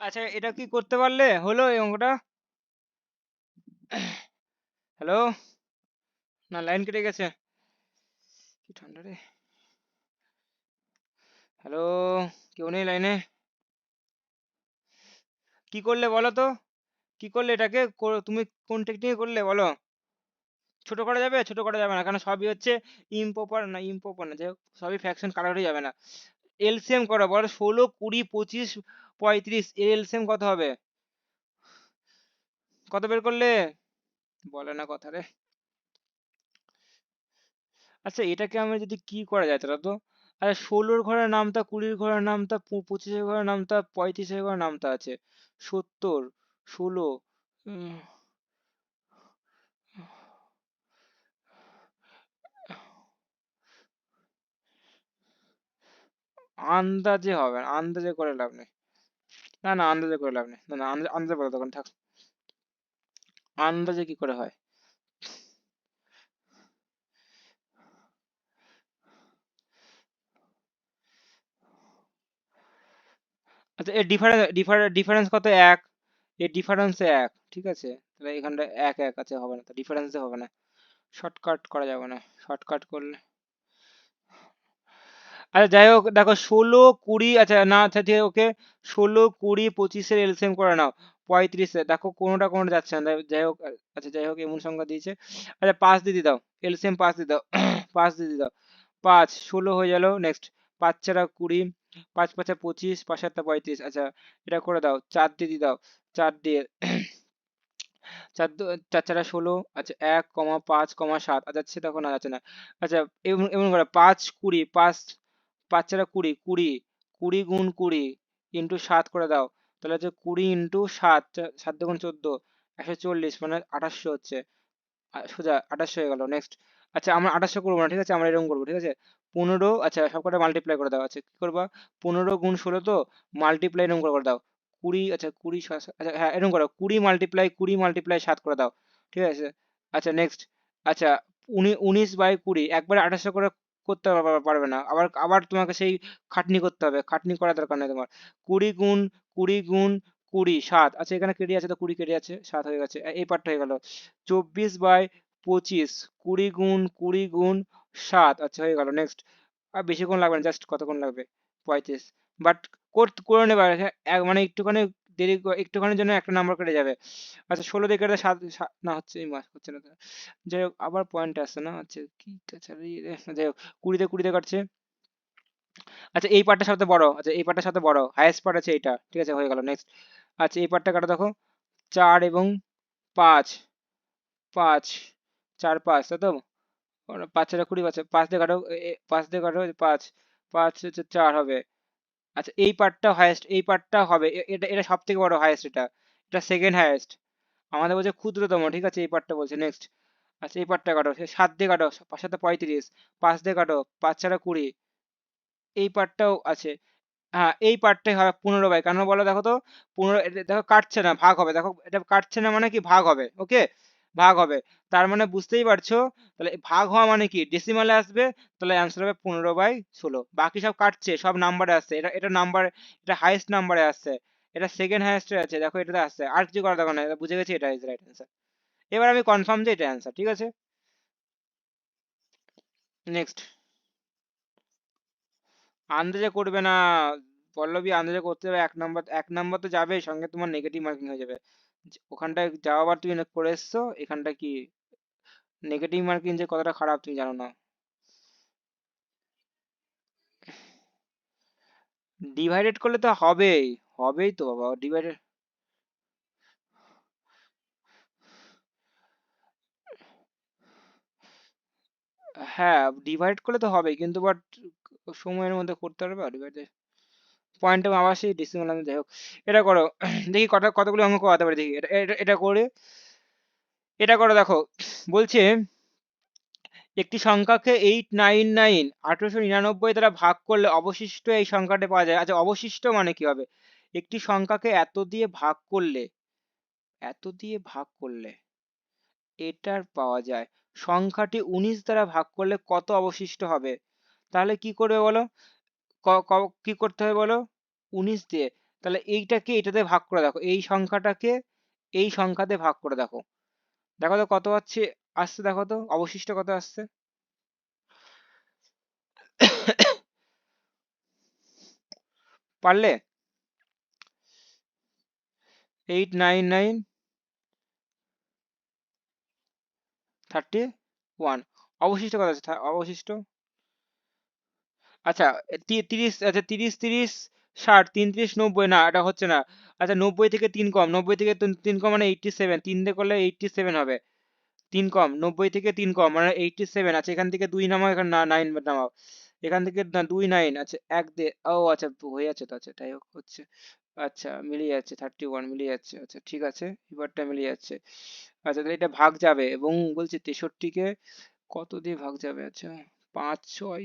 আচ্ছা এটা কি করতে পারলে হলো এই অঙ্কটা? হ্যালো? না লাইন কেটে গেছে? কি ঠান্ডা রে। হ্যালো? কেউ নেই লাইনে? কি করলে বলো তো? কি করলে এটাকে তুমি কোন টেকনিকে করলে বলো? ছোট করা যাবে? ছোট করা যাবে না, কারণ সবই হচ্ছে ইম্প্রপার না, যাই হোক, সবই ফ্র্যাকশন কাটাকুটি যাবে না। এলসিএম করো, বলো 16, 20, 25, 35 এর এলসিএম কত হবে? কত বের করলে? বলে না কথা রে। আচ্ছা এটাকে আমরা যদি কি করা যায় তাহলে তো, আরে 16-র ঘরের নামতা, 20-র ঘরের নামতা, 25-এর ঘরের নামতা, 35-এর ঘরের নামতা আছে, 70, 16, আন্দাজে হবে না, আন্দাজে করে লাভ নেই। না আন্দাজে করে লাভ নেই, না আন্দাজে বলো তখন থাক। আন্দাজে কি করে হয়? আচ্ছা এর ডিফারেন্স কত? এক। এর ডিফারেন্স এক, ঠিক আছে? তাহলে এখানটা এক এক আছে, হবে না, তো ডিফারেন্সে হবে না, শর্টকাট করা যাবে না, শর্টকাট করলে। আচ্ছা যাই হোক, দেখো 16 20, আচ্ছা না, আচ্ছা ঠিক ওকে, 16 20 25-এর এলসিএম করে নাও 35-এ, দেখো কোনোটা যাচ্ছে না, যাই হোক। আচ্ছা যাই হোক, এমন সংখ্যা দিয়েছে। আচ্ছা 5 দিয়ে দাও, এলসিএম 5 দিয়ে দাও, 5 দিয়ে দাও, 5 16 হয়ে গেল। নেক্সট 5 4 20, 5 5 25, 5 7 35। আচ্ছা এটা করে দাও, 4 দিয়ে দাও, 4 দিয়ে, 4 4 16। আচ্ছা 1 5 7, আচ্ছা সেটা এখন আর যাচ্ছে না। আচ্ছা এমন এমন করে 5 20, 5 5 4 20, 20 20 গুণ 20 ইন্টু 7 করে দাও। তাহলে হচ্ছে 20 ইন্টু 7, 7 দুগুণ 14, 140, মানে 2800 হচ্ছে। সোজা 2800 হয়ে গেল। নেক্সট, আচ্ছা আমরা 2800 করবো না, ঠিক আছে, আমরা এরকম করবো, ঠিক আছে। 15, আচ্ছা সবকটা মাল্টিপ্লাই করে দাও। আচ্ছা কি করবা, 15 গুণ 16 তো, মাল্টিপ্লাই এরকম করে দাও। 20, আচ্ছা 20 আচ্ছা হ্যাঁ এরকম করো, 20 মাল্টিপ্লাই 7 করে দাও, ঠিক আছে। আচ্ছা নেক্সট, আচ্ছা 19/20, একবারে 2800 করে করতে পারবে না, আবার আবার তোমাকে সেই খাটনি করতে হবে, খাটনি করার দরকার নেই তোমার। 20 গুণ 7, আচ্ছা এখানে কেটে আছে তো, 20 কেটে আছে, 7 হয়ে গেছে, এই পার্টটা হয়ে গেল। 24/25, 20 গুণ 7, আচ্ছা হয়ে গেল। নেক্সট, আর বেশিক্ষণ লাগবে না, জাস্ট কতক্ষণ লাগবে, 35। বাট করে নেবে, হ্যাঁ, মানে একটুখানি দেরি একটুখানির জন্য একটা নাম্বার কেটে যাবে। আচ্ছা 16 দিয়ে কেটে 7, না হচ্ছে, এই মাস হচ্ছে না তো। যাই হোক আবার পয়েন্ট আসছে না, আচ্ছা কি, আচ্ছা যাই হোক, 20 দিয়ে কাটছে। আচ্ছা এই পার্টটা সবথেকে বড়, আচ্ছা এই পার্টটা সবথেকে বড়, হাইয়েস্ট পার্ট আছে এইটা, ঠিক আছে হয়ে গেল। নেক্সট, আচ্ছা এই পার্টটা কাটো দেখো, 4 এবং 5, 5 4 5, তাই তো? 5 4 20, 5 দিয়ে কাটো, 5 দিয়ে কাটো, 5 5 হচ্ছে 4 হবে। আচ্ছা এই পার্টটা হাইয়েস্ট, এই পার্টটা হবে, এটা এটা সব থেকে বড় হাইয়েস্ট, এটা এটা সেকেন্ড হাইয়েস্ট, আমাদের বলছে ক্ষুদ্রতম, ঠিক আছে, এই পার্টটা বলছে। নেক্সট, আচ্ছা এই পার্টটা কাটো, 7 দিয়ে কাটো, 5 7 35, 5 দিয়ে কাটো, 5 4 20, এই পার্টটাও আছে। হ্যাঁ এই পার্টটাই হবে 15 বাই, কেন বলো দেখো তো, 15, দেখো কাটছে না, ভাগ হবে, দেখো এটা কাটছে না মানে কি, ভাগ হবে, ওকে, ভাগ হবে। তার মানে বুঝতেই পারছো, তাহলে ভাগ হওয়া মানে কি, ডেসিমালে আসবে, তাহলে অ্যান্সার হবে 15/16। বাকি সব কাটছে, সব নাম্বারে আসছে, এটা এটা নাম্বার, এটা হাইয়েস্ট নাম্বারে আসছে, এটা সেকেন্ড হাইয়েস্টে আছে, দেখো এটাতে আসছে, আর কিছু করার দরকার নাই, এটা বুঝে গেছি, এটা ইজ রাইট অ্যান্সার। এবার আমি কনফার্ম যে এটা অ্যান্সার, ঠিক আছে। নেক্সট, আন্দাজে করবে না পল্লবী, আন্দাজে করতে হবে, 1 নাম্বার, 1 নাম্বার তো যাবেই, সঙ্গে তোমার নেগেটিভ মার্কিং হয়ে যাবে। ওখানটায় যাওয়াবার তুমি করে এসছো, এখানটা কি নেগেটিভ মার্কিং যে কতটা খারাপ তুমি জানো না। ডিভাইডেড করলে তো হবেই, হবেই তো বাবা, ডিভাইডেড। হ্যাঁ ডিভাইড করলে তো হবেই, কিন্তু বাট সময়ের মধ্যে করতে পারবে ডিভাইড, পয়েন্ট আবার সেই ডিসিমাল, যাই হোক। এটা করো, দেখি কতগুলো অঙ্ক করাতে পারি, দেখি এটা এটা এটা করে, এটা করো দেখো, বলছে একটি সংখ্যাকে 1899 দ্বারা ভাগ করলে অবশিষ্ট এই সংখ্যাটা পাওয়া যায়। আচ্ছা অবশিষ্ট মানে কি হবে, একটি সংখ্যাকে এত দিয়ে ভাগ করলে এটার পাওয়া যায়, সংখ্যাটি 19 দ্বারা ভাগ করলে কত অবশিষ্ট হবে। তাহলে কি করবে বলো, কি করতে হবে বলো, 19 দিয়ে, তাহলে এইটাকে এটাতে ভাগ করে দেখো, এই সংখ্যাটাকে এই সংখ্যাতে ভাগ করে দেখো, দেখো তো কত হচ্ছে, আসছে দেখো তো অবশিষ্ট কত আসছে। পারলে, 89931, অবশিষ্ট কত আছে, অবশিষ্ট, আচ্ছা 30, আচ্ছা 30 30 60, 3 30 90, না এটা হচ্ছে না। আচ্ছা 90 থেকে 3 কম, 90 থেকে 3 কম মানে 87, 3 দিয়ে করলে 87 হবে, 3 কম, 90 থেকে 3 কম মানে 87। আচ্ছা এখান থেকে 2 নামাও, এখানে 9 নামাও, এখান থেকে না 2 9, আচ্ছা 1 দিয়ে, ও আচ্ছা হয়ে যাচ্ছে তো, আচ্ছা তাই হোক হচ্ছে। আচ্ছা মিলিয়ে যাচ্ছে, 31 মিলিয়ে যাচ্ছে, আচ্ছা ঠিক আছে, এবারটা মিলিয়ে যাচ্ছে। আচ্ছা তাহলে এটা ভাগ যাবে, এবং বলছে 63-কে কত দিয়ে ভাগ যাবে, আচ্ছা 5 6,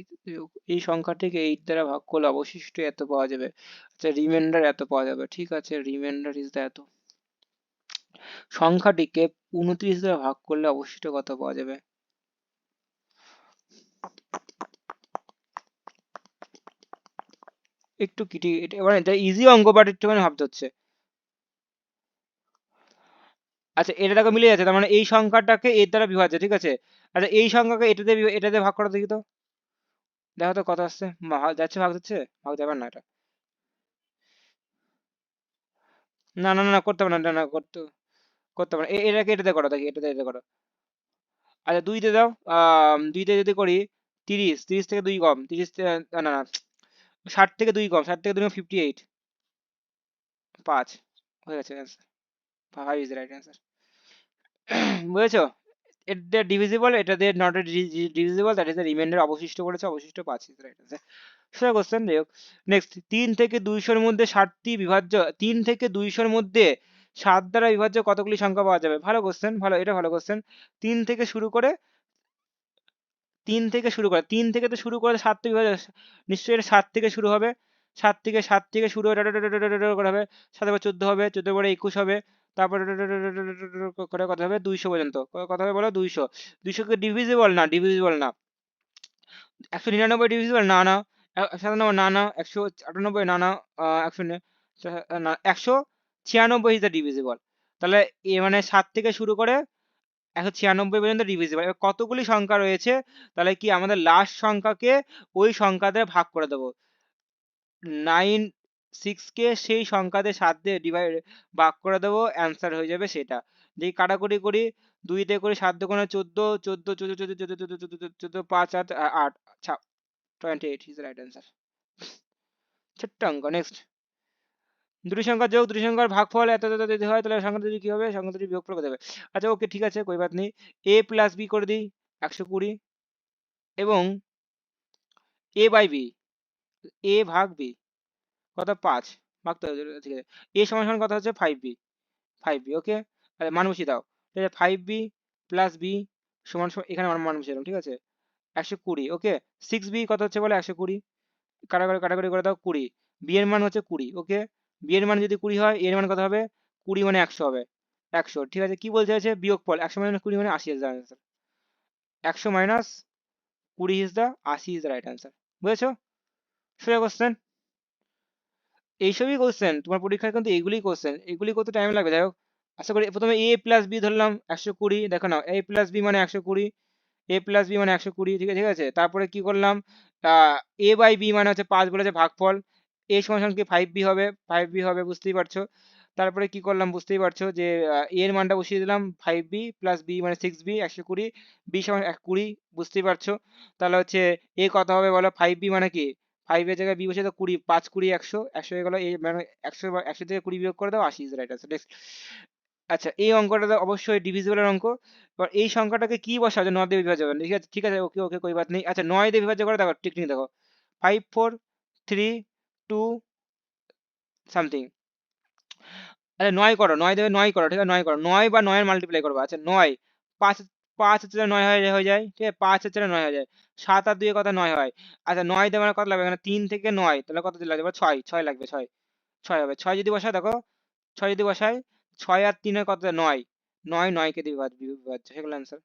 এই সংখ্যাটিকে 8 দ্বারা ভাগ করলে অবশিষ্ট এত পাওয়া যাবে, আচ্ছা রিমাইন্ডার এত পাওয়া যাবে, ঠিক আছে, রিমাইন্ডার ইজ দ্য এত। সংখ্যাটিকে 29 দ্বারা ভাগ করলে অবশিষ্ট কত পাওয়া যাবে। একটু কিটি এটা মানে ইজি অঙ্ক, বাট একটুখানি ভাবতে হচ্ছে। আচ্ছা এটা দেখো মিলে যাচ্ছে, তার মানে এই সংখ্যাটাকে এর দ্বারা বিভাজ্য, ঠিক আছে। আচ্ছা এই সংখ্যাকে এটাতে এটাতে ভাগ করা দেখি তো, দেখো তো কত আসছে। যাচ্ছে, ভাগ যাচ্ছে, ভাগ যাবে না এটা। না না না না, করতে হবে না, না না, করতে করতে হবে না। এটাকে এটাতে করো দেখি, এটাতে এটাতে করো। আচ্ছা দুইতে দাও, দুইতে যদি করি 30, 30 থেকে 2 কম, 30 না না না, 60 থেকে 2 কম, 60 থেকে 2 কম 58, 5 হয়ে গেছে অ্যান্সার। 5 is right answer. বুঝেছো? এটা ডিভিজিবল, এটা দিয়ে not divisible, that is the reminder, অবশিষ্ট করেছে, অবশিষ্ট 5 ইজ রাইট অ্যান্সার। সেটা কোশ্চেন, যাই হোক। নেক্সট, 3 থেকে 200-র মধ্যে 7টি বিভাজ্য, 3 থেকে 200-র মধ্যে 7 দ্বারা বিভাজ্য কতগুলি সংখ্যা পাওয়া যাবে? ভালো কোশ্চেন, ভালো, এটা ভালো কোশ্চেন। 3 থেকে শুরু করে, 3 থেকে শুরু করে, 3 থেকে তো শুরু করে 7 থেকে বিভাজ্য, নিশ্চয়ই এটা 7 থেকে শুরু হবে। 7 থেকে শুরু করে করে হবে, 7 এর পর 14 হবে, 14 এর পরে 21 হবে, তারপর করে কত হবে? 200 পর্যন্ত। কত হবে বলো? 200। 200 কে ডিভিজিবল না, ডিভিজিবল না। 199 ডিভিজিবল না, না। 97 না, না। 198 না, না। 100 না, 196 ইজ দ্য ডিভিজিবল। তাহলে এ মানে 7 থেকে শুরু করে 196 পর্যন্ত ডিভিজিবল। এবার কতগুলি সংখ্যা রয়েছে, তাহলে কি আমাদের লাস্ট সংখ্যাকে ওই সংখ্যা দিয়ে ভাগ করে দেবো। 6 কে সেই সংখ্যা দিয়ে 7 দিয়ে ডিভাইড ভাগ করে দেবো, অ্যান্সার হয়ে যাবে সেটা। যদি কাটাকুটি করি, 2 দিয়ে করি 7 দুগুণে 14, 14, 14, 14, 14, 14, 14, 14, 5 8 8, আচ্ছা 28 ইজ রাইট অ্যান্সার। ছোট্ট অঙ্ক। নেক্সট, দুটি সংখ্যার যোগ, দুটি সংখ্যার ভাগফল এত এত যদি হয়, তাহলে সংখ্যা দুটি কি হবে? সংখ্যা দুটি বিয়োগফল কত হবে? আচ্ছা ওকে, ঠিক আছে, কোই বাত নেই। a প্লাস বি করে দিই 120, এবং a বাই বি, a ভাগ বি কত? 5 ভাগ তো, ঠিক আছে। a সমান সমান কত হচ্ছে? 5b, 5b, ওকে। আচ্ছা মান বসিয়ে দাও, ঠিক আছে। 5b প্লাস বি সমান সমান, এখানে মান বসিয়ে দিলাম, ঠিক আছে। 120, ওকে। 6b কত হচ্ছে বলে? 120, কাটাকাটি কাটাকাটি করে দাও, 20। বি এর মান হচ্ছে 20, ওকে। বি এর মান যদি 20 হয়, এর মান কত হবে? 20 মানে 100 হবে, 100, ঠিক আছে। কি বলতে চাইছে? বিয়োগফল 100 মাইনাস 20 মানে 80 is the answer. 100 minus 20 is the 80 is the right answer. বুঝেছো? সোজা কোশ্চেন, এইসবই কোশ্চেন তোমার পরীক্ষায়, কিন্তু এইগুলি কোশ্চেন, এগুলি করতে টাইম লাগবে। যাই হোক, আশা করি। প্রথমে a প্লাস বি ধরলাম 120, দেখো না, a প্লাস বি মানে 120, a প্লাস বি মানে 120, ঠিক আছে, ঠিক আছে। তারপরে কি করলাম? a বাই বি মানে হচ্ছে 5 বলেছে ভাগফল, a সমান সমান কি 5b হবে, 5b হবে, বুঝতেই পারছো। তারপরে কি করলাম বুঝতেই পারছো, যে a এর মানটা বসিয়ে দিলাম 5b প্লাস b মানে 6b, 120, b সমান 120, বুঝতেই পারছো। তাহলে হচ্ছে a কত হবে বলো? 5b মানে কি, 5 এর জায়গায় b বসে তো 20, 5 20 100, 100 হয়ে গেল। এই মানে 100, 100 থেকে 20 বিয়োগ করে দাও, 80 ইজ রাইট আনসার। আচ্ছা এই অঙ্কটা তো অবশ্যই ডিভিজিবলের অঙ্ক। এবার এই সংখ্যাটাকে কি বসাবে? 9 দিয়ে বিভাজ্য করবে, ঠিক আছে, ঠিক আছে, ওকে ওকে, কোই বাত নেই। আচ্ছা 9 দিয়ে বিভাজ্য করে দেখো, টেকনিক দেখো। 5 4 3 2 সামথিং। আচ্ছা 9 করো, 9 দেবে 9 করো, ঠিক আছে, 9 করো, 9 বা 9 এর মাল্টিপ্লাই করবো। আচ্ছা 9, 5, 5 হচ্ছে 9 হয়ে যায়, ঠিক আছে, 5 হচ্ছে 9 হয়ে যায়, 7 আর 2 এর কথা 9 হয়। আচ্ছা 9 দেবে মানে কত লাগবে? এখানে 3 থেকে 9, তাহলে কত দিতে লাগবে? 6, 6 লাগবে, 6, 6 হবে। 6 যদি বসায় দেখো, 6 যদি বসাই, 6 আর 3 এর কত? 9, 9, 9 কে দিয়ে বিভাজ্য, সেগুলো অ্যান্সার।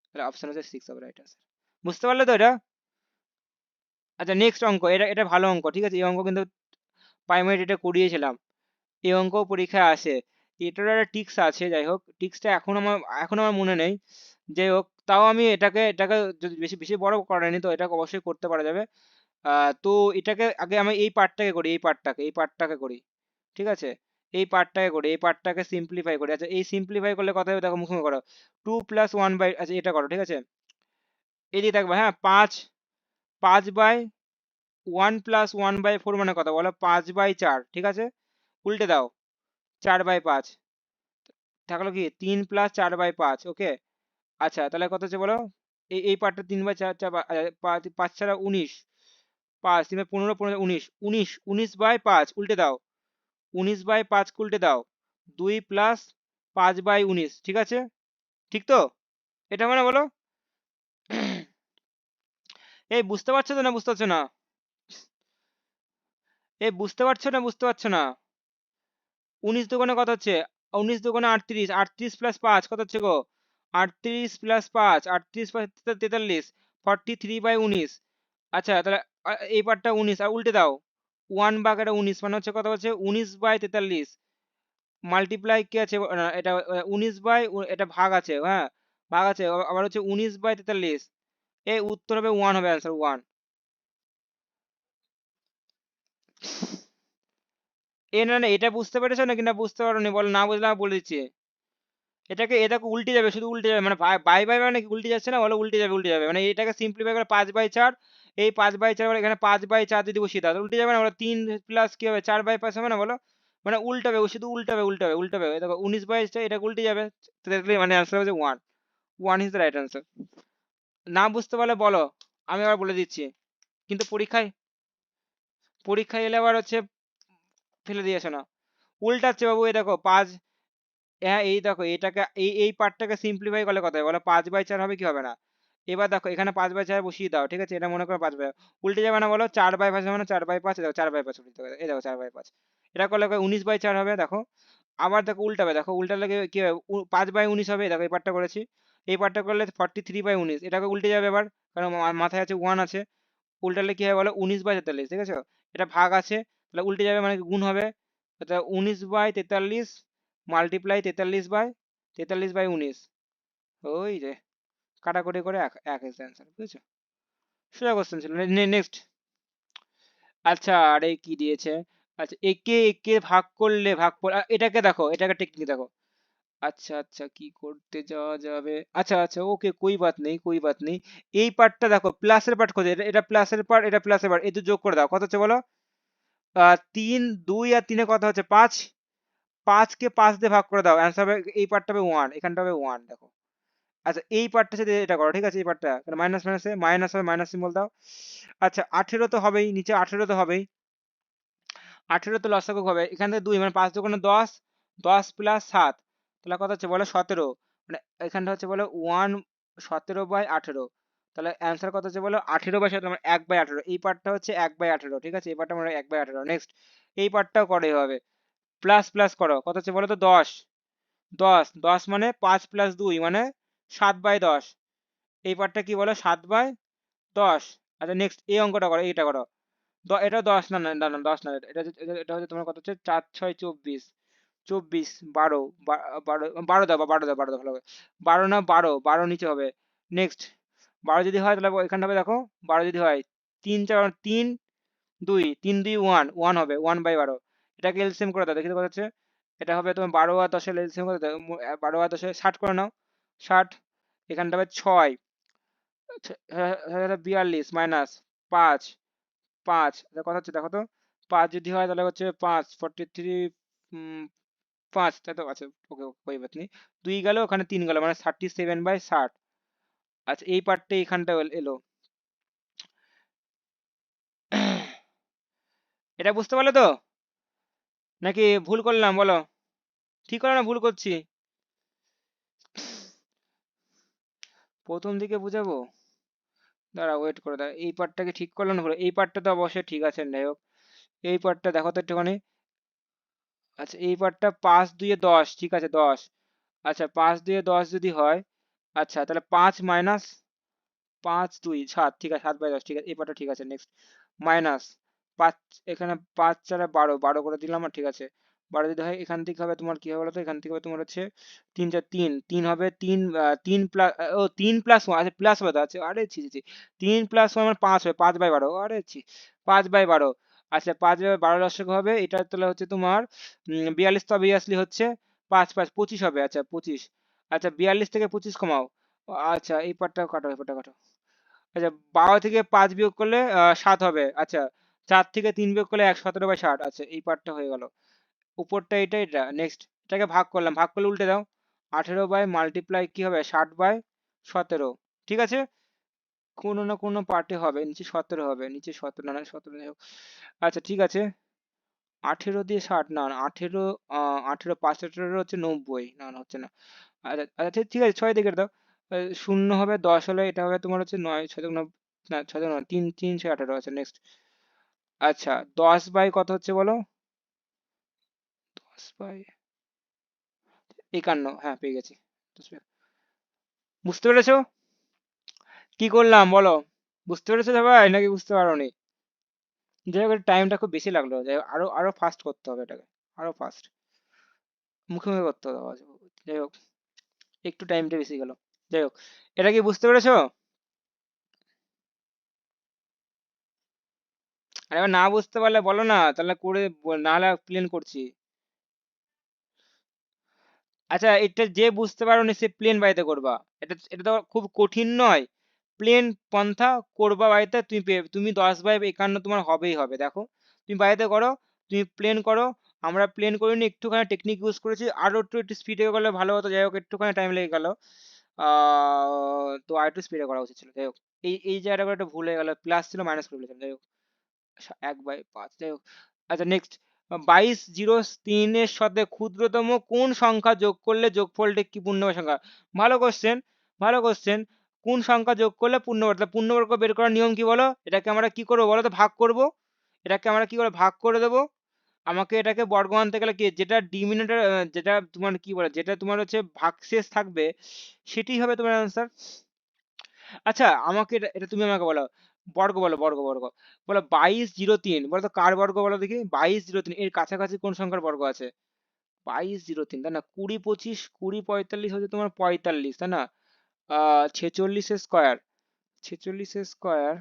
তাহলে অপশন হচ্ছে 6 হবে রাইট আনসার। বুঝতে পারলে তো এটা? আচ্ছা নেক্সট অঙ্ক, এটা এটা ভালো অঙ্ক, ঠিক আছে। এই অঙ্ক কিন্তু প্রাইমারি এটা করিয়েছিলাম, এই অঙ্ক পরীক্ষায় আসে। এটার একটা টিক্স আছে, যাই হোক, টিক্সটা এখন আমার মনে নেই। যাই হোক, তাও আমি এটাকে এটাকে যদি বেশি বেশি বড় করেনি, তো এটাকে অবশ্যই করতে পারা যাবে। তো এটাকে আগে আমি এই পার্টটাকে করি, এই পার্টটাকে করি, ঠিক আছে। এই পার্টটাকে সিম্পলিফাই করি। আচ্ছা এই সিম্পলিফাই করলে কথা হবে, দেখো মুখে মুখে করো। 2 প্লাস 1 বাই, আচ্ছা এটা করো, ঠিক আছে। এদিকে থাকবে, হ্যাঁ, 5, 5 বাই 1 প্লাস 1 বাই 4 মানে কত বলো? 5 বাই 4, ঠিক আছে। উল্টে দাও, 4 বাই 5 থাকলো কি 3 প্লাস 4 বাই 5, ওকে। আচ্ছা তাহলে কত হচ্ছে বলো? এই পার্টটা 3 বাই 4, 5 5 ছাড়া 19, 5 3 15, 15 19, 19, 19 বাই 5 উল্টে দাও, 19 বাই 5 উল্টে দাও, 2 প্লাস 5 বাই 19, ঠিক আছে, ঠিক তো? এটা মানে বলো। এই বুঝতে পারছো তো, না বুঝতে পারছো না? এই বুঝতে পারছো না, বুঝতে পারছো না? 19 দুগুণে কত হচ্ছে? 19 দুগুণে 38, 38 প্লাস 5 কত হচ্ছে গো? 38 প্লাস 5, 38 প্লাস 43, 43 বাই 19। আচ্ছা তাহলে এই পার্টটা 19, আর উল্টে দাও, 1 ভাগ এটা 19 মানে হচ্ছে কত হচ্ছে 19/43 মাল্টিপ্লাই কি আছে এটা 19 বাই এটা ভাগ আছে, হ্যাঁ ভাগ আছে, আবার হচ্ছে 19/43। এই উত্তর হবে 1, হবে অ্যান্সার 1। এ না না, এটা বুঝতে পেরেছো নাকি না বুঝতে পারোনি বল, না বুঝলে আমি বলে দিচ্ছি। এটাকে উল্টে যাবে, শুধু উল্টে যাবে, মানে বাই বাই মানে কি উল্টে যাচ্ছে না, বলো উল্টে যাবে উল্টে যাবে, মানে এটাকে সিম্পলিফাই করে 5/4, এই 5/4 এখানে 5/4 যদি বসিয়ে দাও তাহলে উল্টে যাবে না, বলো 3 প্লাস কি হবে 4/5 হবে না বলো, মানে উল্টাবে, ও শুধু উল্টাবে উল্টাবে উল্টাবে, এই দেখো 19/4 এটা উল্টে যাবে, তো দেখলে মানে অ্যান্সার হচ্ছে 1। 1 ইজ দ্য রাইট অ্যান্সার। না বুঝতে পারলে বলো, আমি আবার বলে দিচ্ছি, কিন্তু পরীক্ষায় পরীক্ষায় এলে আবার হচ্ছে ফেলে দিয়েছে না, উল্টাচ্ছে বাবু, এই দেখো 5, হ্যাঁ এই দেখো এটাকে এই পার্টটাকে সিম্পলিফাই করলে কত হবে বলো, 5/4 হবে কি হবে না। এবার দেখো এখানে 5/4 বসিয়ে দাও, ঠিক আছে, এটা মনে করো 5/, উল্টে যাবে না বলো, 4/5 হবে না, 4/5, দেখো 4/5 উল্টে যাবে, এই দেখো 4/5, এটা করলে 19/4 হবে দেখো। আবার দেখো উল্টাবে, দেখো উল্টালে কি হবে, 5/19 হবে, দেখো এই পার্টটা করেছি, এই পার্টটা করলে 43/19, এটাকে উল্টে যাবে এবার, কারণ মাথায় আছে 1 আছে, উল্টালে কি হবে বলো 19/43, ঠিক আছে, এটা ভাগ আছে, তাহলে উল্টে যাবে মানে গুণ হবে, এটা 19/43 মাল্টিপ্লাই 43/19, ওই যে কাটাকুটি করে এক এক এসে অ্যান্সার, বুঝেছো, সোজা কোশ্চেন ছিল। নেক্সট। আচ্ছা আরে কি দিয়েছে, আচ্ছা একে একে ভাগ করলে এটাকে দেখো, এটাকে টেকনিক দেখো। আচ্ছা আচ্ছা কি করতে যাওয়া যাবে, আচ্ছা আচ্ছা ওকে কোই বাত নেই কোই বাত নেই, এই পার্টটা দেখো প্লাসের পার্ট খোঁজে, এটা প্লাসের পার্ট, এটা প্লাসের পার্ট, এই তো যোগ করে দাও, কত হচ্ছে বলো, 3, 2 আর 3 কথা হচ্ছে 5, 5 কে 5 দিয়ে ভাগ করে দাও, অ্যান্সার হবে এই পার্টটা হবে 1, এখানটা হবে 1 দেখো। আচ্ছা এই পার্টটা সাথে এটা করো, ঠিক আছে, এই পার্টটা মাইনাস মাইনাসে মাইনাস হবে, মাইনাস সিম্বল দাও। আচ্ছা 18 তো হবেই, নিচে 18 তো হবেই, 18 তো লসাগু হবে, এখান থেকে 2 মানে 5 দোকানে 10, 10 প্লাস 7, তাহলে কত হচ্ছে বলো 17, মানে এখানটা হচ্ছে বলো 1, 17/18, তাহলে অ্যান্সার কত হচ্ছে বলো 18/17, মানে 1/18, এই পার্টটা হচ্ছে 1/18, ঠিক আছে, এই পার্টটা মানে 1/18। নেক্সট এই পার্টটাও করে হবে, প্লাস প্লাস করো, কত হচ্ছে বলো তো 10, 10, 10 মানে 5 প্লাস 2 মানে 7/10, এই পার্টটা কি বলো 7/10। আচ্ছা নেক্সট এই অঙ্কটা করো, এইটা করো, এটা 10 না না না না 10 না, এটা হচ্ছে তোমার কত হচ্ছে 4, 6, 24, 24, 12, 12, 12 দাও বা 12 দাও, 12 দাও ভালো হবে, 12 না 12, 12 নিচে হবে। নেক্সট 12 যদি হয় তাহলে এখানটা হবে দেখো, 12 যদি হয় 3, 4, 3, 2, 3, 2, 1, 1 হবে 1/12, এটাকে এলসিএম করে দাও, দেখি তো কত হচ্ছে, এটা হবে তোমার 12 আর 10 এর এলসিএম করে দাও, 12 আর 10 60 করে নাও, 60, এখানটা হবে 6, 42 মাইনাস 5, 5 কথা হচ্ছে দেখো তো, 5 যদি হয় তাহলে হচ্ছে 5, 43, 5, তাই তো আছে, ওকে কোই বাত নেই, 2 গেল ওখানে 3 গেল, মানে 37/60। আচ্ছা এই পার্টটা এখানটা এলো। এটা বুঝতে পারলে তো, নাকি ভুল করলাম বলো, ঠিক করলাম না ভুল করছি, প্রথম দিকে বুঝাবো, দাঁড়া ওয়েট করে দাও, এই পার্টটাকে ঠিক করলাম না ভুল, এই পার্টটা তো অবশ্যই ঠিক আছে, যাই হোক এই পার্টটা দেখো তো একটুখানি। আচ্ছা এই পার্টটা 5, 2 10, ঠিক আছে 10, আচ্ছা 5, 2 10 যদি হয়, আচ্ছা তাহলে 5 মাইনাস 5, 2, 7, ঠিক আছে 7/10, ঠিক আছে এই পার্টটা ঠিক আছে। নেক্সট মাইনাস 5, এখানে 5, 4, 12, 12 করে দিলাম, আর ঠিক আছে 12 যদি হয় এখান থেকে হবে তোমার কি হবে বলো তো, এখান থেকে হবে তোমার হচ্ছে 3, 4, 3, 3 হবে 3, 3 প্লাস, ও 3 প্লাস 1, আচ্ছা প্লাস হবে তো, আচ্ছা আরে ছি ছি ছি, 3 প্লাস 1 মানে 5 হবে, 5/12, আরে ছি 5/12, আচ্ছা 5/12 দশক হবে, এটা তাহলে হচ্ছে তোমার 42, তো 42 হচ্ছে 5, 5, 25 হবে, আচ্ছা 25, আচ্ছা 42 থেকে 25 কমাও, আচ্ছা এই পার্টটা কাটো, এই পার্টটা কাটো, আচ্ছা 12 থেকে 5 বিয়োগ করলে 7 হবে, আচ্ছা 4 থেকে 3 বিয়োগ করলে 17/60, আচ্ছা এই পার্টটা হয়ে গেল, উপরটা এটা এটা। নেক্সট এটাকে ভাগ করলাম, ভাগ করলে উল্টে দাও, 18 বাই মাল্টিপ্লাই কি হবে 60/17, ঠিক আছে, কোনো না কোনো পার্টে হবে, নিচে 17 হবে, নিচে 17 না 17 যাই হোক, আচ্ছা ঠিক আছে 18 দিয়ে 60, না না 18, 18, 5, 18 হচ্ছে 90, না না হচ্ছে না, আচ্ছা আচ্ছা ঠিক আছে 6 দিকে দাও, শূন্য হবে 10 হলে এটা হবে তোমার হচ্ছে 9, 6, না 6 না 3, 3, 6, 18, আচ্ছা নেক্সট, আচ্ছা 10 বাই কত হচ্ছে বলো, 10/51, হ্যাঁ পেয়ে গেছি, 10 বুঝতে পেরেছো কি করলাম বলো, বুঝতে পেরেছো সবাই নাকি বুঝতে পারোনি, যাই হোক টাইমটা খুব বেশি লাগলো, যাই হোক আরো আরো ফাস্ট করতে হবে এটাকে, আরো ফাস্ট মুখে মুখে করতে হবে আওয়াজ। যাই হোক একটু টাইমটা বেশি গেল। যাই হোক, এটা কি বুঝতে পেরেছো? আর এবার না বুঝতে পারলে বলো না, তাহলে করে না হলে প্লেন করছি। আচ্ছা, এটা যে বুঝতে পারোনি সে প্লেন বাড়িতে করবা, এটা এটা তো খুব কঠিন নয়। প্লেন পন্থা করবা বাড়িতে, তুমি তুমি 10/51 তোমার হবেই হবে। দেখো তুমি বাড়িতে করো, তুমি প্লেন করো। আমরা প্লেন করিনি, একটুখানি টেকনিক ইউজ করেছি, আরো একটু একটু স্পিডে করলে ভালো হতো। যাই হোক একটুখানি টাইম লেগে গেল, তো আর একটু স্পিডে করা উচিত ছিল। যাই হোক এই এই জায়গাটা করে একটা ভুল হয়ে গেল, প্লাস ছিল মাইনাস করে ফেলেছিলাম। যাই হোক 1/5, যাই হোক। আচ্ছা নেক্সট, 22 0 3 এর সাথে ক্ষুদ্রতম কোন সংখ্যা যোগ করলে যোগফলটা কি পূর্ণবর্গ সংখ্যা? ভালো কোশ্চেন, ভালো কোশ্চেন। কোন সংখ্যা যোগ করলে পূর্ণবর্গ, তাহলে পূর্ণবর্গ বের করার নিয়ম কি বলো? এটাকে আমরা কি করবো বলো তো, ভাগ করব। এটাকে আমরা কি করে ভাগ করে দেবো? আমাকে এটাকে বর্গ আনতে গেলে কি, যেটা ডিমিনেটর, যেটা তোমার কি বলে, যেটা তোমার হচ্ছে ভাগশেষ থাকবে সেটাই হবে তোমার অ্যান্সার। আচ্ছা আমাকে এটা এটা তুমি আমাকে বলো, বর্গ বলো, বর্গ বর্গ বলো। 22 0 3 বলো তো কার বর্গ বলো দেখি? 22 0 3 এর কাছাকাছি কোন সংখ্যার বর্গ আছে? 22 0 3, তাই না? 20 25 20 45 হচ্ছে তোমার 45, তাই না? 46 স্কোয়ার, 46 স্কোয়ার,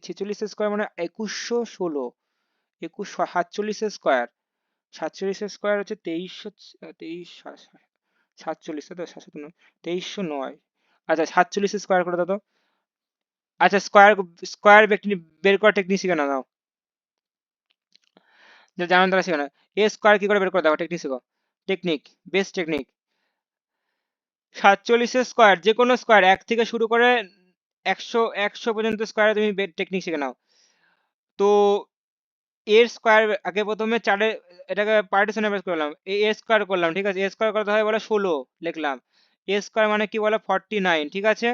46 স্কোয়ার মানে 2116, 47 স্কোয়ার, 47 স্কোয়ার হচ্ছে 2300, 23 47, তাই তো? 2309। আচ্ছা 47 স্কোয়ার করে দাও তো। আচ্ছা স্কোয়ার, স্কোয়ার বের করার টেকনিক শিখে নাও। যে জানো তারা শিখে না, এ স্কোয়ার কি করে বের করে দাও, টেকনিক শিখো। Technique, best technique. 47 স্কোয়ার, যে কোনো স্কোয়ার 1 থেকে শুরু করে 100 পর্যন্ত স্কোয়ারে তুমি টেকনিক শিখে নাও। তো এর স্কোয়ার আগে প্রথমে চারে, এটাকে পার্টিশনে বের করলাম, এ স্কোয়ার করলাম, ঠিক আছে? এ স্কোয়ার করতে হয় বলে 16 লিখলাম। এ স্কোয়ার মানে কি বলে 49, ঠিক আছে?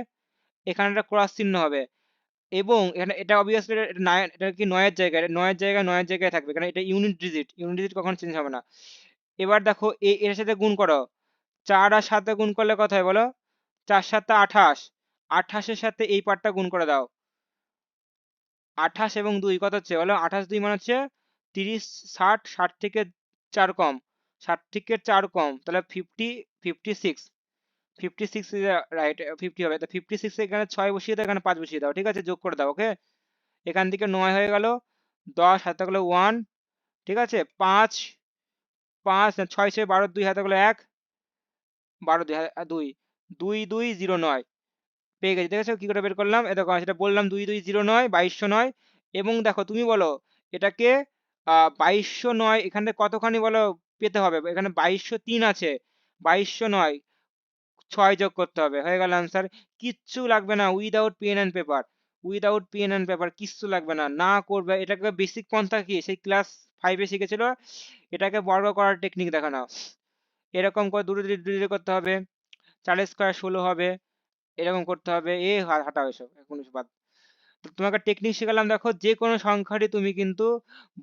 এখানে একটা ক্রস চিহ্ন হবে, এবং এখানে এটা অবভিয়াসলি এটা কি 9 এর জায়গায়, 9 এর জায়গায় 9 এর জায়গায় থাকবে, কারণ এটা ইউনিট ডিজিট, ইউনিট ডিজিট কখনো চেঞ্জ হবে না। এবার দেখো এর সাথে গুণ করো, 4 আর 7 গুণ করলে কত হয় বলো? 4 7 28, 28 এর সাথে এই পার্টটা গুণ করে দাও। 28 এবং 2 কত হচ্ছে বলো? 28 2 মানে হচ্ছে 30, 60, 60 থেকে 4 কম, 60 থেকে 4 কম, তাহলে 50, 56, 56 ইজ রাইট, 50 হবে। তো 56 এখানে 6 বসিয়ে দাও, এখানে 5 বসিয়ে দাও, ঠিক আছে? যোগ করে দাও, ওকে। এখান থেকে 9 হয়ে গেল, 10 হাতে গেলো 1, ঠিক আছে? 5, 5 6 6 12, 2 হাতে গেলো 1, 12 2 2 2 2 0 9, পেয়ে গেছি। দেখেছো কি করে বের করলাম? এ দেখো সেটা বললাম, 2209 2209। এবং দেখো তুমি বলো এটাকে 2209 এখানে কতখানি বলো পেতে হবে? এখানে 2203 আছে, 2209 6 যোগ করতে হবে, হয়ে গেল আনসার। কিচ্ছু লাগবে না, without pen and paper, without pen and paper কিচ্ছু লাগবে না, না করবে। এটাকে বেসিক পন্থা কি সেই ক্লাস 5-এ শিখেছিল, এটাকে বর্গ করার টেকনিক দেখো না। এরকম করে দুটো দুটো করতে হবে, 4 স্কোয়ার 16 হবে, এরকম করতে হবে। হাঁটাও এসব এখন এসব বাদ। তো তোমাকে টেকনিক শেখালাম, দেখো যে কোনো সংখ্যারই তুমি কিন্তু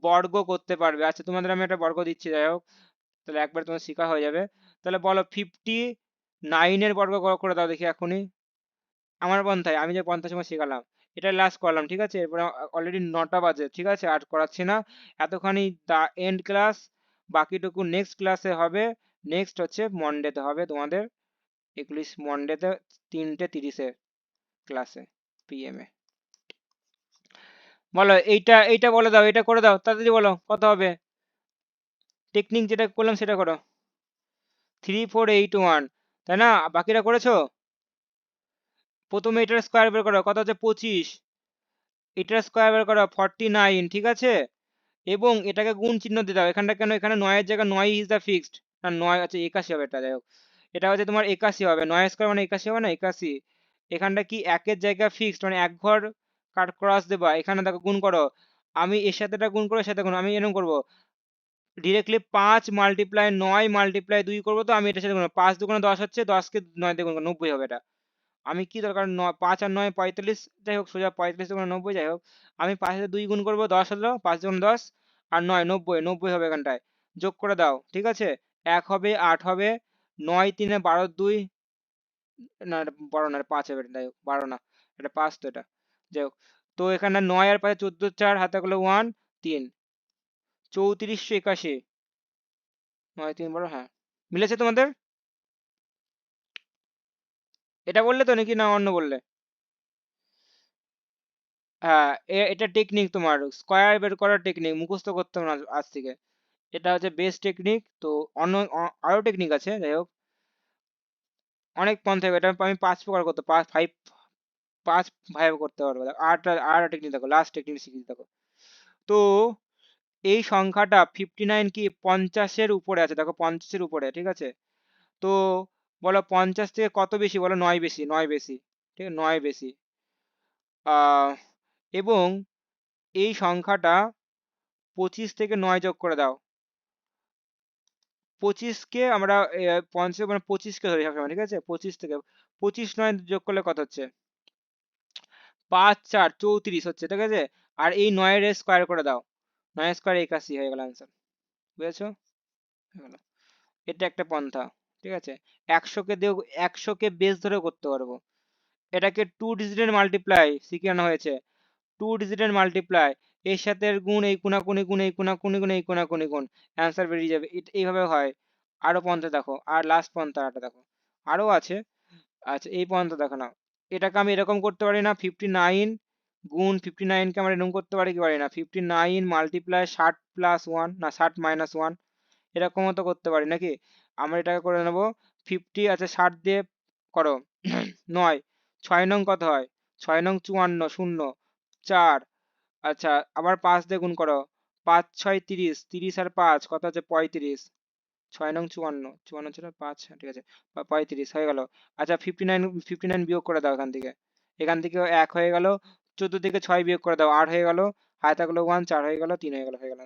বর্গ করতে পারবে। আচ্ছা তোমাদের আমি একটা বর্গ দিচ্ছি, যাই হোক, তাহলে একবার তোমার শেখা হয়ে যাবে। তাহলে বলো 59 এর বর্গ করে দাও দেখি এখনই, আমার পন্থায়, আমি যে পন্থার সময় শেখালাম এটা লাস্ট করলাম, ঠিক আছে? এরপরে অলরেডি 9টা বাজে, ঠিক আছে? আর করাচ্ছি না, এতখানি দা এন্ড ক্লাস। বাকিটুকু নেক্সট ক্লাসে হবে, নেক্সট হচ্ছে মন্ডেতে হবে তোমাদের, এগুলি মন্ডেতে 3:30-এ ক্লাসে, পিএম এ। বলো এইটা, এইটা বলে দাও, এটা করে দাও তাড়াতাড়ি, বলো কত হবে? টেকনিক যেটা করলাম সেটা করো। 3481, তাই না? বাকিটা করেছো? প্রথমে এটার স্কোয়ার বের করো, কত হচ্ছে? 25। এটার স্কোয়ার বের করো 49, ঠিক আছে? এবং এটাকে গুণ চিহ্ন দিয়ে দাও। এখানটা কেন? এখানে 9 এর জায়গায় 9 ইজ দ্য ফিক্সড, না 9 আছে 81 হবে, এটা যাই হোক, এটা হচ্ছে তোমার 81 হবে, 9 স্কোয়ার মানে 81 হবে না, 81। এখানটা কি 1 এর জায়গায় ফিক্সড, মানে এক ঘর কাট ক্রস দেবা, এখানে দেখো গুণ করো। আমি এর সাথে এটা গুণ করো, এর সাথে গুণ, আমি এরকম করবো ডিরেক্টলি 5 মাল্টিপ্লাই 9 মাল্টিপ্লাই 2 করবো, তো আমি এটার সাথে গুণ 5 দুগুণে 10 হচ্ছে, 10 কে 9 দিয়ে গুণ করো, 90 হবে এটা। আমি কি দরকার, 5 আর 9 45, যাই হোক সোজা 45 দুগুণে 90, যাই হোক। আমি 5 এর 2 গুণ করবো, 10 হলো, 5 দুগুণ 10 আর 9 90, 90 হবে এখানটায়। যোগ করে দাও, ঠিক আছে? 1 হবে, 8 হবে, 9 3 12 2, না এটা 12 না, এটা 5 হবে, এটা যাই হোক 12 না, এটা 5, তো এটা যাই হোক। তো এখানে 9 আর 5 14 4 হাতে গেলো 1 3 3481 9 3 12 হ্যাঁ মিলেছে তোমাদের? এটা বললে তো নাকি না অন্য বললে? হ্যাঁ এটা টেকনিক, তোমার স্কোয়ার বের করার টেকনিক, মুখস্থ করতে হবে না আজ থেকে। এটা হচ্ছে বেস্ট টেকনিক। তো অন্য আরো টেকনিক আছে, যাই হোক অনেক পন্থা। এটা আমি 5 প্রকার করতে, 5 ভাবে করতে পারবো। দেখো, আর টেকনিক দেখো, লাস্ট টেকনিক শিখিয়ে দেখো। তো এই সংখ্যাটা 59 কি 50-এর উপরে আছে, দেখো 50-এর উপরে, ঠিক আছে? তো বলো 50 থেকে কত বেশি, বলো 9 বেশি, 9 বেশি, ঠিক আছে 9 বেশি। আহ এবং এই সংখ্যাটা 25 থেকে 9 যোগ করে দাও। 25 কে আমরা 50 মানে 25 কে ধরি সবসময়, ঠিক আছে? 25 থেকে 25 9 যোগ করলে কত হচ্ছে? 5 4 34 হচ্ছে, ঠিক আছে? আর এই 9 এর স্কোয়ার করে দাও, 9 স্কোয়ার 81 হয়ে গেল আনসার। বুঝেছো? হয়ে গেল। এটা একটা পন্থা, ঠিক আছে? 100 কে দিয়েও, 100 কে বেস ধরেও করতে পারবো। এটাকে 2 ডিজিটের মাল্টিপ্লাই শিখে আনা হয়েছে। 2 ডিজিটের মাল্টিপ্লাই, এর সাথে এর গুণ, এই কোনাকুনি গুণ, এই কোনাকুনি গুণ, এই কোনাকুনি গুণ, অ্যান্সার বেরিয়ে যাবে। এইভাবে হয়। আরো পন্থা দেখো, আর লাস্ট পন্থাটা দেখো, আরো আছে। আচ্ছা এই পন্থা দেখো না, এটাকে আমি এরকম করতে পারি না? 59 গুণ 59 কে আমরা এরকম করতে পারি কি পারি না? 59 মাল্টিপ্লাই 60 প্লাস 1, না 60 মাইনাস 1, এরকমও তো করতে পারি নাকি? আমরা এটাকে করে নেবো 50, আচ্ছা 60 দিয়ে করো 9, 6 নং কত হয়? 6 নং 54, 0 4, আচ্ছা আবার 5 দিয়ে গুণ করো, 5 6 30, 30 আর 5 কত হচ্ছে? 35, 6 নং 54, 54 ছিল 5, ঠিক আছে 35 হয়ে গেল। আচ্ছা 59 বিয়োগ করে দাও এখান থেকে, এখান থেকে 1 হয়ে গেল। 14 থেকে 6 বিয়োগ করে দাও, 8 হয়ে গেল। হাতে থাকলো 1, 4 হয়ে গেল, 3 হয়ে গেল, হয়ে গেল।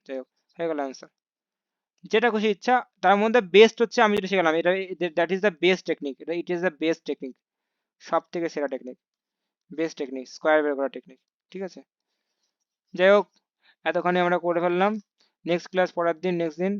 যাই হোক, হয়ে গেল অ্যান্সার। যেটা খুশি ইচ্ছা, তার মধ্যে বেস্ট হচ্ছে আমি যেটা শিখলাম, এটা that is the best technique, এটা it is the best technique, সব থেকে সেরা টেকনিক, বেস্ট টেকনিক, স্কোয়ার বের করা টেকনিক, ঠিক আছে? যাই হোক, এতক্ষণে আমরা করে ফেললাম। নেক্সট ক্লাস পরের দিন, নেক্সট দিন